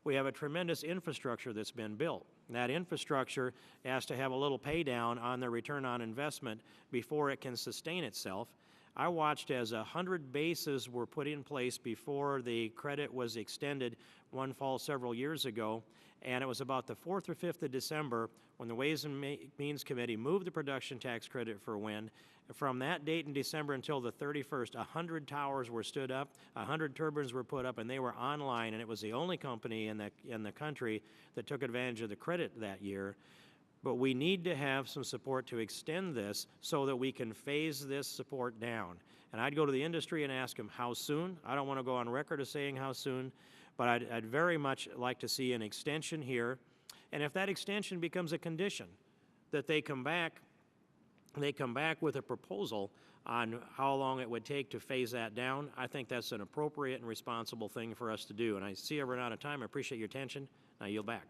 Speaker 7: We have a tremendous infrastructure that's been built. That infrastructure has to have a little pay down on the return on investment before it can sustain itself. I watched as 100 bases were put in place before the credit was extended one fall several years ago, and it was about the 4th or 5th of December when the Ways and Means Committee moved the production tax credit for wind. From that date in December until the 31st, 100 towers were stood up, 100 turbines were put up, and they were online, and it was the only company in the country that took advantage of the credit that year. But we need to have some support to extend this so that we can phase this support down. And I'd go to the industry and ask them how soon. I don't want to go on record as saying how soon, but I'd very much like to see an extension here. And if that extension becomes a condition that they come back they come back with a proposal on how long it would take to phase that down, I think that's an appropriate and responsible thing for us to do. And I see I've run out of time. I appreciate your attention. Now yield back.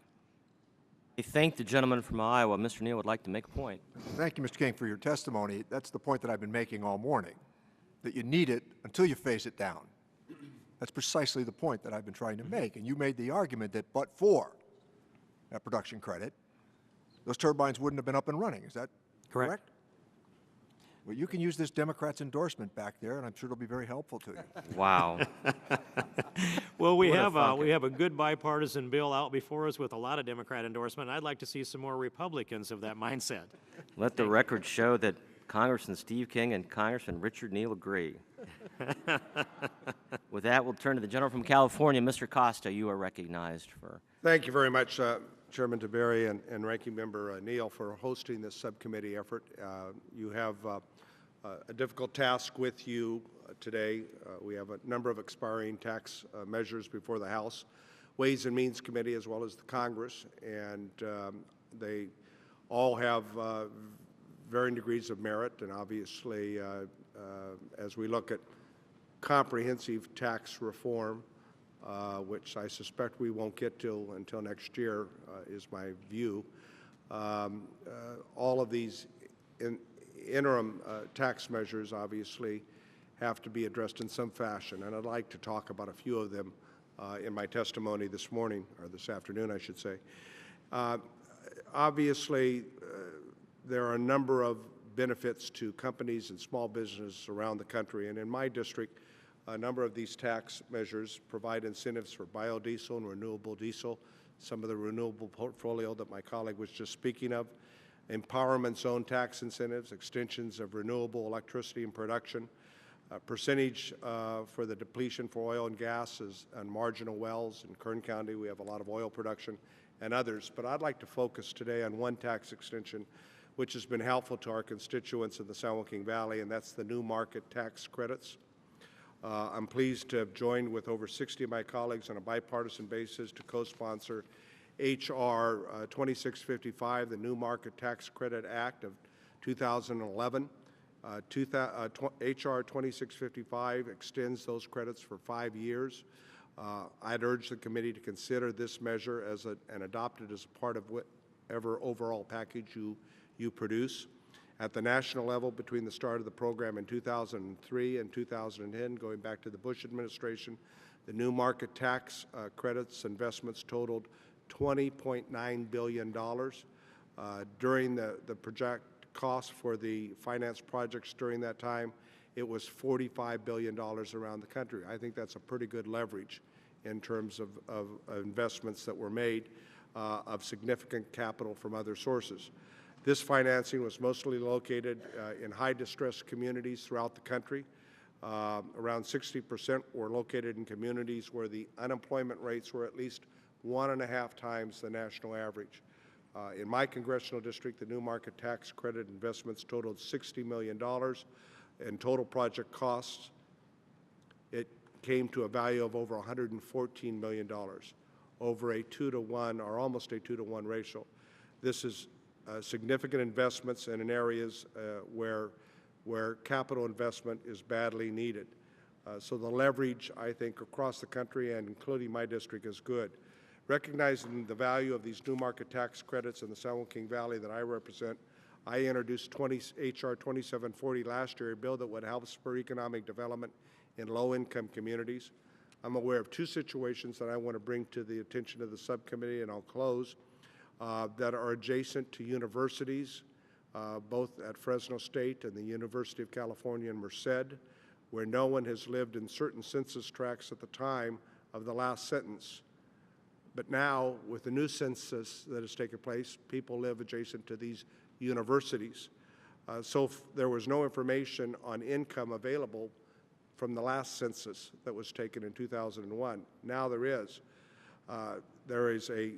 Speaker 1: I thank the gentleman from Iowa. Mr. Neal would like to make a point.
Speaker 2: Thank you, Mr. King, for your testimony. That's the point that I've been making all morning, that you need it until you phase it down. That's precisely the point that I've been trying to make. And you made the argument that but for that production credit, those turbines wouldn't have been up and running. Is that correct? Well, you can use this Democrat's endorsement back there, and I'm sure it'll be very helpful to you.
Speaker 1: Wow.
Speaker 7: Well, we have a good bipartisan bill out before us with a lot of Democrat endorsement. I'd like to see some more Republicans of that mindset.
Speaker 1: Let the record show that Congressman Steve King and Congressman Richard Neal agree. With that, we'll turn to the gentleman from California. Mr. Costa, you are recognized for...
Speaker 8: Thank you very much, Chairman Tiberi and Ranking Member Neal, for hosting this subcommittee effort. You have a difficult task with you today. We have a number of expiring tax measures before the House Ways and Means Committee as well as the Congress, and they all have varying degrees of merit, and obviously as we look at comprehensive tax reform, which I suspect we won't get to until next year, is my view. All of these interim tax measures obviously have to be addressed in some fashion, and I'd like to talk about a few of them in my testimony this morning, or this afternoon, I should say. Obviously, there are a number of benefits to companies and small businesses around the country, and in my district, a number of these tax measures provide incentives for biodiesel and renewable diesel, some of the renewable portfolio that my colleague was just speaking of, empowerment zone tax incentives, extensions of renewable electricity and production, percentage for the depletion for oil and gas and marginal wells. In Kern County, we have a lot of oil production, and others. But I'd like to focus today on one tax extension which has been helpful to our constituents in the San Joaquin Valley, and that's the new market tax credits. I'm pleased to have joined with over 60 of my colleagues on a bipartisan basis to co-sponsor H.R. 2655, the New Market Tax Credit Act of 2011. H.R. 2655 extends those credits for 5 years. I'd urge the committee to consider this measure and adopt it as a part of whatever overall package you produce. At the national level, between the start of the program in 2003 and 2010, going back to the Bush administration, the new market tax credits investments totaled $20.9 billion. During the project cost for the finance projects during that time, it was $45 billion around the country. I think that's a pretty good leverage in terms of investments that were made of significant capital from other sources. This financing was mostly located in high-distress communities throughout the country. Around 60% were located in communities where the unemployment rates were at least 1.5 times the national average. In my congressional district, the new market tax credit investments totaled $60 million in total project costs. It came to a value of over $114 million, over a 2-to-1 or almost a 2-to-1 ratio. This is significant investments in areas where capital investment is badly needed. So the leverage, I think, across the country and including my district is good. Recognizing the value of these new market tax credits in the San Joaquin Valley that I represent, I introduced H.R. 2740 last year, a bill that would help spur economic development in low-income communities. I'm aware of 2 situations that I want to bring to the attention of the subcommittee, and I'll close, that are adjacent to universities, both at Fresno State and the University of California in Merced, where no one has lived in certain census tracts at the time of the last sentence. But now, with the new census that has taken place, people live adjacent to these universities. So there was no information on income available from the last census that was taken in 2001. Now there is. There is a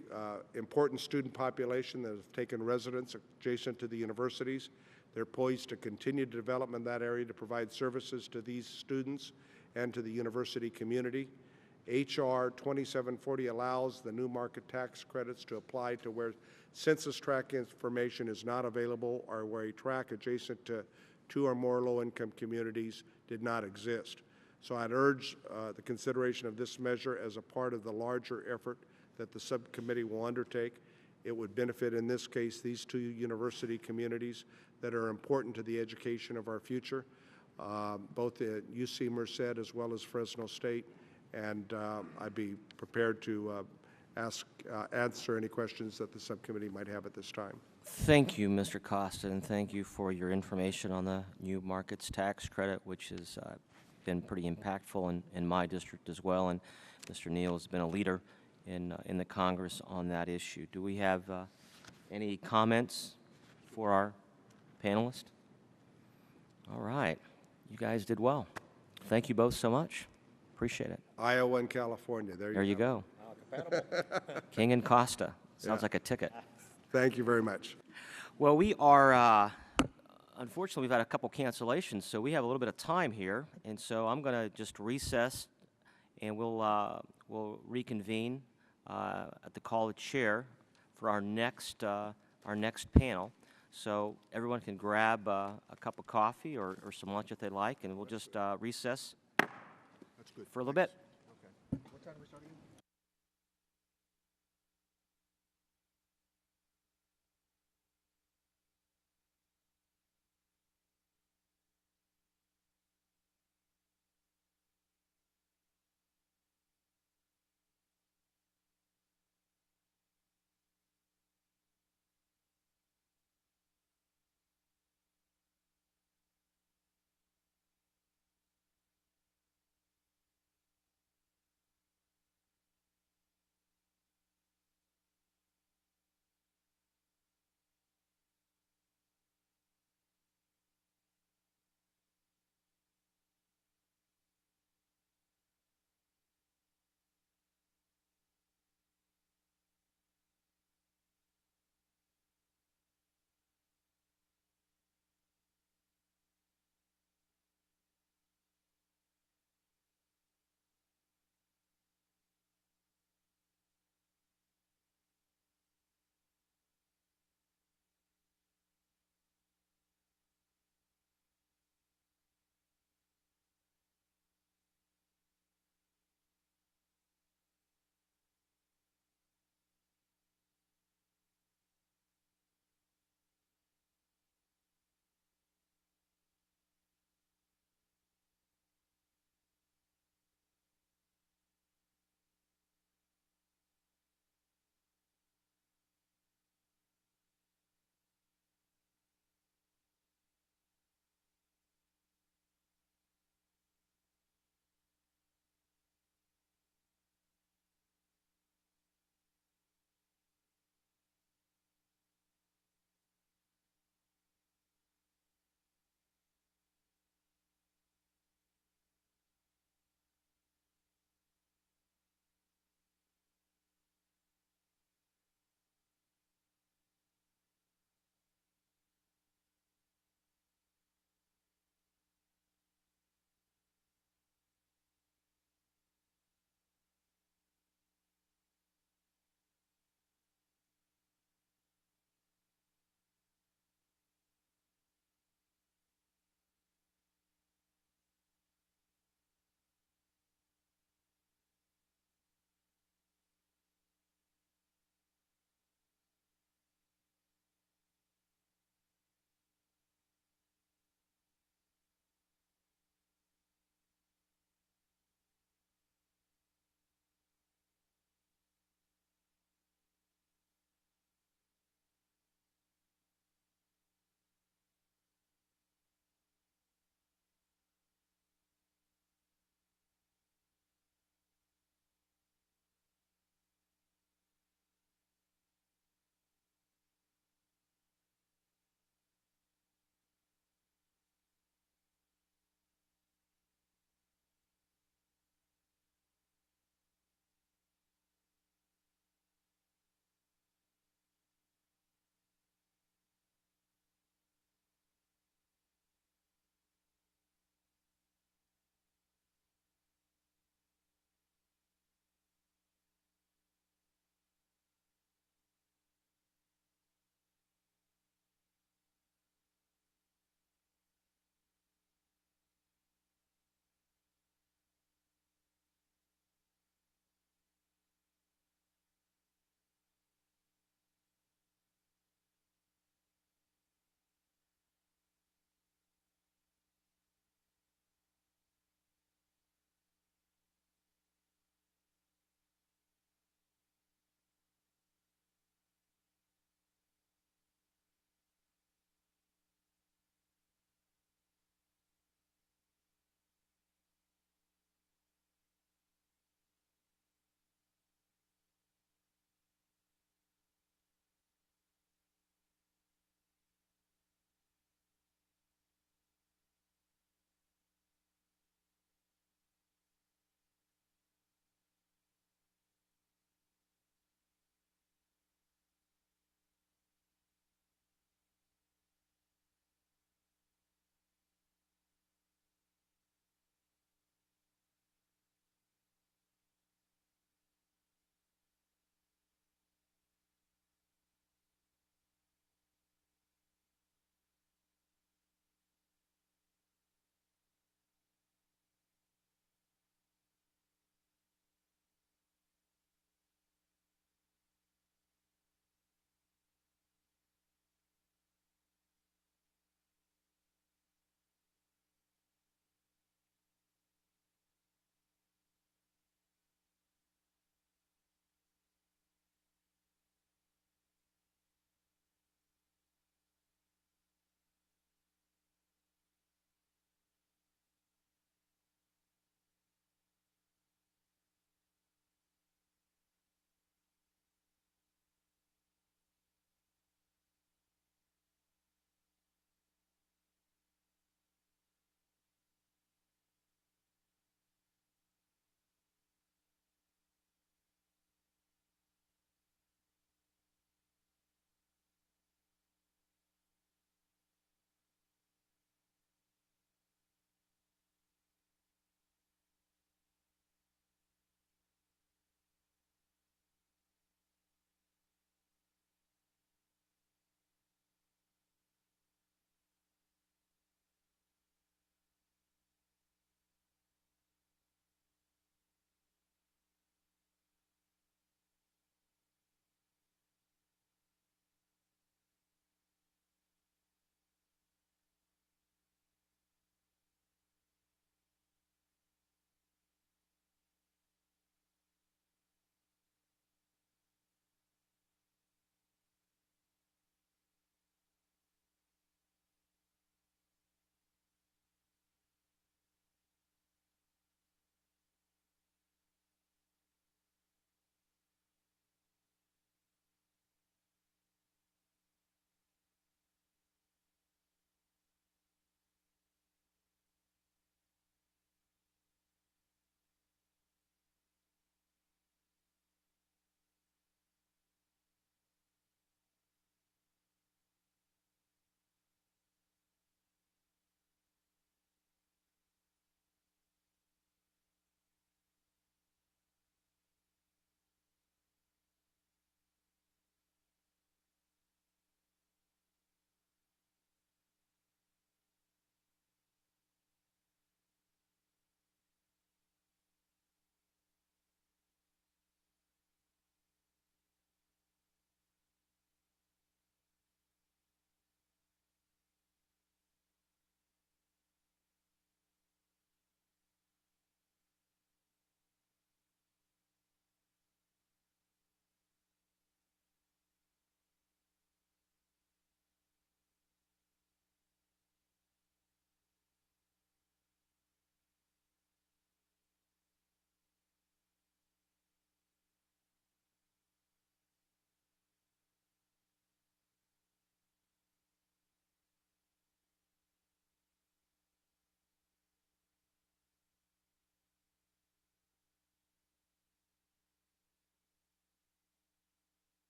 Speaker 8: important student population that have taken residence adjacent to the universities. They're poised to continue development in that area to provide services to these students and to the university community. H.R. 2740 allows the new market tax credits to apply to where census tract information is not available or where a tract adjacent to two or more low-income communities did not exist. So I'd urge the consideration of this measure as a part of the larger effort that the subcommittee will undertake. It would benefit, in this case, these two university communities that are important to the education of our future, both at UC Merced as well as Fresno State. And I'd be prepared to answer any questions that the subcommittee might have at this time.
Speaker 1: Thank you, Mr. Costa, and thank you for your information on the new markets tax credit, which has been pretty impactful in my district as well. And Mr. Neal has been a leader in the Congress on that issue. Do we have any comments for our panelists? All right. You guys did well. Thank you both so much. Appreciate it.
Speaker 8: Iowa and California. There you
Speaker 1: go. King and Costa. Sounds like a ticket.
Speaker 8: Thank you very much.
Speaker 1: Well, we are, unfortunately, we've had a couple cancellations, so we have a little bit of time here. And so I'm going to just recess, and we'll reconvene at the call of the chair for our next panel. So everyone can grab a cup of coffee or some lunch if they like, and we'll just recess for a little bit.
Speaker 2: What time are we starting?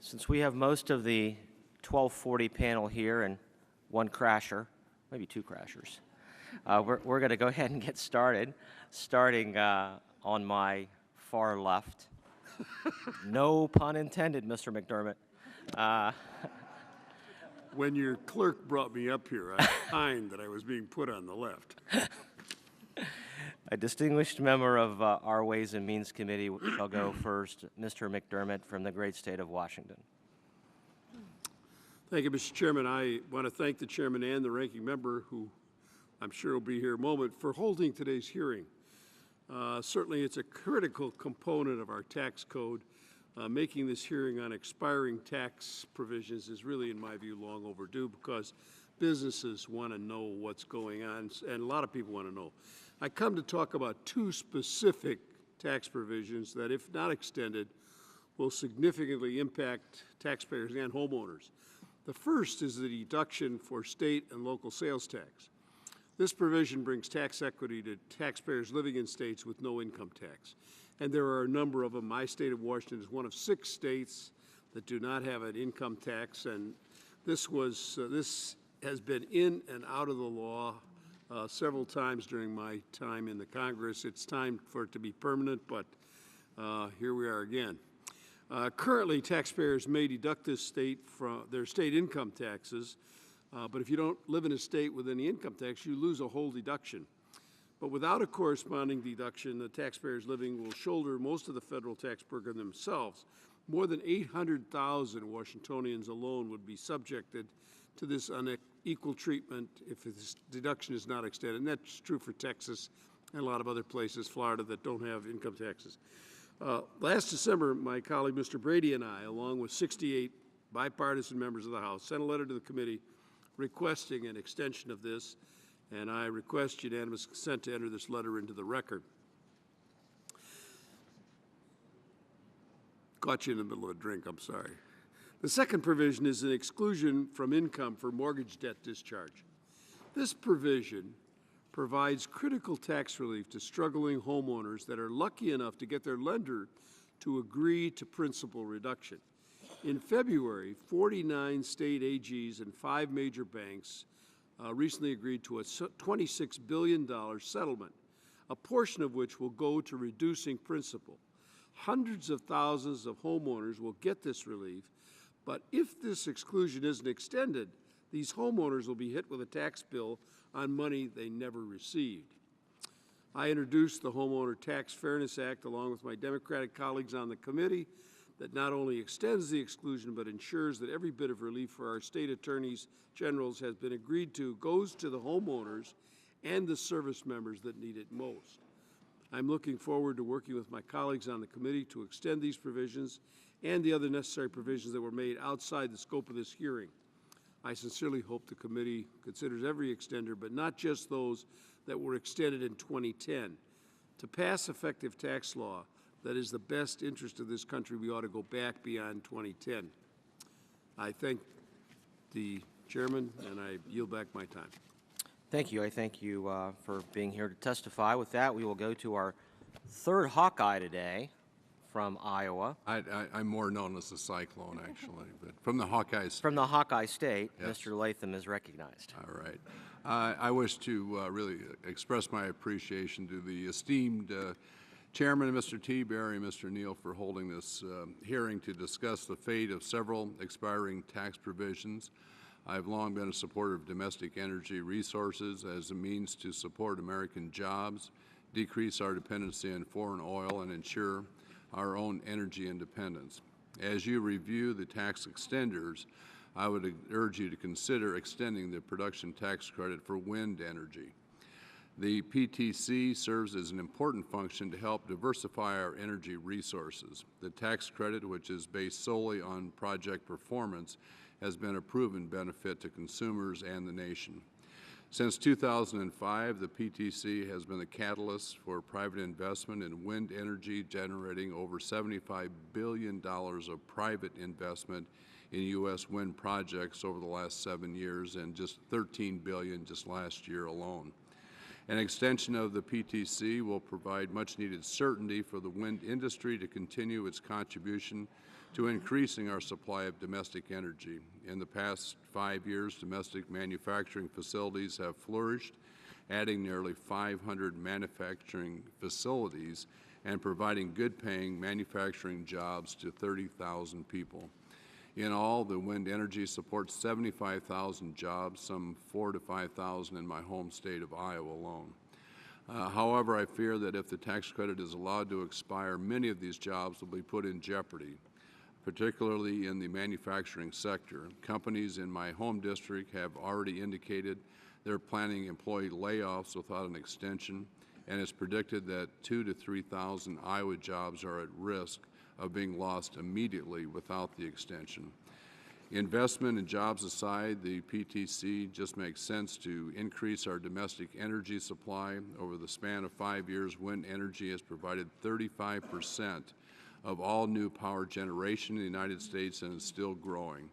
Speaker 1: Since we have most of the 1240 panel here and one crasher, maybe two crashers, we're going to go ahead and get started, starting on my far left. No pun intended, Mr. McDermott.
Speaker 11: When your clerk brought me up here, I opined that I was being put on the left.
Speaker 1: A distinguished member of our Ways and Means Committee shall go first, Mr. McDermott from the great state of Washington.
Speaker 11: Thank you, Mr. Chairman. I want to thank the chairman and the ranking member, who I'm sure will be here in a moment, for holding today's hearing. Certainly, it's a critical component of our tax code. Making this hearing on expiring tax provisions is really, in my view, long overdue, because businesses want to know what's going on, and a lot of people want to know. I come to talk about two specific tax provisions that, if not extended, will significantly impact taxpayers and homeowners. The first is the deduction for state and local sales tax. This provision brings tax equity to taxpayers living in states with no income tax. And there are a number of them. My state of Washington is one of 6 states that do not have an income tax, and this has been in and out of the law several times during my time in the Congress. It's time for it to be permanent, but here we are again. Currently, taxpayers may deduct this state from their state income taxes, but if you don't live in a state with any income tax, you lose a whole deduction. But without a corresponding deduction, the taxpayers living will shoulder most of the federal tax burden themselves. More than 800,000 Washingtonians alone would be subjected to this unequal treatment if this deduction is not extended. And that's true for Texas and a lot of other places, Florida, that don't have income taxes. Last December, my colleague Mr. Brady and I, along with 68 bipartisan members of the House, sent a letter to the committee requesting an extension of this, and I request unanimous consent to enter this letter into the record. Caught you in the middle of a drink, I'm sorry. The second provision is an exclusion from income for mortgage debt discharge. This provision provides critical tax relief to struggling homeowners that are lucky enough to get their lender to agree to principal reduction. In February, 49 state AGs and 5 major banks recently agreed to a $26 billion settlement, a portion of which will go to reducing principal. Hundreds of thousands of homeowners will get this relief, but if this exclusion isn't extended, these homeowners will be hit with a tax bill on money they never received. I introduced the Homeowner Tax Fairness Act along with my Democratic colleagues on the committee that not only extends the exclusion but ensures that every bit of relief for our state attorneys generals has been agreed to goes to the homeowners and the service members that need it most. I'm looking forward to working with my colleagues on the committee to extend these provisions and the other necessary provisions that were made outside the scope of this hearing. I sincerely hope the committee considers every extender, but not just those that were extended in 2010. To pass effective tax law that is the best interest of this country, we ought to go back beyond 2010. I thank the chairman, and I yield back my time.
Speaker 1: Thank you. I thank you for being here to testify. With that, we will go to our third Hawkeye today from Iowa.
Speaker 12: I'm more known as the Cyclone, actually, but from the Hawkeyes.
Speaker 1: From the Hawkeye State,
Speaker 12: Yes.
Speaker 1: Mr. Latham is recognized.
Speaker 12: All right. I wish to really express my appreciation to the esteemed Chairman, Mr. T. Berry, and Mr. Neal, for holding this hearing to discuss the fate of several expiring tax provisions. I've long been a supporter of domestic energy resources as a means to support American jobs, decrease our dependency on foreign oil, and ensure our own energy independence. As you review the tax extenders, I would urge you to consider extending the production tax credit for wind energy. The PTC serves as an important function to help diversify our energy resources. The tax credit, which is based solely on project performance, has been a proven benefit to consumers and the nation. Since 2005, the PTC has been the catalyst for private investment in wind energy, generating over $75 billion of private investment in U.S. wind projects over the last 7 years, and just $13 billion just last year alone. An extension of the PTC will provide much-needed certainty for the wind industry to continue its contribution to increasing our supply of domestic energy. In the past 5 years, domestic manufacturing facilities have flourished, adding nearly 500 manufacturing facilities and providing good-paying manufacturing jobs to 30,000 people. In all, the wind energy supports 75,000 jobs, some 4,000 to 5,000 in my home state of Iowa alone. However, I fear that if the tax credit is allowed to expire, many of these jobs will be put in jeopardy, particularly in the manufacturing sector. Companies in my home district have already indicated they're planning employee layoffs without an extension, and it's predicted that 2,000 to 3,000 Iowa jobs are at risk of being lost immediately without the extension. Investment and jobs aside, the PTC just makes sense to increase our domestic energy supply. Over the span of 5 years, wind energy has provided 35% of all new power generation in the United States and is still growing.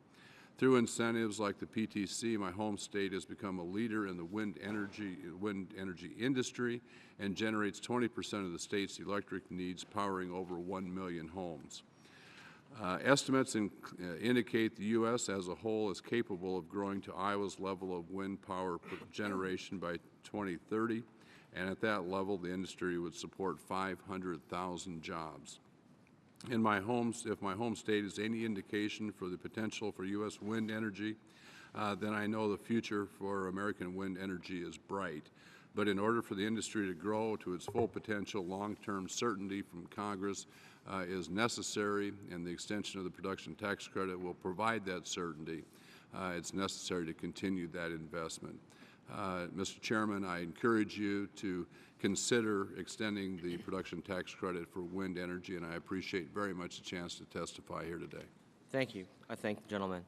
Speaker 12: Through incentives like the PTC, my home state has become a leader in the wind energy industry and generates 20% of the state's electric needs, powering over 1 million homes. Estimates indicate the U.S. as a whole is capable of growing to Iowa's level of wind power generation by 2030, and at that level, the industry would support 500,000 jobs. If my home state is any indication for the potential for U.S. wind energy, then I know the future for American wind energy is bright. But in order for the industry to grow to its full potential, long-term certainty from Congress is necessary, and the extension of the production tax credit will provide that certainty. It's necessary to continue that investment. Mr. Chairman, I encourage you to consider extending the production tax credit for wind energy, and I appreciate very much the chance to testify here today.
Speaker 1: Thank you. I thank the gentleman.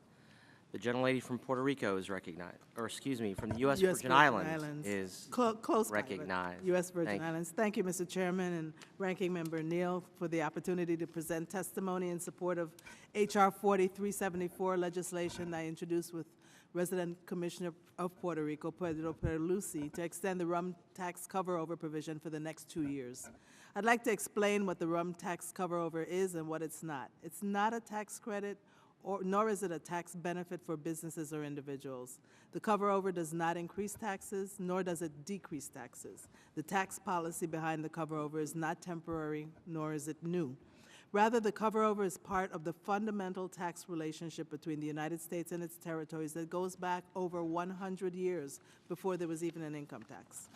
Speaker 1: The gentlelady from Puerto Rico is recognized, or excuse me, from the U.S. Virgin Islands is
Speaker 10: close
Speaker 1: recognized.
Speaker 10: U.S. Virgin Islands. Thank you, Mr. Chairman and Ranking Member Neal, for the opportunity to present testimony in support of H.R. 4374 legislation that I introduced with Resident Commissioner of Puerto Rico, Pedro Perlusi, to extend the rum tax cover-over provision for the next 2 years. I'd like to explain what the rum tax cover-over is and what it's not. It's not a tax credit, nor is it a tax benefit for businesses or individuals. The cover-over does not increase taxes, nor does it decrease taxes. The tax policy behind the cover-over is not temporary, nor is it new. Rather, the cover-over is part of the fundamental tax relationship between the United States and its territories that goes back over 100 years before there was even an income tax.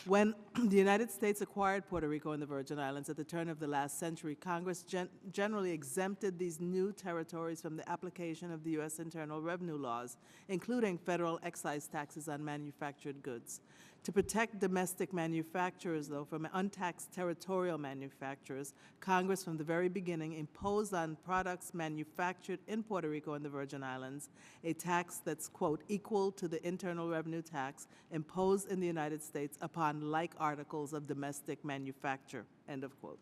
Speaker 10: When the United States acquired Puerto Rico and the Virgin Islands at the turn of the last century, Congress generally exempted these new territories from the application of the U.S. Internal Revenue laws, including federal excise taxes on manufactured goods. To protect domestic manufacturers, though, from untaxed territorial manufacturers, Congress from the very beginning imposed on products manufactured in Puerto Rico and the Virgin Islands a tax that's, quote, equal to the internal revenue tax imposed in the United States upon like articles of domestic manufacture, end of quote.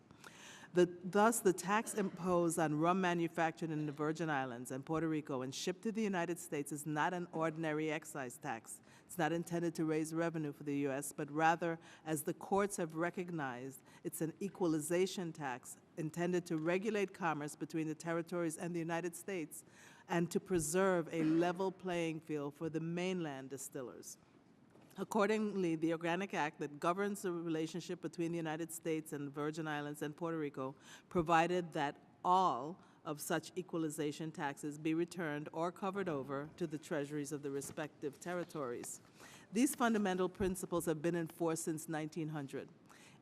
Speaker 10: Thus, the tax imposed on rum manufactured in the Virgin Islands and Puerto Rico and shipped to the United States is not an ordinary excise tax. It's not intended to raise revenue for the U.S., but rather, as the courts have recognized, it's an equalization tax intended to regulate commerce between the territories and the United States and to preserve a level playing field for the mainland distillers. Accordingly, the Organic Act that governs the relationship between the United States and the Virgin Islands and Puerto Rico provided that all of such equalization taxes be returned or covered over to the treasuries of the respective territories. These fundamental principles have been enforced since 1900.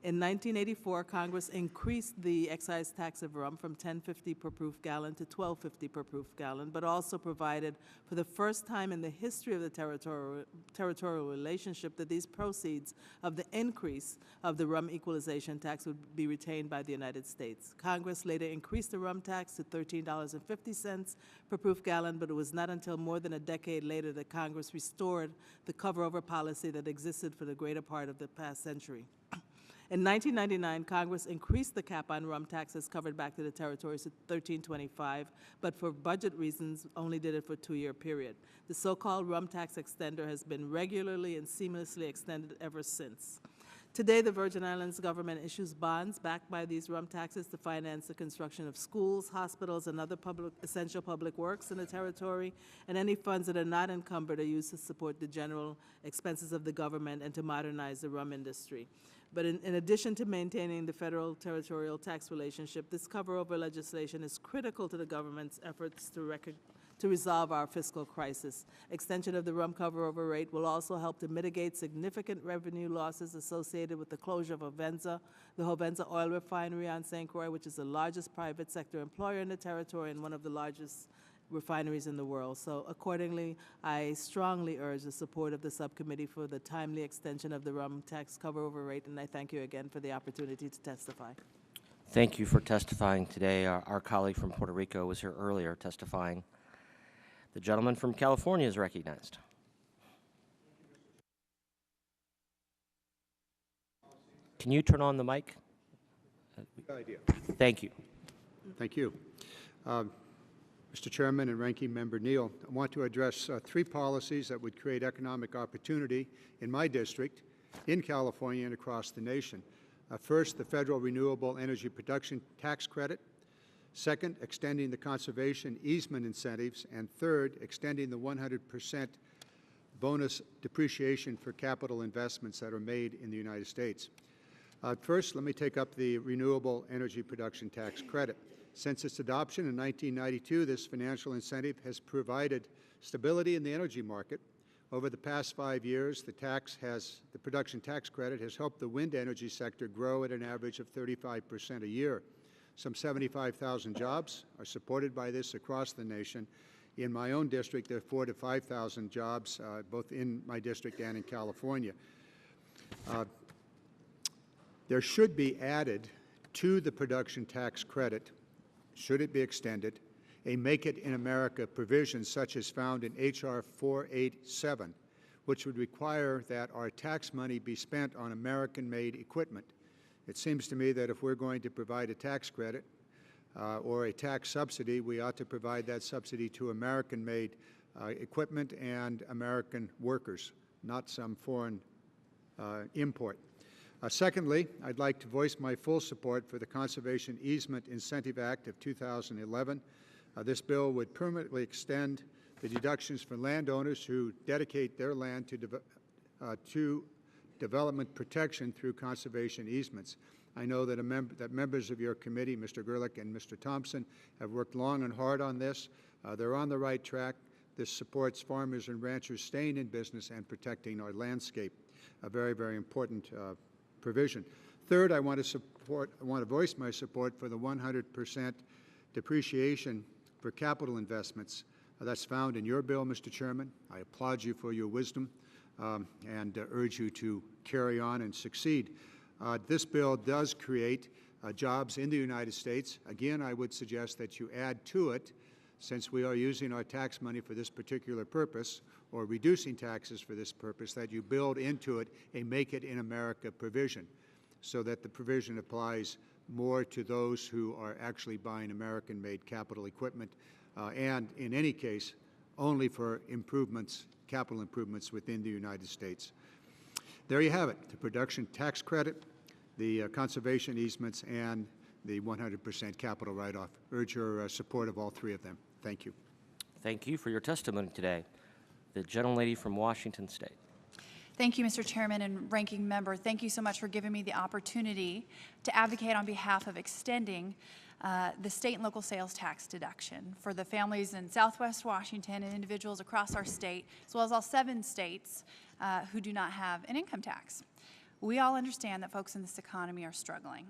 Speaker 10: In 1984, Congress increased the excise tax of rum from $10.50 per proof gallon to $12.50 per proof gallon, but also provided for the first time in the history of the territorial relationship that these proceeds of the increase of the rum equalization tax would be retained by the United States. Congress later increased the rum tax to $13.50 per proof gallon, but it was not until more than a decade later that Congress restored the cover-over policy that existed for the greater part of the past century. In 1999, Congress increased the cap on rum taxes covered back to the territories to $13.25, but for budget reasons only did it for a 2-year period. The so-called rum tax extender has been regularly and seamlessly extended ever since. Today, the Virgin Islands government issues bonds backed by these rum taxes to finance the construction of schools, hospitals, and other essential public works in the territory, and any funds that are not encumbered are used to support the general expenses of the government and to modernize the rum industry. But in addition to maintaining the federal-territorial tax relationship, this cover-over legislation is critical to the government's efforts to resolve our fiscal crisis. Extension of the rum cover-over rate will also help to mitigate significant revenue losses associated with the closure of the Hovenza oil refinery on St. Croix, which is the largest private sector employer in the territory and one of the largest refineries in the world. So accordingly, I strongly urge the support of the subcommittee for the timely extension of the rum tax cover-over rate, and I thank you again for the opportunity to testify.
Speaker 1: Thank you for testifying today. Our colleague from Puerto Rico was here earlier testifying. The gentleman from California is recognized. Can you turn on the mic?
Speaker 13: Good idea.
Speaker 1: Thank you.
Speaker 13: Thank you. Mr. Chairman and Ranking Member Neal, I want to address three policies that would create economic opportunity in my district, in California, and across the nation. First, the federal renewable energy production tax credit. Second, extending the conservation easement incentives. And third, extending the 100% bonus depreciation for capital investments that are made in the United States. First, let me take up the renewable energy production tax credit. Since its adoption in 1992, this financial incentive has provided stability in the energy market. Over the past 5 years, the production tax credit has helped the wind energy sector grow at an average of 35% a year. Some 75,000 jobs are supported by this across the nation. In my own district, there are 4,000 to 5,000 jobs, both in my district and in California. There should be added to the production tax credit, should it be extended, a Make It in America provision such as found in H.R. 487, which would require that our tax money be spent on American-made equipment. It seems to me that if we're going to provide a tax credit or a tax subsidy, we ought to provide that subsidy to American-made equipment and American workers, not some foreign import. Secondly, I'd like to voice my full support for the Conservation Easement Incentive Act of 2011. This bill would permanently extend the deductions for landowners who dedicate their land to development protection through conservation easements. I know that members of your committee, Mr. Gerlich and Mr. Thompson, have worked long and hard on this. They're on the right track. This supports farmers and ranchers staying in business and protecting our landscape, a very, very important provision. Third, I want to voice my support for the 100% depreciation for capital investments. That's found in your bill, Mr. Chairman. I applaud you for your wisdom and urge you to carry on and succeed. This bill does create jobs in the United States. Again, I would suggest that you add to it, since we are using our tax money for this particular purpose, or reducing taxes for this purpose, that you build into it a Make It in America provision, so that the provision applies more to those who are actually buying American-made capital equipment, and in any case, only for improvements, capital improvements within the United States. There you have it, the production tax credit, the conservation easements, and the 100% capital write-off. Urge your support of all three of them. Thank you.
Speaker 1: Thank you for your testimony today. The gentlelady from Washington State.
Speaker 14: Thank you, Mr. Chairman and Ranking Member. Thank you so much for giving me the opportunity to advocate on behalf of extending the state and local sales tax deduction for the families in Southwest Washington and individuals across our state, as well as all 7 states who do not have an income tax. We all understand that folks in this economy are struggling.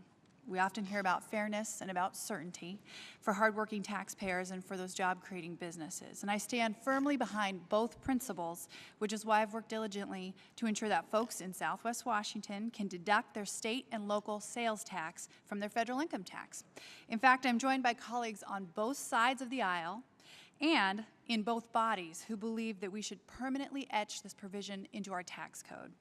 Speaker 14: We often hear about fairness and about certainty for hardworking taxpayers and for those job-creating businesses. And I stand firmly behind both principles, which is why I've worked diligently to ensure that folks in Southwest Washington can deduct their state and local sales tax from their federal income tax. In fact, I'm joined by colleagues on both sides of the aisle and in both bodies who believe that we should permanently etch this provision into our tax code.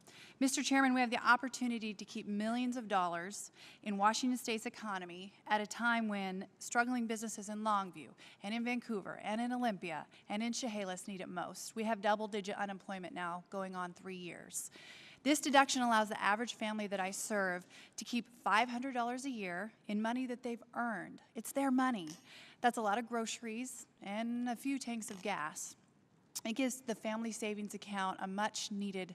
Speaker 14: Mr. Chairman, we have the opportunity to keep millions of dollars in Washington State's economy at a time when struggling businesses in Longview and in Vancouver and in Olympia and in Chehalis need it most. We have double-digit unemployment now going on 3 years. This deduction allows the average family that I serve to keep $500 a year in money that they've earned. It's their money. That's a lot of groceries and a few tanks of gas. It gives the family savings account a much needed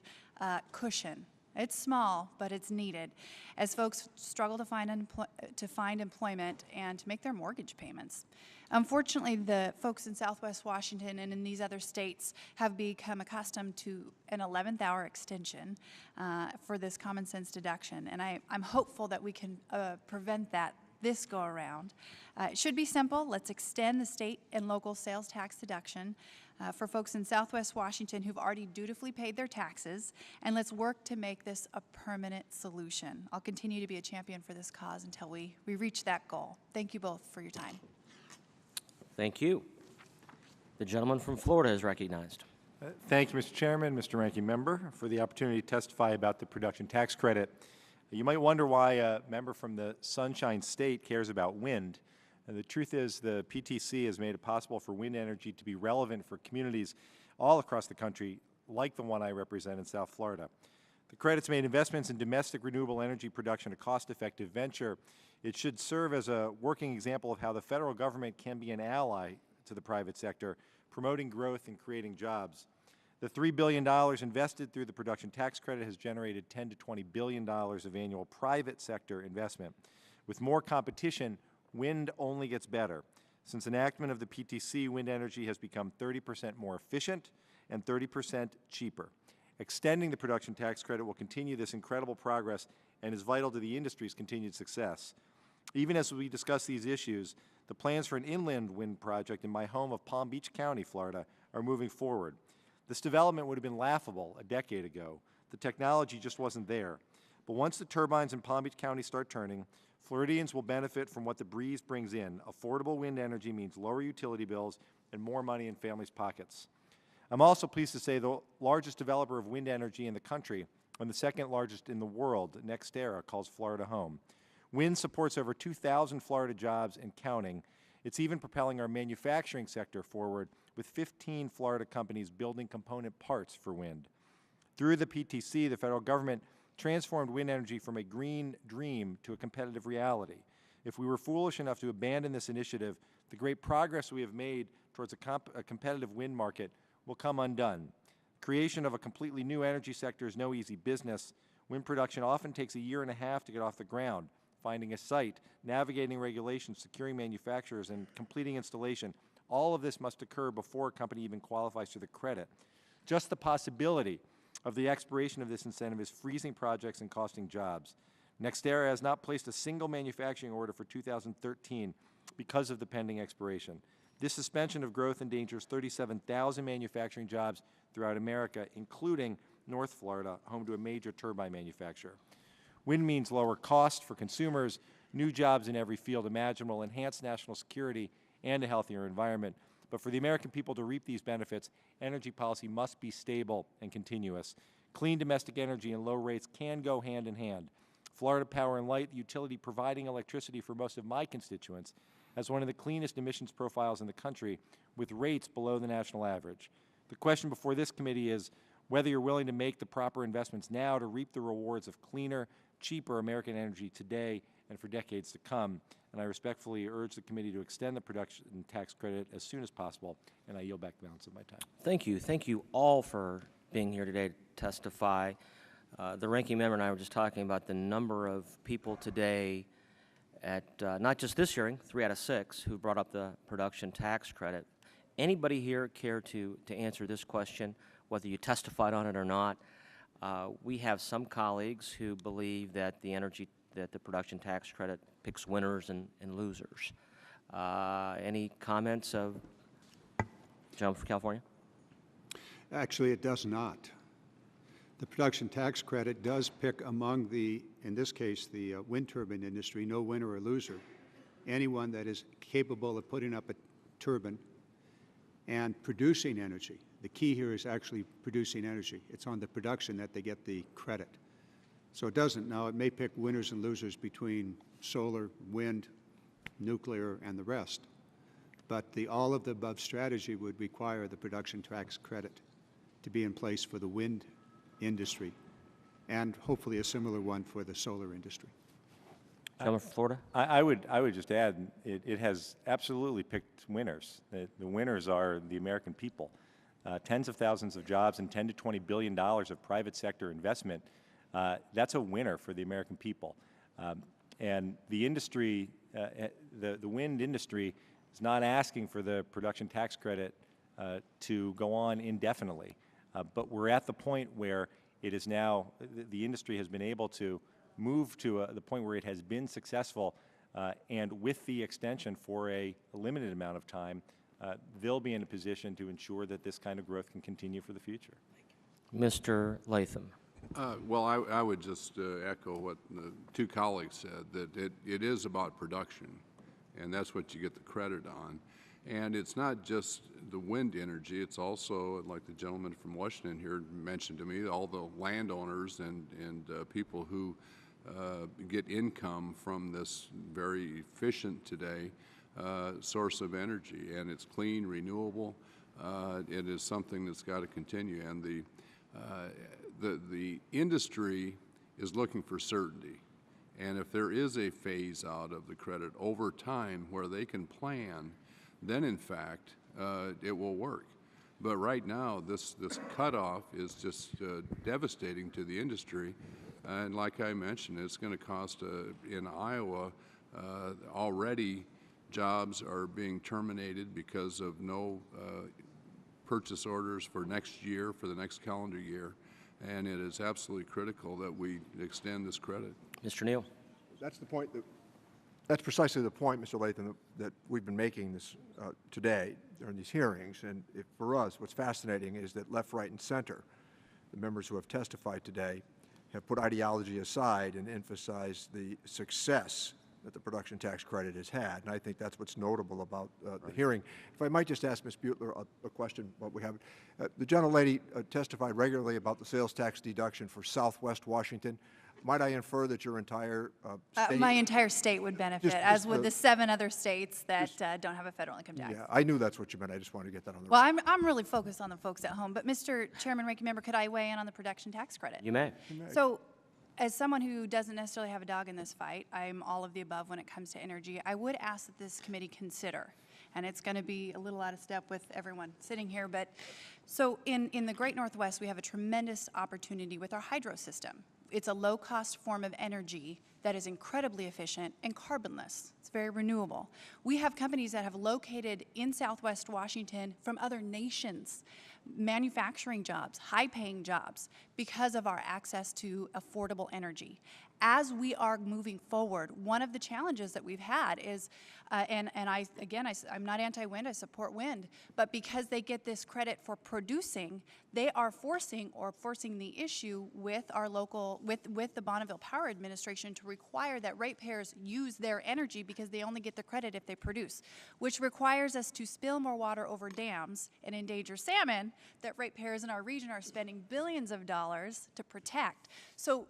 Speaker 14: cushion. It's small, but it's needed as folks struggle to find employment and to make their mortgage payments. Unfortunately, the folks in Southwest Washington and in these other states have become accustomed to an 11th hour extension for this common sense deduction, and I'm hopeful that we can prevent that this go around. It should be simple. Let's extend the state and local sales tax deduction for folks in Southwest Washington who've already dutifully paid their taxes, and let's work to make this a permanent solution. I'll continue to be a champion for this cause until we reach that goal. Thank you both for your time.
Speaker 1: Thank you. The gentleman from Florida is recognized.
Speaker 9: Thank you, Mr. Chairman, Mr. Ranking Member, for the opportunity to testify about the production tax credit. You might wonder why a member from the Sunshine State cares about wind. And the truth is the PTC has made it possible for wind energy to be relevant for communities all across the country, like the one I represent in South Florida. The credits made investments in domestic renewable energy production a cost-effective venture. It should serve as a working example of how the federal government can be an ally to the private sector, promoting growth and creating jobs. The $3 billion invested through the production tax credit has generated $10 to $20 billion of annual private sector investment. With more competition, wind only gets better. Since enactment of the PTC, wind energy has become 30% more efficient and 30% cheaper. Extending the production tax credit will continue this incredible progress and is vital to the industry's continued success. Even as we discuss these issues, the plans for an inland wind project in my home of Palm Beach County, Florida, are moving forward. This development would have been laughable a decade ago. The technology just wasn't there. But once the turbines in Palm Beach County start turning, Floridians will benefit from what the breeze brings in. Affordable wind energy means lower utility bills and more money in families' pockets. I'm also pleased to say the largest developer of wind energy in the country and the second largest in the world, NextEra, calls Florida home. Wind supports over 2,000 Florida jobs and counting. It's even propelling our manufacturing sector forward, with 15 Florida companies building component parts for wind. Through the PTC, the federal government transformed wind energy from a green dream to a competitive reality. If we were foolish enough to abandon this initiative, the great progress we have made towards a competitive wind market will come undone. Creation of a completely new energy sector is no easy business. Wind production often takes a year and a half to get off the ground. Finding a site, navigating regulations, securing manufacturers, and completing installation, all of this must occur before a company even qualifies for the credit. Just the possibility of the expiration of this incentive is freezing projects and costing jobs. NextEra has not placed a single manufacturing order for 2013 because of the pending expiration. This suspension of growth endangers 37,000 manufacturing jobs throughout America, including North Florida, home to a major turbine manufacturer. Wind means lower costs for consumers, new jobs in every field imaginable, enhanced national security, and a healthier environment. But for the American people to reap these benefits, energy policy must be stable and continuous. Clean domestic energy and low rates can go hand in hand. Florida Power and Light, the utility providing electricity for most of my constituents, has one of the cleanest emissions profiles in the country, with rates below the national average. The question before this committee is whether you're willing to make the proper investments now to reap the rewards of cleaner, cheaper American energy today and for decades to come. And I respectfully urge the committee to extend the production tax credit as soon as possible, and I yield back the balance of my time.
Speaker 1: Thank you. Thank you all for being here today to testify. The ranking member and I were just talking about the number of people today at not just this hearing, 3 out of 6, who brought up the production tax credit. Anybody here care to answer this question, whether you testified on it or not? We have some colleagues who believe that the production tax credit picks winners and losers. Any comments of gentleman from California?
Speaker 13: Actually, it does not. The production tax credit does pick among the, in this case, the wind turbine industry, no winner or loser. Anyone that is capable of putting up a turbine and producing energy. The key here is actually producing energy. It's on the production that they get the credit. So it doesn't. Now, it may pick winners and losers between solar, wind, nuclear, and the rest. But the all of the above strategy would require the production tax credit to be in place for the wind industry. and hopefully a similar one for the solar industry.
Speaker 1: Gentleman from Florida.
Speaker 9: I would just add, it has absolutely picked winners. The winners are the American people. Tens of thousands of jobs and $10 to $20 billion of private sector investment. That's a winner for the American people. And the industry, the wind industry, is not asking for the production tax credit to go on indefinitely. But we're at the point where it is now, the industry has been able to move to the point where it has been successful, and with the extension for a limited amount of time, they'll be in a position to ensure that this kind of growth can continue for the future.
Speaker 1: Mr. Latham.
Speaker 12: Well, I would just echo what the two colleagues said, that it is about production, and that's what you get the credit on. And it's not just the wind energy, it's also, like the gentleman from Washington here mentioned to me, all the landowners and people who get income from this very efficient today source of energy. And it's clean, renewable. It is something that's got to continue. And the industry is looking for certainty. And if there is a phase out of the credit over time where they can plan, then in fact it will work. But right now this cutoff is just devastating to the industry. And like I mentioned, it's going to cost, in Iowa, already jobs are being terminated because of no purchase orders for next year, for the next calendar year. And it is absolutely critical that we extend this credit.
Speaker 1: Mr. Neal.
Speaker 2: That's the point that's precisely the point, Mr. Latham, that we've been making this today during these hearings. And for us, what's fascinating is that left, right, and center, the members who have testified today, have put ideology aside and emphasized the success that the production tax credit has had. And I think that's what's notable about the hearing. If I might just ask Ms. Butler a question, what we have. The gentlelady testified regularly about the sales tax deduction for Southwest Washington. Might I infer that your entire state?
Speaker 14: My entire state would benefit, as would the 7 other states that don't have a federal income tax.
Speaker 2: Yeah, I knew that's what you meant. I just wanted to get that on the
Speaker 14: Well, I'm really focused on the folks at home. But Mr. Chairman, Ranking Member, could I weigh in on the production tax credit?
Speaker 1: You may.
Speaker 14: So, as someone who doesn't necessarily have a dog in this fight, I'm all of the above when it comes to energy. I would ask that this committee consider, and it's going to be a little out of step with everyone sitting here, but so in the Great Northwest, we have a tremendous opportunity with our hydro system. It's a low-cost form of energy that is incredibly efficient and carbonless. It's very renewable. We have companies that have located in Southwest Washington from other nations, manufacturing jobs, high-paying jobs, because of our access to affordable energy. As we are moving forward, one of the challenges that we've had is, I'm not anti-wind, I support wind, but because they get this credit for producing, they are forcing the issue with our local, with the Bonneville Power Administration to require that ratepayers use their energy because they only get the credit if they produce, which requires us to spill more water over dams and endanger salmon that ratepayers in our region are spending billions of dollars to protect. So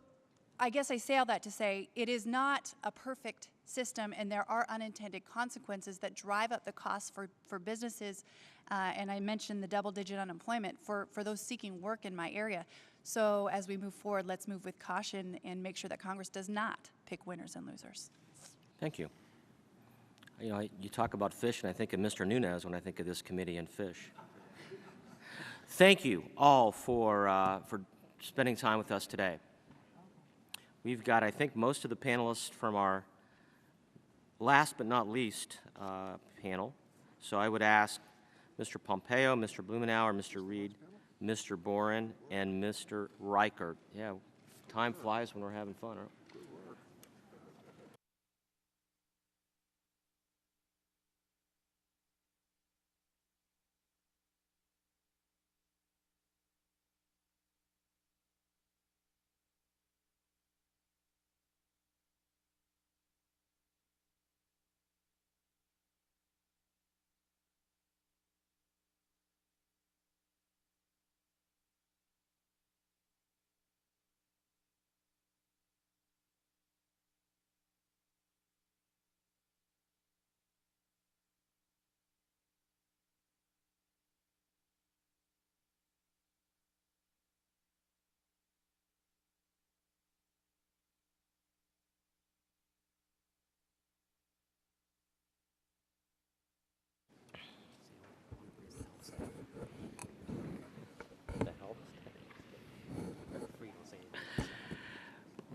Speaker 14: I guess I say all that to say it is not a perfect system, and there are unintended consequences that drive up the costs for businesses, and I mentioned the double-digit unemployment for those seeking work in my area. So as we move forward, let's move with caution and make sure that Congress does not pick winners and losers.
Speaker 1: Thank you. You know, you talk about fish, and I think of Mr. Nunes when I think of this committee and fish. Thank you all for spending time with us today. We've got, I think, most of the panelists from our last but not least panel. So I would ask Mr. Pompeo, Mr. Blumenauer, Mr. Reed, Mr. Boren, and Mr. Reichert. Yeah, time flies when we're having fun, right?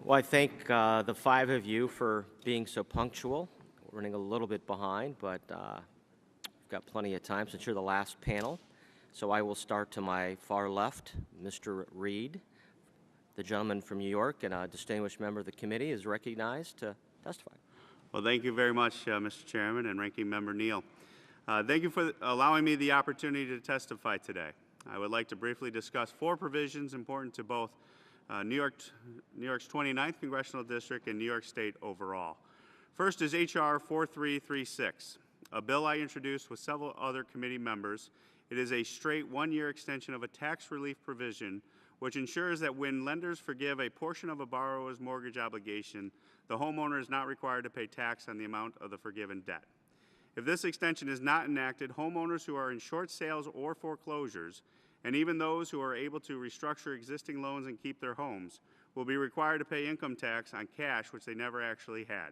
Speaker 1: Well, I thank the five of you for being so punctual. We're running a little bit behind, but we've got plenty of time since you're the last panel. So I will start to my far left. Mr. Reed, the gentleman from New York and a distinguished member of the committee, is recognized to testify.
Speaker 15: Well, thank you very much, Mr. Chairman and Ranking Member Neal. Thank you for allowing me the opportunity to testify today. I would like to briefly discuss four provisions important to both New York's 29th Congressional District and New York State overall. First is H.R. 4336, a bill I introduced with several other committee members. It is a straight one-year extension of a tax relief provision which ensures that when lenders forgive a portion of a borrower's mortgage obligation, the homeowner is not required to pay tax on the amount of the forgiven debt. If this extension is not enacted, homeowners who are in short sales or foreclosures, and even those who are able to restructure existing loans and keep their homes, will be required to pay income tax on cash which they never actually had.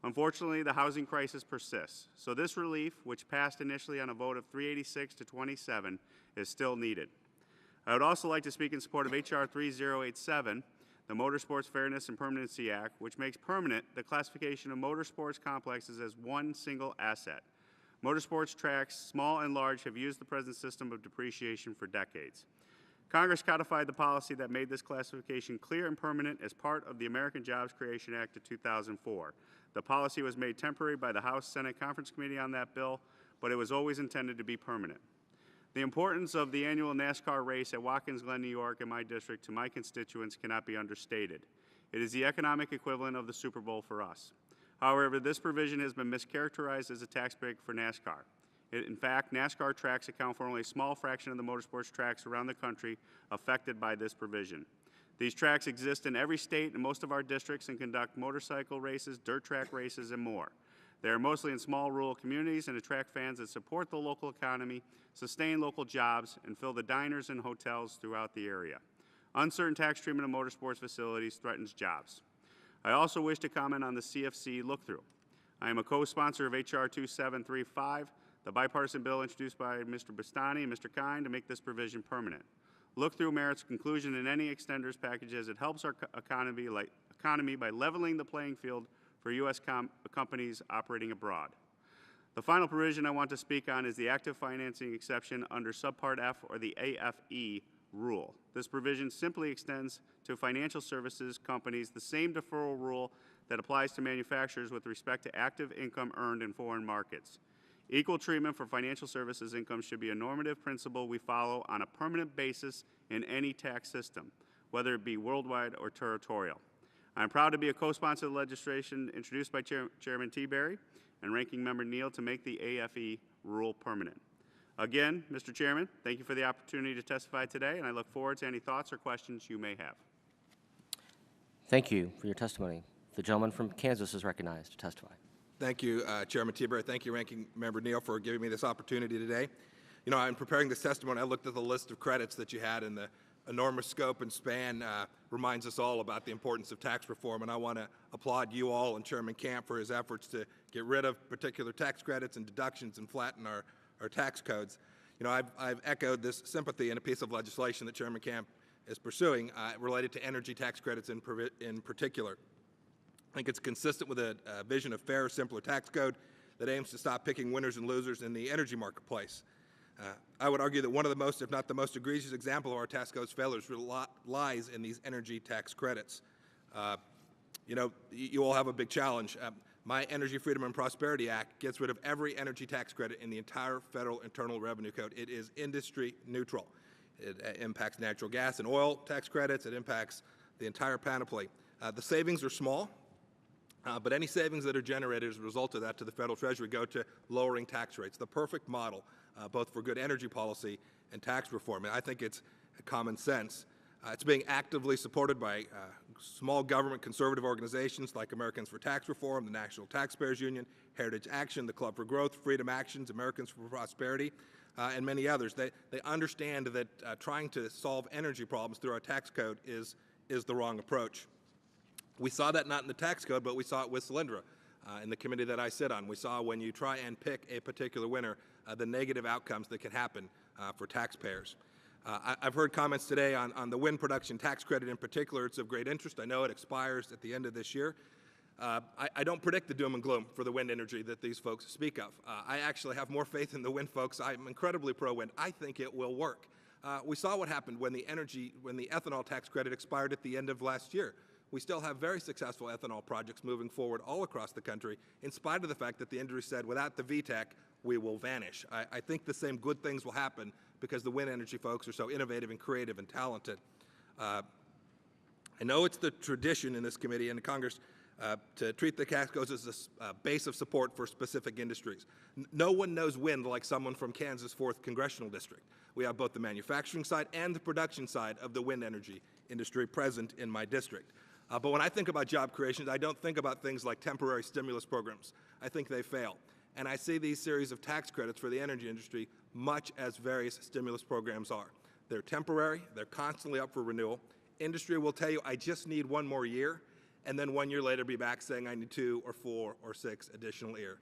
Speaker 15: Unfortunately, the housing crisis persists, so this relief, which passed initially on a vote of 386 to 27, is still needed. I would also like to speak in support of H.R. 3087, the Motorsports Fairness and Permanency Act, which makes permanent the classification of motorsports complexes as one single asset. Motorsports tracks, small and large, have used the present system of depreciation for decades. Congress codified the policy that made this classification clear and permanent as part of the American Jobs Creation Act of 2004. The policy was made temporary by the House Senate Conference Committee on that bill, but it was always intended to be permanent. The importance of the annual NASCAR race at Watkins Glen, New York, in my district to my constituents cannot be understated. It is the economic equivalent of the Super Bowl for us. However, this provision has been mischaracterized as a tax break for NASCAR. In fact, NASCAR tracks account for only a small fraction of the motorsports tracks around the country affected by this provision. These tracks exist in every state and most of our districts and conduct motorcycle races, dirt track races, and more. They are mostly in small rural communities and attract fans that support the local economy, sustain local jobs, and fill the diners and hotels throughout the area. Uncertain tax treatment of motorsports facilities threatens jobs. I also wish to comment on the CFC look-through. I am a co-sponsor of H.R. 2735, the bipartisan bill introduced by Mr. Bastani and Mr. Kine to make this provision permanent. Look-through merits conclusion in any extenders package as it helps our economy by leveling the playing field for U.S. companies operating abroad. The final provision I want to speak on is the active financing exception under Subpart F, or the AFE rule. This provision simply extends to financial services companies the same deferral rule that applies to manufacturers with respect to active income earned in foreign markets. Equal treatment for financial services income should be a normative principle we follow on a permanent basis in any tax system, whether it be worldwide or territorial. I'm proud to be a co-sponsor of the legislation introduced by Chairman Teaberry and Ranking Member Neal to make the AFE rule permanent. Again, Mr. Chairman, thank you for the opportunity to testify today, and I look forward to any thoughts or questions you may have.
Speaker 1: Thank you for your testimony. The gentleman from Kansas is recognized to testify.
Speaker 16: Thank you, Chairman Teaberry. Thank you, Ranking Member Neal, for giving me this opportunity today. You know, in preparing this testimony, I looked at the list of credits that you had, and the enormous scope and span reminds us all about the importance of tax reform, and I want to applaud you all and Chairman Camp for his efforts to get rid of particular tax credits and deductions and flatten our tax codes. You know, I've echoed this sympathy in a piece of legislation that Chairman Camp is pursuing related to energy tax credits in particular. I think it's consistent with a vision of fair, simpler tax code that aims to stop picking winners and losers in the energy marketplace. I would argue that one of the most, if not the most egregious example of our tax code's failures lies in these energy tax credits. You know, you all have a big challenge. My Energy Freedom and Prosperity Act gets rid of every energy tax credit in the entire federal Internal Revenue Code. It is industry neutral. It impacts natural gas and oil tax credits. It impacts the entire panoply. The savings are small, but any savings that are generated as a result of that to the federal treasury go to lowering tax rates. The perfect model, both for good energy policy and tax reform. And I think it's common sense. It's being actively supported by small government conservative organizations like Americans for Tax Reform, the National Taxpayers Union, Heritage Action, the Club for Growth, Freedom Actions, Americans for Prosperity, and many others. They understand that trying to solve energy problems through our tax code is the wrong approach. We saw that not in the tax code, but we saw it with Solyndra in the committee that I sit on. We saw when you try and pick a particular winner, the negative outcomes that can happen for taxpayers. I've heard comments today on the wind production tax credit in particular. It's of great interest. I know it expires at the end of this year. I don't predict the doom and gloom for the wind energy that these folks speak of. I actually have more faith in the wind folks. I'm incredibly pro-wind. I think it will work. We saw what happened when the ethanol tax credit expired at the end of last year. We still have very successful ethanol projects moving forward all across the country, in spite of the fact that the industry said, without the VTAC, we will vanish. I think the same good things will happen because the wind energy folks are so innovative and creative and talented. I know it's the tradition in this committee and in Congress to treat the tax codes as a base of support for specific industries. No one knows wind like someone from Kansas' 4th Congressional District. We have both the manufacturing side and the production side of the wind energy industry present in my district. But when I think about job creation, I don't think about things like temporary stimulus programs. I think they fail. And I see these series of tax credits for the energy industry much as various stimulus programs are. They're temporary. They're constantly up for renewal. Industry will tell you, I just need one more year, and then 1 year later be back saying I need 2 or 4 or 6 additional years.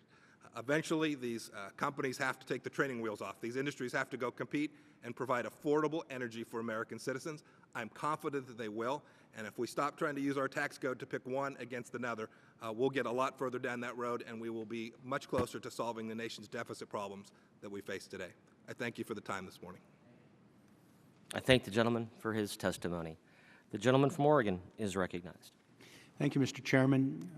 Speaker 16: Eventually, these companies have to take the training wheels off. These industries have to go compete and provide affordable energy for American citizens. I'm confident that they will, and if we stop trying to use our tax code to pick one against another, we'll get a lot further down that road, and we will be much closer to solving the nation's deficit problems that we face today. I thank you for the time this morning.
Speaker 1: I thank the gentleman for his testimony. The gentleman from Oregon is recognized.
Speaker 5: Thank you, Mr. Chairman.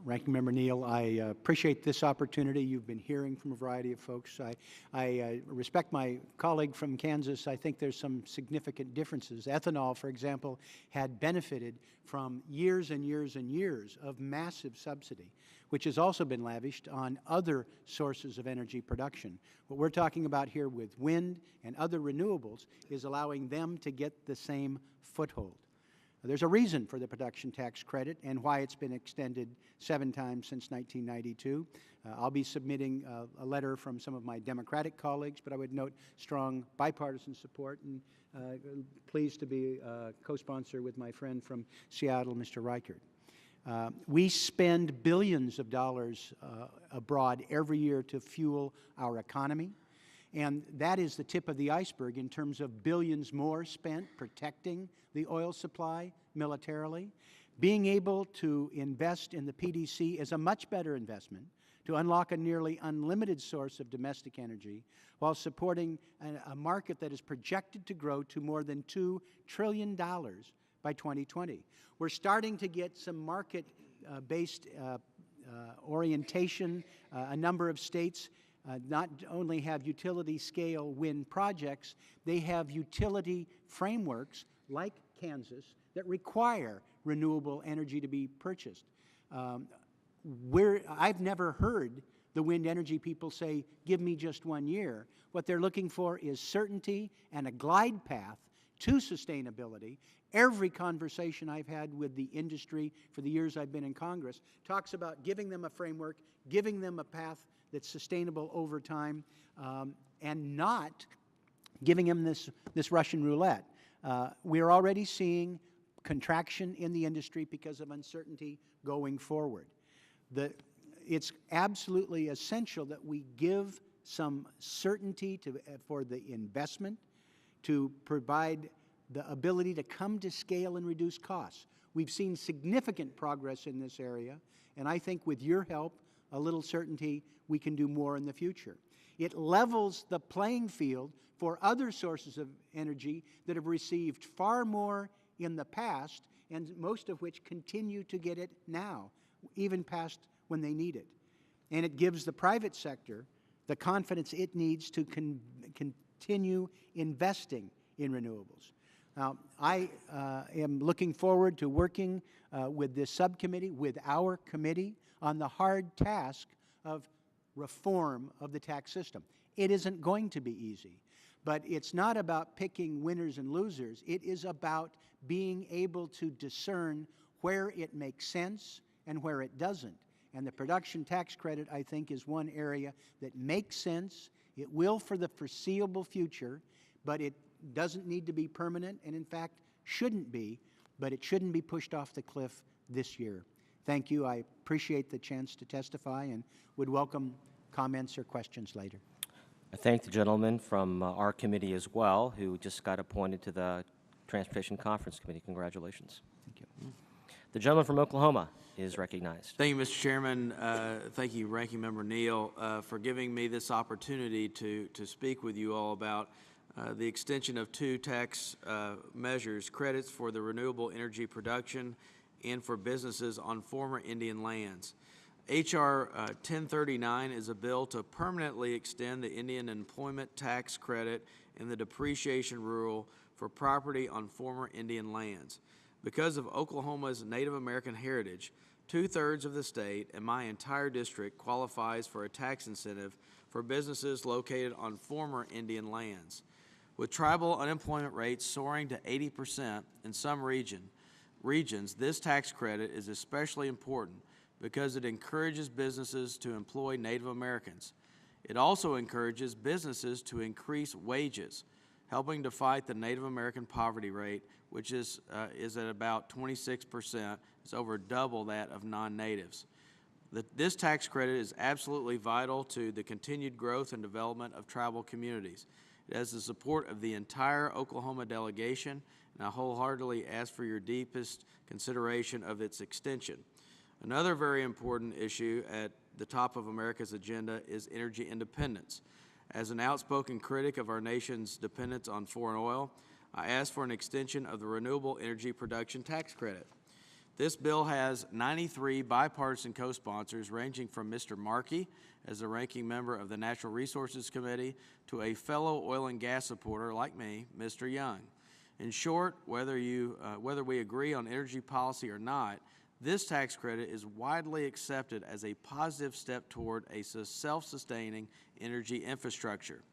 Speaker 5: Ranking Member Neal, I appreciate this opportunity. You've been hearing from a variety of folks. I respect my colleague from Kansas. I think there's some significant differences. Ethanol, for example, had benefited from years and years and years of massive subsidy, which has also been lavished on other sources of energy production. What we're talking about here with wind and other renewables is allowing them to get the same foothold. There's a reason for the production tax credit and why it's been extended 7 times since 1992. I'll be submitting a letter from some of my Democratic colleagues, but I would note strong bipartisan support, and pleased to be a co-sponsor with my friend from Seattle, Mr. Reichert. We spend billions of dollars abroad every year to fuel our economy. And that is the tip of the iceberg in terms of billions more spent protecting the oil supply militarily. Being able to invest in the PDC is a much better investment to unlock a nearly unlimited source of domestic energy while supporting a market that is projected to grow to more than $2 trillion by 2020. We're starting to get some market-based orientation. A number of states not only have utility-scale wind projects, they have utility frameworks like Kansas that require renewable energy to be purchased. I've never heard the wind energy people say, give me just 1 year. What they're looking for is certainty and a glide path to sustainability. Every conversation I've had with the industry for the years I've been in Congress talks about giving them a framework, giving them a path that's sustainable over time, and not giving them this Russian roulette. We're already seeing contraction in the industry because of uncertainty going forward. It's absolutely essential that we give some certainty for the investment to provide the ability to come to scale and reduce costs. We've seen significant progress in this area, and I think with your help, a little certainty, we can do more in the future. It levels the playing field for other sources of energy that have received far more in the past, and most of which continue to get it now, even past when they need it. And it gives the private sector the confidence it needs to continue investing in renewables. Now, I am looking forward to working with this subcommittee, with our committee, on the hard task of reform of the tax system. It isn't going to be easy, but it's not about picking winners and losers. It is about being able to discern where it makes sense and where it doesn't. And the production tax credit, I think, is one area that makes sense. It will for the foreseeable future, but it doesn't need to be permanent, and in fact shouldn't be, but it shouldn't be pushed off the cliff this year. Thank you. I appreciate the chance to testify and would welcome comments or questions later.
Speaker 1: I thank the gentleman from our committee as well, who just got appointed to the Transportation Conference Committee. Congratulations. Thank you. The gentleman from Oklahoma is recognized.
Speaker 6: Thank you, Mr. Chairman. Thank you, Ranking Member Neal, for giving me this opportunity to speak with you all about the extension of two tax measures, credits for the renewable energy production and for businesses on former Indian lands. H.R. 1039 is a bill to permanently extend the Indian employment tax credit and the depreciation rule for property on former Indian lands. Because of Oklahoma's Native American heritage, 2/3 of the state and my entire district qualifies for a tax incentive for businesses located on former Indian lands. With tribal unemployment rates soaring to 80% in some regions, this tax credit is especially important because it encourages businesses to employ Native Americans. It also encourages businesses to increase wages, helping to fight the Native American poverty rate, which is at about 26%. It's over double that of non-natives. This tax credit is absolutely vital to the continued growth and development of tribal communities. It has the support of the entire Oklahoma delegation, and I wholeheartedly ask for your deepest consideration of its extension. Another very important issue at the top of America's agenda is energy independence. As an outspoken critic of our nation's dependence on foreign oil, I ask for an extension of the Renewable Energy Production Tax Credit. This bill has 93 bipartisan co-sponsors, ranging from Mr. Markey, as the ranking member of the Natural Resources Committee, to a fellow oil and gas supporter like me, Mr. Young. In short, whether we agree on energy policy or not, this tax credit is widely accepted as a positive step toward a self-sustaining energy infrastructure.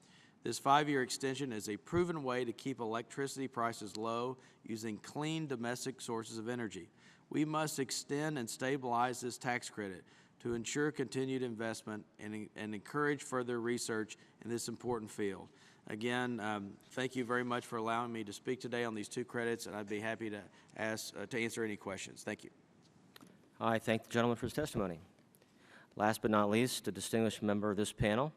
Speaker 6: This 5-year extension is a proven way to keep electricity prices low using clean domestic sources of energy. We must extend and stabilize this tax credit to ensure continued investment and encourage further research in this important field. Again, thank you very much for allowing me to speak today on these two credits, and I'd be happy to answer any questions. Thank you.
Speaker 1: I thank the gentleman for his testimony. Last but not least, a distinguished member of this panel,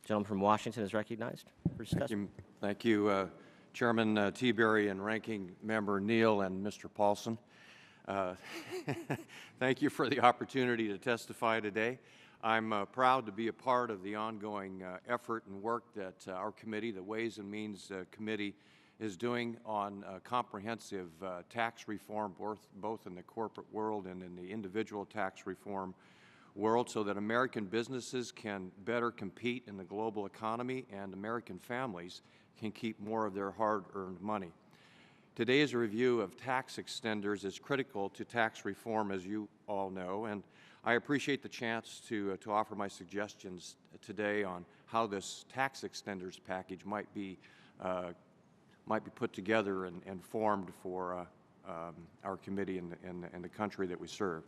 Speaker 1: the gentleman from Washington, is recognized for his testimony.
Speaker 17: Thank you, Chairman Teaberry and Ranking Member Neal and Mr. Paulson. Thank you for the opportunity to testify today. I'm proud to be a part of the ongoing effort and work that our committee, the Ways and Means Committee, is doing on comprehensive tax reform, both in the corporate world and in the individual tax reform world, so that American businesses can better compete in the global economy and American families can keep more of their hard-earned money. Today's review of tax extenders is critical to tax reform, as you all know, and I appreciate the chance to offer my suggestions today on how this tax extenders package might be put together and formed for our committee and the country that we serve.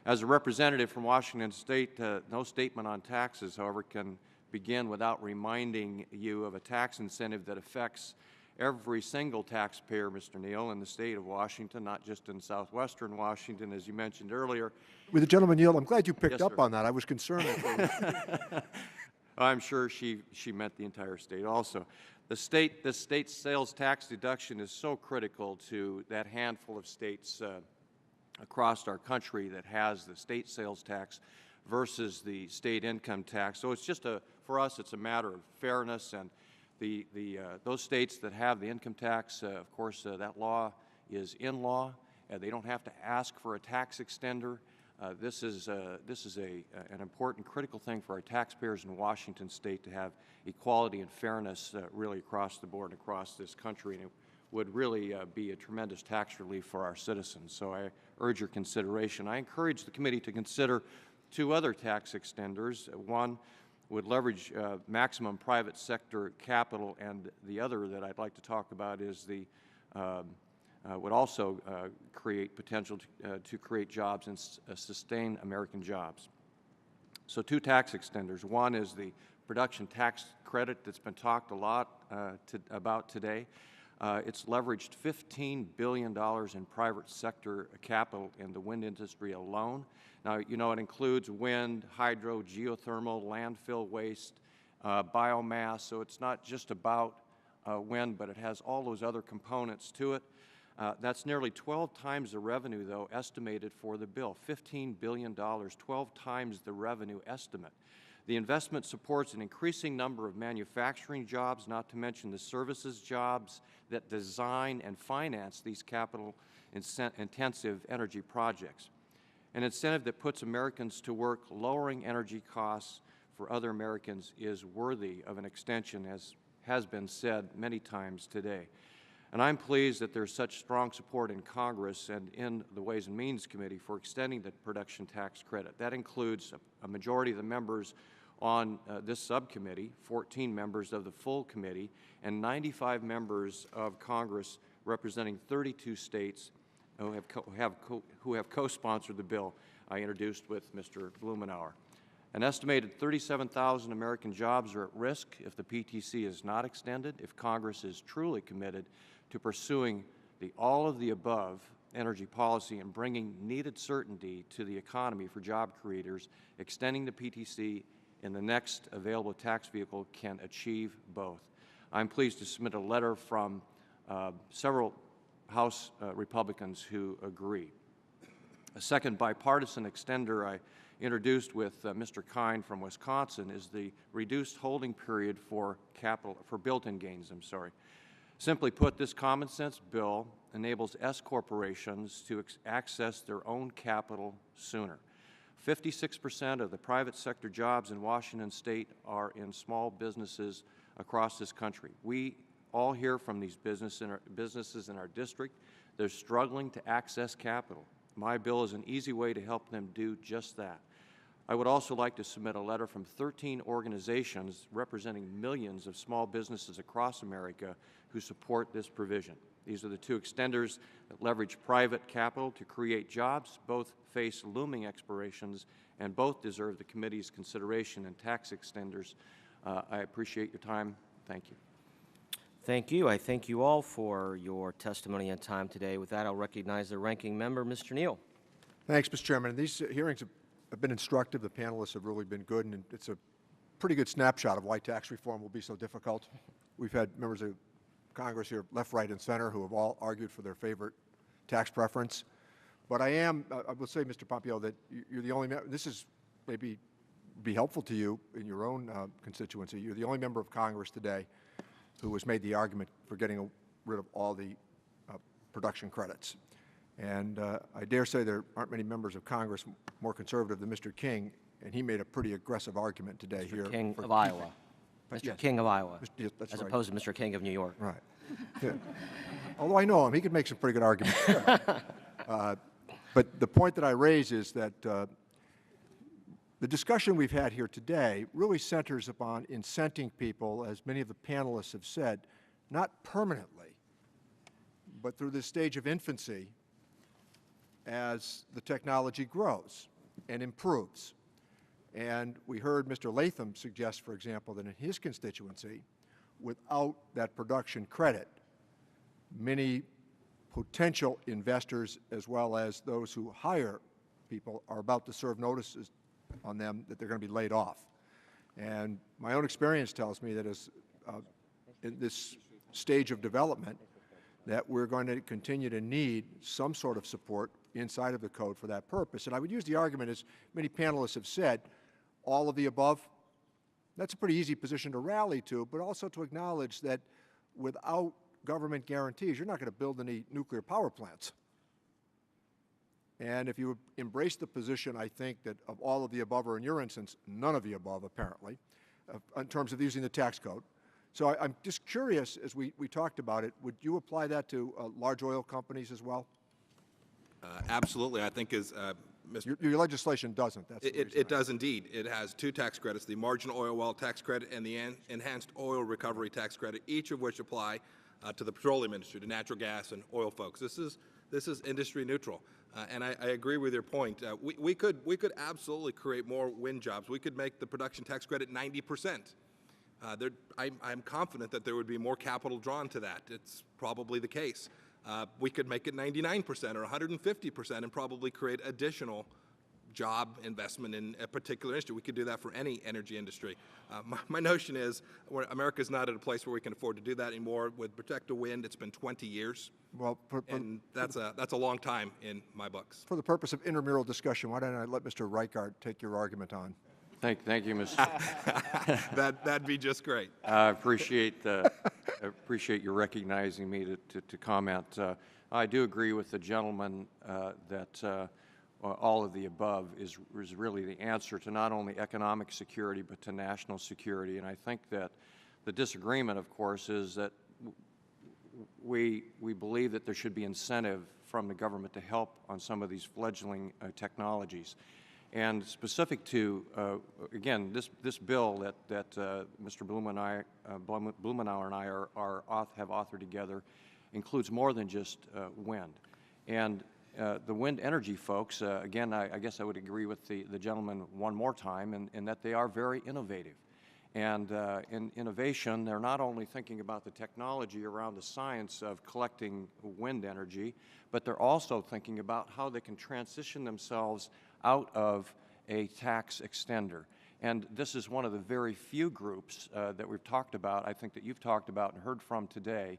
Speaker 17: As a representative from Washington State, no statement on taxes, however, can begin without reminding you of a tax incentive that affects every single taxpayer, Mr. Neal, in the state of Washington, not just in southwestern Washington, as you mentioned earlier.
Speaker 2: With the gentleman, Neal, I'm glad you picked
Speaker 17: Yes,
Speaker 2: up
Speaker 17: sir.
Speaker 2: on that. I was concerned.
Speaker 17: I'm sure she meant the entire state also. The state sales tax deduction is so critical to that handful of states across our country that has the state sales tax versus the state income tax. So it's just for us, it's a matter of fairness, and those states that have the income tax, of course, that law is in law. They don't have to ask for a tax extender. This is an important, critical thing for our taxpayers in Washington State to have equality and fairness really across the board, across this country, and it would really be a tremendous tax relief for our citizens. So I urge your consideration. I encourage the committee to consider two other tax extenders. One would leverage maximum private sector capital, and the other that I'd like to talk about is would also create potential to create jobs and sustain American jobs. So two tax extenders. One is the production tax credit that's been talked a lot about today. It's leveraged $15 billion in private sector capital in the wind industry alone. Now, you know, it includes wind, hydro, geothermal, landfill waste, biomass, so it's not just about wind, but it has all those other components to it. That's nearly 12 times the revenue, though, estimated for the bill, $15 billion, 12 times the revenue estimate. The investment supports an increasing number of manufacturing jobs, not to mention the services jobs that design and finance these capital-intensive energy projects. An incentive that puts Americans to work lowering energy costs for other Americans is worthy of an extension, as has been said many times today. And I'm pleased that there's such strong support in Congress and in the Ways and Means Committee for extending the production tax credit. That includes a majority of the members on this subcommittee, 14 members of the full committee, and 95 members of Congress representing 32 states who have co-sponsored the bill I introduced with Mr. Blumenauer. An estimated 37,000 American jobs are at risk if the PTC is not extended, if Congress is truly committed to pursuing the all-of-the-above energy policy and bringing needed certainty to the economy for job creators. Extending the PTC in the next available tax vehicle can achieve both. I'm pleased to submit a letter from several House Republicans who agree. A second bipartisan extender I introduced with Mr. Kine from Wisconsin is the reduced holding period for built-in gains. Simply put, this common sense bill enables S corporations to access their own capital sooner. 56% of the private sector jobs in Washington State are in small businesses across this country. We all hear from these businesses in our district. They're struggling to access capital. My bill is an easy way to help them do just that. I would also like to submit a letter from 13 organizations representing millions of small businesses across America who support this provision. These are the two extenders that leverage private capital to create jobs. Both face looming expirations, and both deserve the committee's consideration and tax extenders. I appreciate your time. Thank you.
Speaker 1: Thank you. I thank you all for your testimony and time today. With that, I'll recognize the ranking member, Mr. Neal.
Speaker 2: Thanks, Mr. Chairman. These hearings have been instructive. The panelists have really been good, and it's a pretty good snapshot of why tax reform will be so difficult. We've had members of Congress here, left, right, and center, who have all argued for their favorite tax preference. But I will say, Mr. Pompeo, that you're the only member, this is maybe be helpful to you in your own constituency. You're the only member of Congress today who has made the argument for getting rid of all the production credits. And I dare say there aren't many members of Congress more conservative than Mr. King, and he made a pretty aggressive argument today here.
Speaker 1: Mr. King of Iowa. Mr.
Speaker 2: Yes.
Speaker 1: King of Iowa,
Speaker 2: Yes, that's
Speaker 1: as
Speaker 2: right.
Speaker 1: opposed to Mr. King of New York.
Speaker 2: Right. Yeah. Although I know him, he could make some pretty good arguments. But the point that I raise is that the discussion we've had here today really centers upon incenting people, as many of the panelists have said, not permanently, but through this stage of infancy as the technology grows and improves. And we heard Mr. Latham suggest, for example, that in his constituency, without that production credit, many potential investors, as well as those who hire people, are about to serve notices on them that they're going to be laid off. And my own experience tells me that as in this stage of development, that we're going to continue to need some sort of support inside of the code for that purpose. And I would use the argument, as many panelists have said, all of the above. That's a pretty easy position to rally to, but also to acknowledge that without government guarantees, you're not going to build any nuclear power plants. And if you embrace the position, I think, that of all of the above, or in your instance, none of the above, apparently, in terms of using the tax code. So I'm just curious, as we talked about it, would you apply that to large oil companies as well?
Speaker 16: Absolutely. I think as
Speaker 2: your legislation doesn't. That's
Speaker 16: it does indeed. It has two tax credits, the marginal oil well tax credit and the enhanced oil recovery tax credit, each of which apply to the petroleum industry, to natural gas and oil folks. This is industry neutral. And I agree with your point. We could absolutely create more wind jobs. We could make the production tax credit 90%. I'm confident that there would be more capital drawn to that. It's probably the case. We could make it 99% or 150% and probably create additional job investment in a particular industry. We could do that for any energy industry. My notion is America's not at a place where we can afford to do that anymore. With Protect the Wind, it's been 20 years.
Speaker 2: Well,
Speaker 16: and that's a long time in my books.
Speaker 2: For the purpose of intramural discussion, why don't I let Mr. Reichart take your argument on?
Speaker 17: Thank you, Mr.
Speaker 16: That'd be just great.
Speaker 17: I appreciate you recognizing me to comment. I do agree with the gentleman that all of the above is really the answer to not only economic security but to national security. And I think that the disagreement, of course, is that we believe that there should be incentive from the government to help on some of these fledgling technologies. And specific to, again, this bill that Mr. Blumenauer and I have authored together includes more than just wind. And the wind energy folks, again, I guess I would agree with the gentleman one more time in that they are very innovative. And in innovation, they're not only thinking about the technology around the science of collecting wind energy, but they're also thinking about how they can transition themselves out of a tax extender. And this is one of the very few groups that we've talked about, I think that you've talked about and heard from today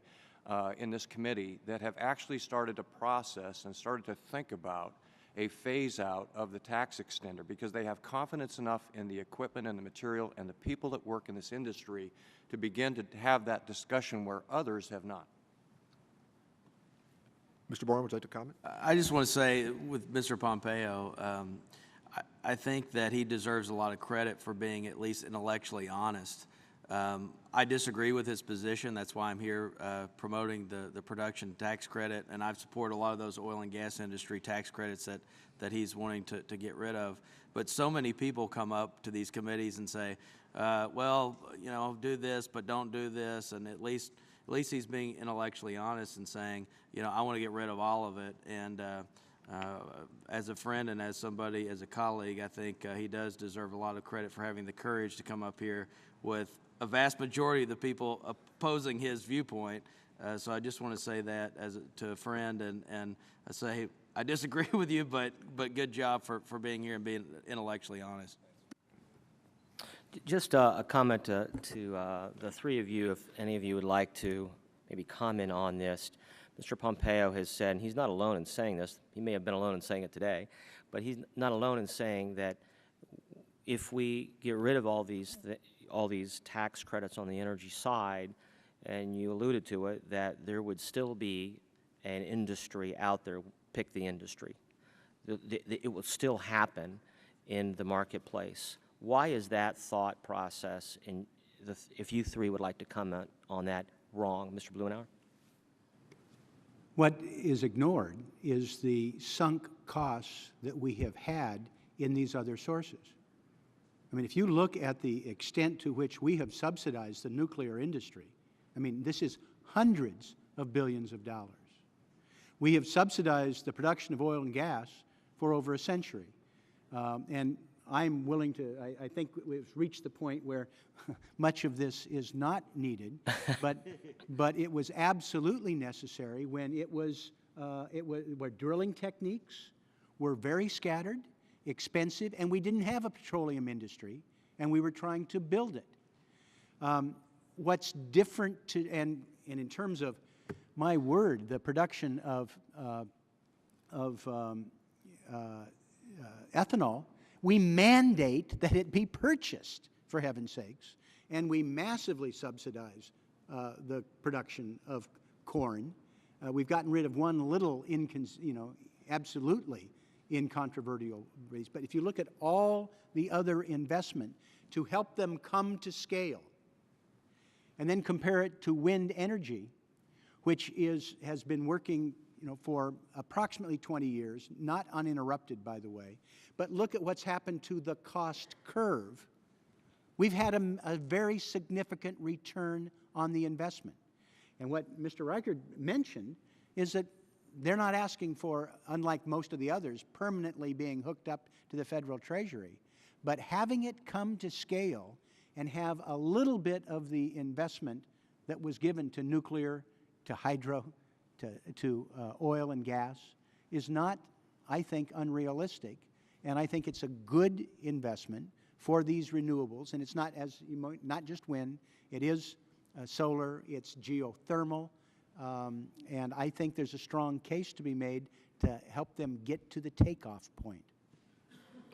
Speaker 17: in this committee, that have actually started to process and started to think about a phase out of the tax extender because they have confidence enough in the equipment and the material and the people that work in this industry to begin to have that discussion where others have not.
Speaker 2: Mr. Boren, would you like to comment?
Speaker 6: I just want to say with Mr. Pompeo, I think that he deserves a lot of credit for being at least intellectually honest. I disagree with his position. That's why I'm here promoting the production tax credit, and I've supported a lot of those oil and gas industry tax credits that he's wanting to get rid of. But so many people come up to these committees and say, well, you know, do this, but don't do this, and at least he's being intellectually honest and saying, you know, I want to get rid of all of it. And as a friend and as somebody, as a colleague, I think he does deserve a lot of credit for having the courage to come up here with a vast majority of the people opposing his viewpoint. So I just want to say that to a friend, and I say I disagree with you, but good job for being here and being intellectually honest.
Speaker 1: Just a comment to the three of you, if any of you would like to maybe comment on this. Mr. Pompeo has said, and he's not alone in saying this, he may have been alone in saying it today, but he's not alone in saying that if we get rid of all these tax credits on the energy side, and you alluded to it, that there would still be an industry out there, pick the industry. It will still happen in the marketplace. Why is that thought process, if you three would like to comment on that, wrong? Mr. Blumenauer?
Speaker 5: What is ignored is the sunk costs that we have had in these other sources. I mean, if you look at the extent to which we have subsidized the nuclear industry, I mean, this is hundreds of billions of dollars. We have subsidized the production of oil and gas for over a century. And I'm willing to, I think we've reached the point where much of this is not needed, but it was absolutely necessary when where drilling techniques were very scattered, expensive, and we didn't have a petroleum industry, and we were trying to build it. What's different and in terms of, my word, the production of ethanol, we mandate that it be purchased, for heaven's sakes, and we massively subsidize the production of corn. We've gotten rid of one little, absolutely incontrovertible raise. But if you look at all the other investment to help them come to scale, and then compare it to wind energy, which has been working for approximately 20 years, not uninterrupted, by the way. But look at what's happened to the cost curve. We've had a very significant return on the investment. And what Mr. Reichert mentioned is that they're not asking for, unlike most of the others, permanently being hooked up to the federal treasury, but having it come to scale and have a little bit of the investment that was given to nuclear, to hydro, to oil and gas is not, I think, unrealistic. and I think it's a good investment for these renewables. And it's not, not just wind, it is solar, it's geothermal, and I think there's a strong case to be made to help them get to the takeoff point.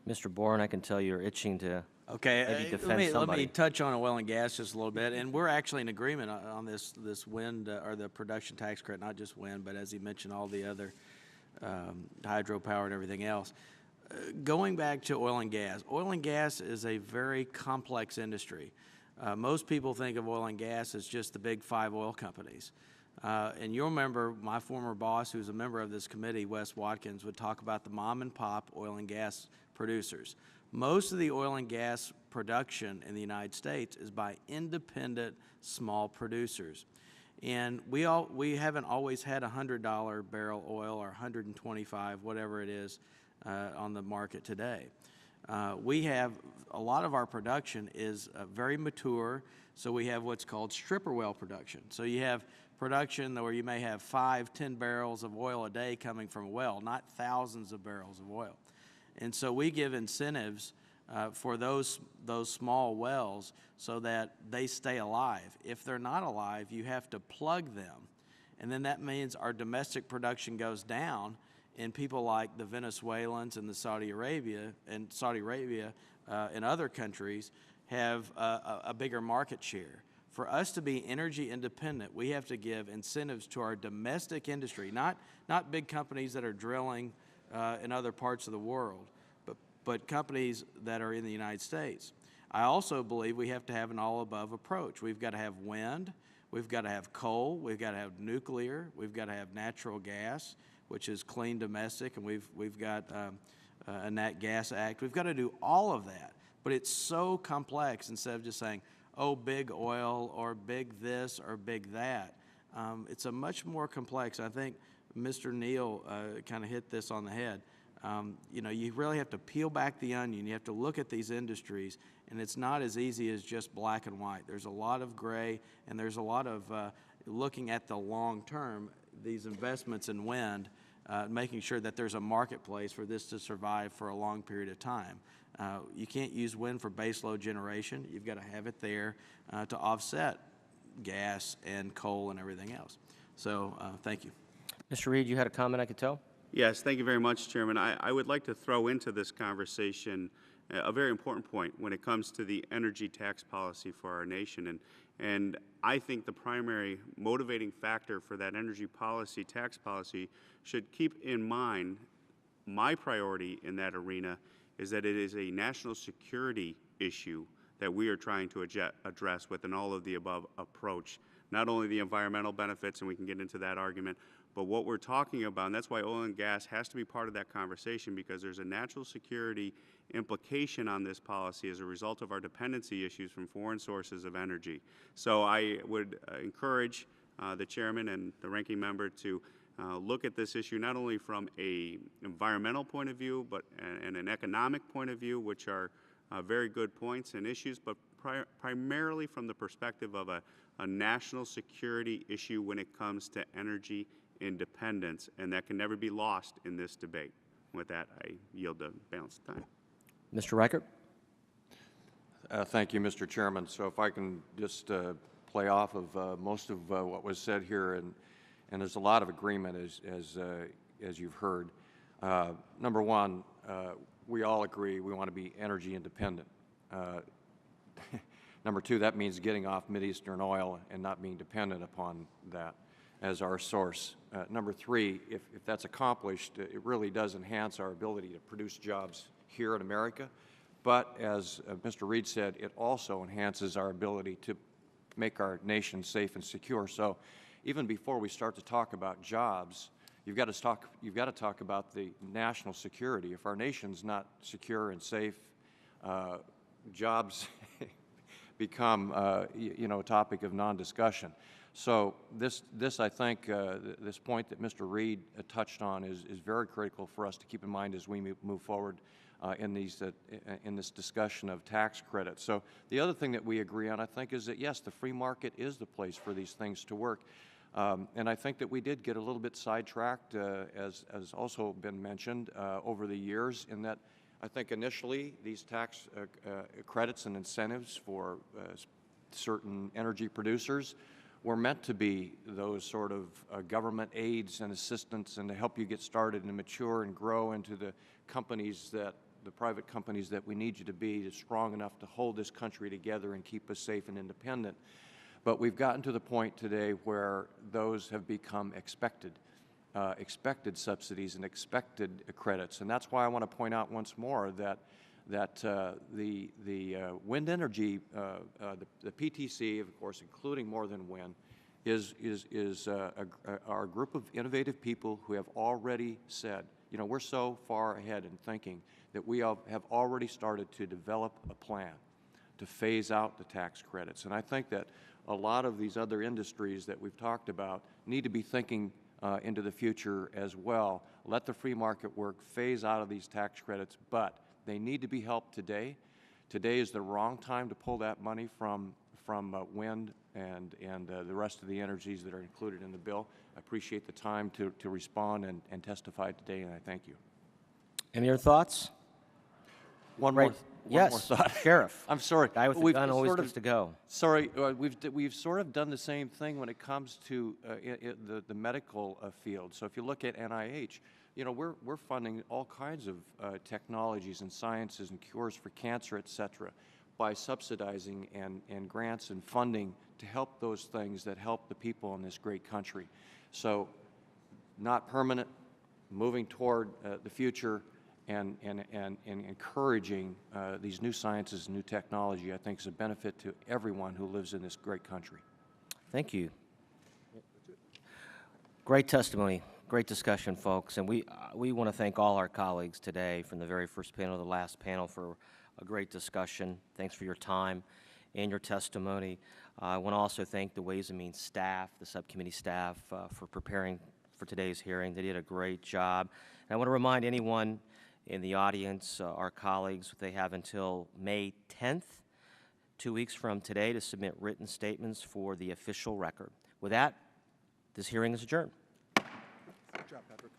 Speaker 1: Mr. Bourne, I can tell you're itching to maybe defend
Speaker 6: let
Speaker 1: somebody.
Speaker 6: me touch on oil and gas just a little bit, and we're actually in agreement on this wind or the production tax credit, not just wind, but as he mentioned, all the other hydropower and everything else. Going back to oil and gas is a very complex industry. Most people think of oil and gas as just the big 5 oil companies. And you'll remember my former boss, who's a member of this committee, Wes Watkins, would talk about the mom and pop oil and gas producers. Most of the oil and gas production in the United States is by independent small producers. And we haven't always had $100 barrel oil or $125, whatever it is, on the market today. We have a lot of our production is very mature, so we have what's called stripper well production. So you have production where you may have 5, 10 barrels of oil a day coming from a well, not thousands of barrels of oil. And so we give incentives for those small wells so that they stay alive. If they're not alive, you have to plug them. And then that means our domestic production goes down, and people like the Venezuelans and the Saudi Arabia and other countries have a bigger market share. For us to be energy independent, we have to give incentives to our domestic industry, not big companies that are drilling in other parts of the world, but companies that are in the United States. I also believe we have to have an all-above approach. We've got to have wind, we've got to have coal, we've got to have nuclear, we've got to have natural gas, which is clean domestic, and we've got a Nat Gas Act. We've got to do all of that, but it's so complex. Instead of just saying, oh, big oil or big this or big that, it's a much more complex. I think Mr. Neal kind of hit this on the head. You know, you really have to peel back the onion. You have to look at these industries, and it's not as easy as just black and white. There's a lot of gray, and there's a lot of looking at the long term, these investments in wind, making sure that there's a marketplace for this to survive for a long period of time. You can't use wind for baseload generation. You've got to have it there to offset gas and coal and everything else. So thank you.
Speaker 1: Mr. Reed, you had a comment, I could tell?
Speaker 15: Yes, thank you very much, Chairman. I would like to throw into this conversation a very important point when it comes to the energy tax policy for our nation. And I think the primary motivating factor for that energy policy, tax policy, should keep in mind my priority in that arena is that it is a national security issue that we are trying to address with an all-of-the-above approach. Not only the environmental benefits, and we can get into that argument, but what we're talking about, and that's why oil and gas has to be part of that conversation, because there's a national security implication on this policy as a result of our dependency issues from foreign sources of energy. So I would encourage the chairman and the ranking member to look at this issue not only from an environmental point of view, but and an economic point of view, which are very good points and issues, but primarily from the perspective of a national security issue when it comes to energy independence, and that can never be lost in this debate. With that, I yield the balance of time.
Speaker 1: Mr. Reichert?
Speaker 17: Thank you, Mr. Chairman. So if I can just play off of most of what was said here, and there's a lot of agreement as you've heard. Number one, we all agree we want to be energy independent. Number two, that means getting off Mideastern oil and not being dependent upon that as our source. Number three, if that's accomplished, it really does enhance our ability to produce jobs here in America. But as Mr. Reed said, it also enhances our ability to make our nation safe and secure. So even before we start to talk about jobs, you've got to talk about the national security. If our nation's not secure and safe, jobs become a topic of non-discussion. So this I think, this point that Mr. Reed touched on is very critical for us to keep in mind as we move forward in this discussion of tax credits. So the other thing that we agree on, I think, is that yes, the free market is the place for these things to work. And I think that we did get a little bit sidetracked, as also been mentioned over the years, in that I think initially these tax credits and incentives for certain energy producers were meant to be those sort of government aids and assistance and to help you get started and mature and grow into the companies that, the private companies that we need you to be strong enough to hold this country together and keep us safe and independent. But we've gotten to the point today where those have become expected subsidies and expected credits. And that's why I want to point out once more that the wind energy, the PTC, of course, including More Than Wind, is our group of innovative people who have already said, you know, we're so far ahead in thinking that we have already started to develop a plan to phase out the tax credits. And I think that a lot of these other industries that we've talked about need to be thinking into the future as well. Let the free market work, phase out of these tax credits, but they need to be helped today. Today is the wrong time to pull that money from wind and the rest of the energies that are included in the bill. I appreciate the time to respond and testify today, and I thank you.
Speaker 1: Any other thoughts?
Speaker 17: One more thought.
Speaker 1: Sheriff.
Speaker 17: I'm sorry.
Speaker 1: Guy with the gun always gets to go.
Speaker 17: Sorry, we've sort of done the same thing when it comes to the medical field. So if you look at NIH, you know, we're funding all kinds of technologies and sciences and cures for cancer, et cetera, by subsidizing and grants and funding to help those things that help the people in this great country. So not permanent, moving toward the future, and encouraging these new sciences and new technology, I think, is a benefit to everyone who lives in this great country.
Speaker 1: Thank you. Great testimony, great discussion, folks. And we want to thank all our colleagues today, from the very first panel to the last panel, for a great discussion. Thanks for your time and your testimony. I want to also thank the Ways and Means staff, the subcommittee staff, for preparing for today's hearing. They did a great job. And I want to remind anyone in the audience, our colleagues, they have until May 10th, 2 weeks from today, to submit written statements for the official record. With that, this hearing is adjourned.
Speaker 2: Good job, Patrick.